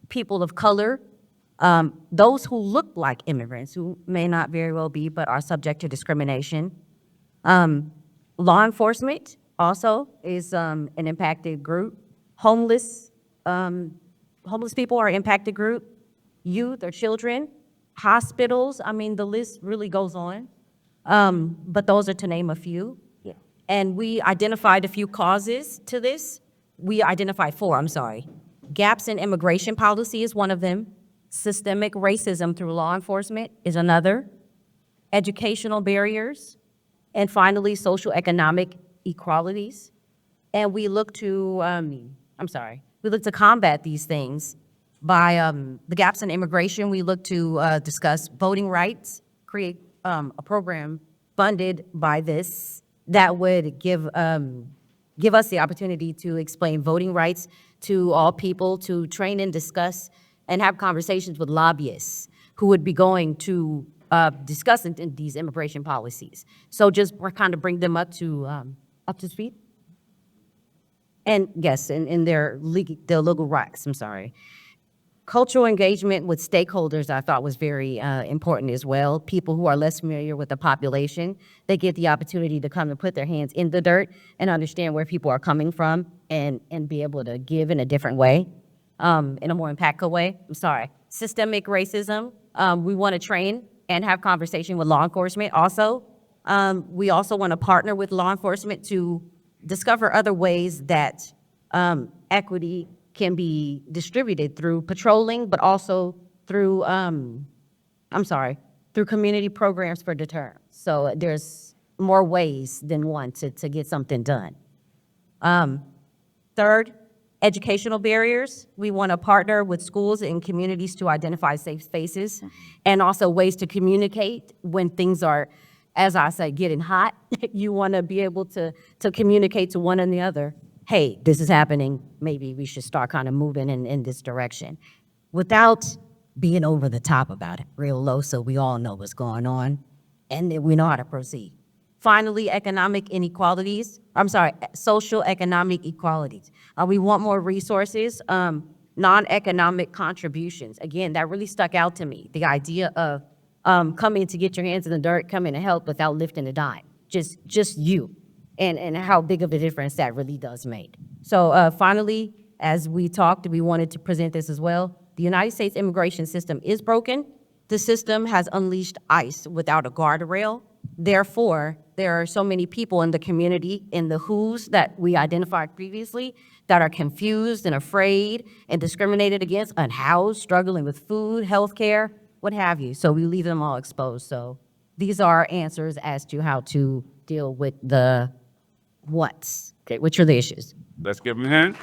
people of color, those who look like immigrants, who may not very well be, but are subject to discrimination. Law enforcement also is an impacted group. Homeless people are an impacted group. Youth or children, hospitals, I mean, the list really goes on. But those are to name a few. Yeah. And we identified a few causes to this. We identified four, Gaps in immigration policy is one of them. Systemic racism through law enforcement is another. Educational barriers. And finally, social economic equalities. And we look to, we look to combat these things by the gaps in immigration. We look to discuss voting rights, create a program funded by this that would give us the opportunity to explain voting rights to all people, to train and discuss and have conversations with lobbyists who would be going to discuss these immigration policies. So just kind of bring them up to speed. And yes, in their legal rights, Cultural engagement with stakeholders, I thought, was very important as well. People who are less familiar with the population, they get the opportunity to come and put their hands in the dirt and understand where people are coming from and be able to give in a different way, in a more impactful way. Systemic racism, we want to train and have conversation with law enforcement also. We also want to partner with law enforcement to discover other ways that equity can be distributed through patrolling, but also through, through community programs for deterrence. So there's more ways than one to get something done. Third, educational barriers. We want to partner with schools and communities to identify safe spaces and also ways to communicate when things are, as I say, getting hot. You want to be able to communicate to one and the other. Hey, this is happening, maybe we should start kind of moving in this direction without being over the top about it, real low, so we all know what's going on and that we know how to proceed. Finally, social economic equalities. We want more resources, non-economic contributions. Again, that really stuck out to me, the idea of coming to get your hands in the dirt, coming to help without lifting a dime, just you. And how big of a difference that really does make. So finally, as we talked, we wanted to present this as well. The United States immigration system is broken. The system has unleashed ICE without a guardrail. Therefore, there are so many people in the community, in the who's that we identified previously, that are confused and afraid and discriminated against, unhoused, struggling with food, healthcare, what have you. So we leave them all exposed. So these are answers as to how to deal with the what's, which are the issues. Let's give him a hand.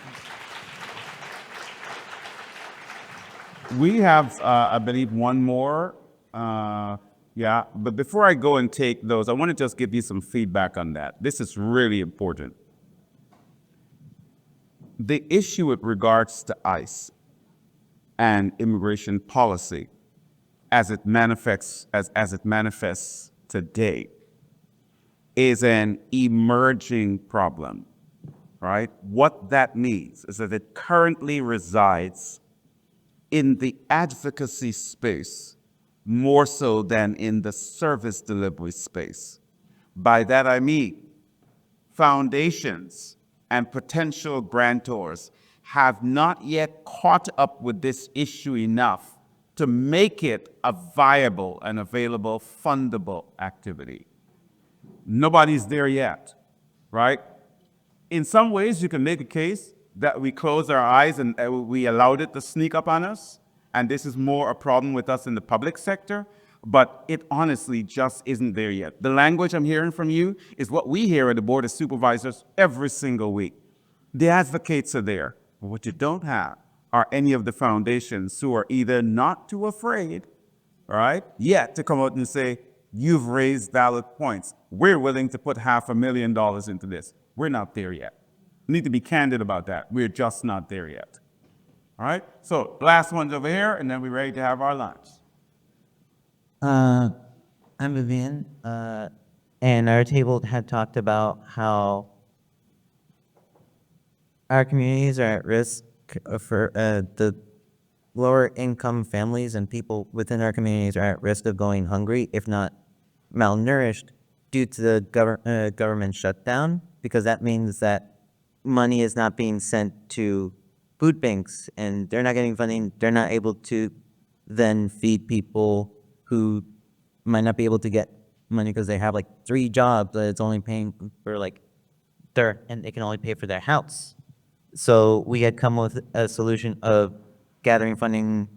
We have, I believe, one more. But before I go and take those, I want to just give you some feedback on that. This is really important. the issue with regards to ICE and immigration policy as it manifests today is an emerging problem, right? What that means is that it currently resides in the advocacy space more so than in the service delivery space. By that I mean, foundations and potential grantors have not yet caught up with this issue enough to make it a viable and available fundable activity. Nobody's there yet, right? In some ways, you can make a case that we closed our eyes and we allowed it to sneak up on us, and this is more a problem with us in the public sector, but it honestly just isn't there yet. The language I'm hearing from you is what we hear at the Board of Supervisors every single week. The advocates are there, but what you don't have are any of the foundations who are either not too afraid, right, yet to come out and say, you've raised valid points. We're willing to put $500,000 into this. We're not there yet. We need to be candid about that. We're just not there yet. All right? So last one's over here, and then we're ready to have our lunch. I'm Vivian, and our table had talked about how our communities are at risk for the lower income families and people within our communities are at risk of going hungry, if not malnourished, due to the government shutdown, because that means that money is not being sent to food banks and they're not getting funding. They're not able to then feed people who might not be able to get money because they have like 3 jobs that it's only paying for like and they can only pay for their house. So we had come with a solution of gathering funding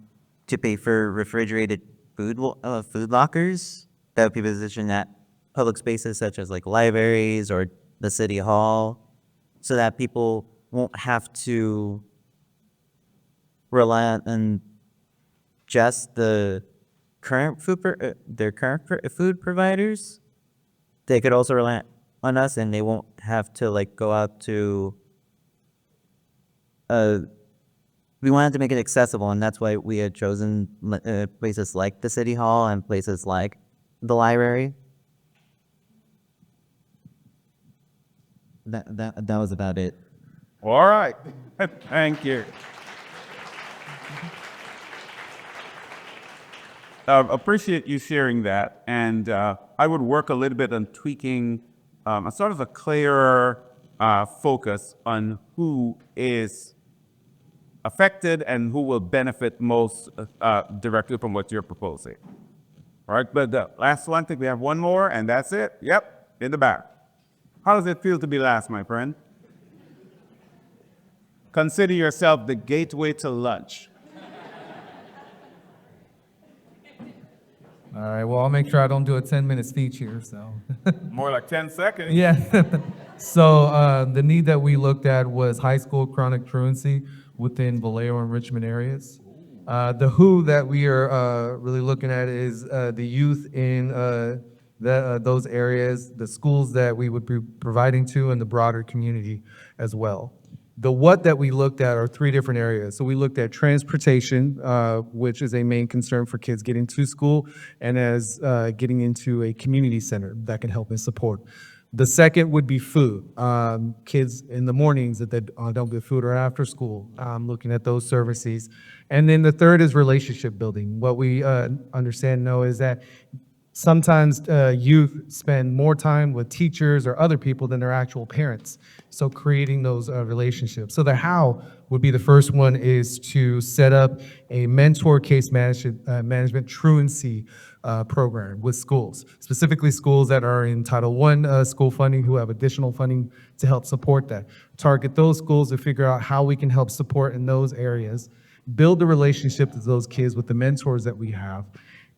to pay for refrigerated food lockers that would be positioned at public spaces such as like libraries or the city hall, so that people won't have to rely on just the current food providers. They could also rely on us, and they won't have to like go out to. We wanted to make it accessible, and that's why we had chosen places like the city hall and places like the library. That was about it. All right. Thank you. Appreciate you sharing that. And I would work a little bit on tweaking a sort of a clearer focus on who is affected and who will benefit most directly from what you're proposing. All right, but the last one, I think we have one more, and that's it. Yep, in the back. How does it feel to be last, my friend? Consider yourself the gateway to lunch. All right, well, I'll make sure I don't do a 10-minute speech here, so. More like 10 seconds. Yeah. So the need that we looked at was high school chronic truancy within Vallejo and Richmond areas. The who that we are really looking at is the youth in those areas, the schools that we would be providing to, and the broader community as well. The what that we looked at are 3 different areas. So we looked at transportation, which is a main concern for kids getting to school, and as getting into a community center that can help and support. The second would be food. Kids in the mornings that they don't get food, or after school, looking at those services. And then the third is relationship building. What we understand and know is that sometimes youth spend more time with teachers or other people than their actual parents. So creating those relationships. So the how would be the first one is to set up a mentor case management truancy program with schools, specifically schools that are in Title I school funding who have additional funding to help support that. Target those schools to figure out how we can help support in those areas, build the relationship with those kids with the mentors that we have,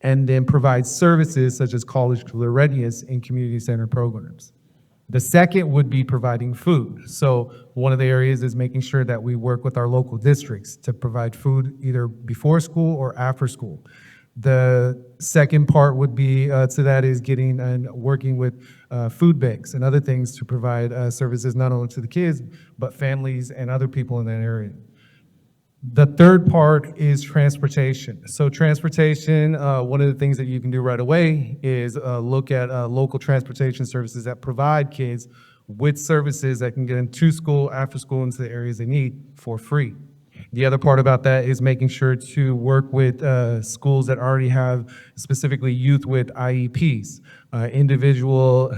and then provide services such as college career readiness and community center programs. The second would be providing food. So one of the areas is making sure that we work with our local districts to provide food either before school or after school. The second part would be to that is getting and working with food banks and other things to provide services not only to the kids, but families and other people in that area. The third part is transportation. So transportation, one of the things that you can do right away is look at local transportation services that provide kids with services that can get them to school, after school, into the areas they need for free. The other part about that is making sure to work with schools that already have specifically youth with IEPs, individual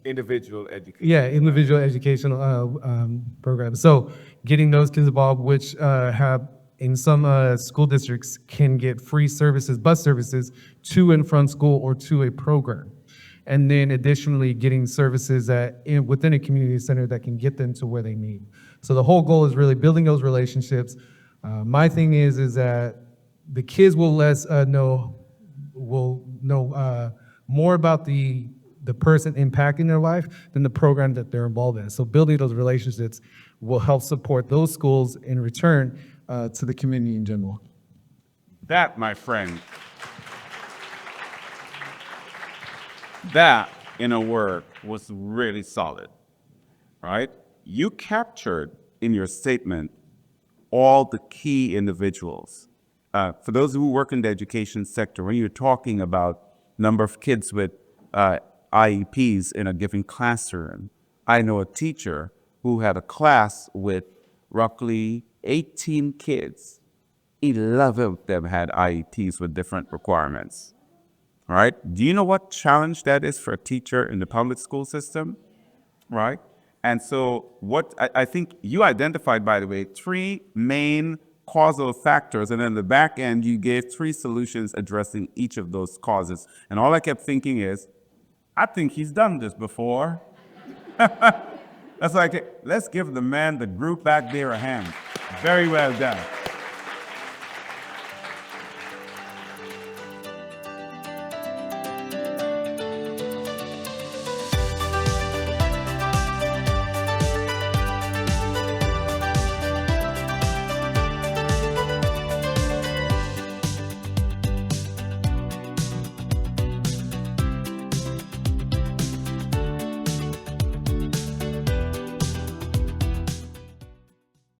educational programs. So getting those kids involved, which have in some school districts can get free services, bus services to and from school or to a program. And then additionally, getting services that within a community center that can get them to where they need. So the whole goal is really building those relationships. My thing is that the kids will know more about the person impacting their life than the program that they're involved in. So building those relationships will help support those schools in return to the community in general. That, my friend, that, in a word, was really solid, right? You captured in your statement all the key individuals. For those who work in the education sector, when you're talking about number of kids with IEPs in a given classroom, I know a teacher who had a class with roughly 18 kids. 11 of them had IEPs with different requirements. Right? Do you know what challenge that is for a teacher in the public school system? Right? And so what I think you identified, by the way, 3 main causal factors, and then the back end, you gave 3 solutions addressing each of those causes. And all I kept thinking is, I think he's done this before. That's like, let's give the man, the group back there a hand. Very well done.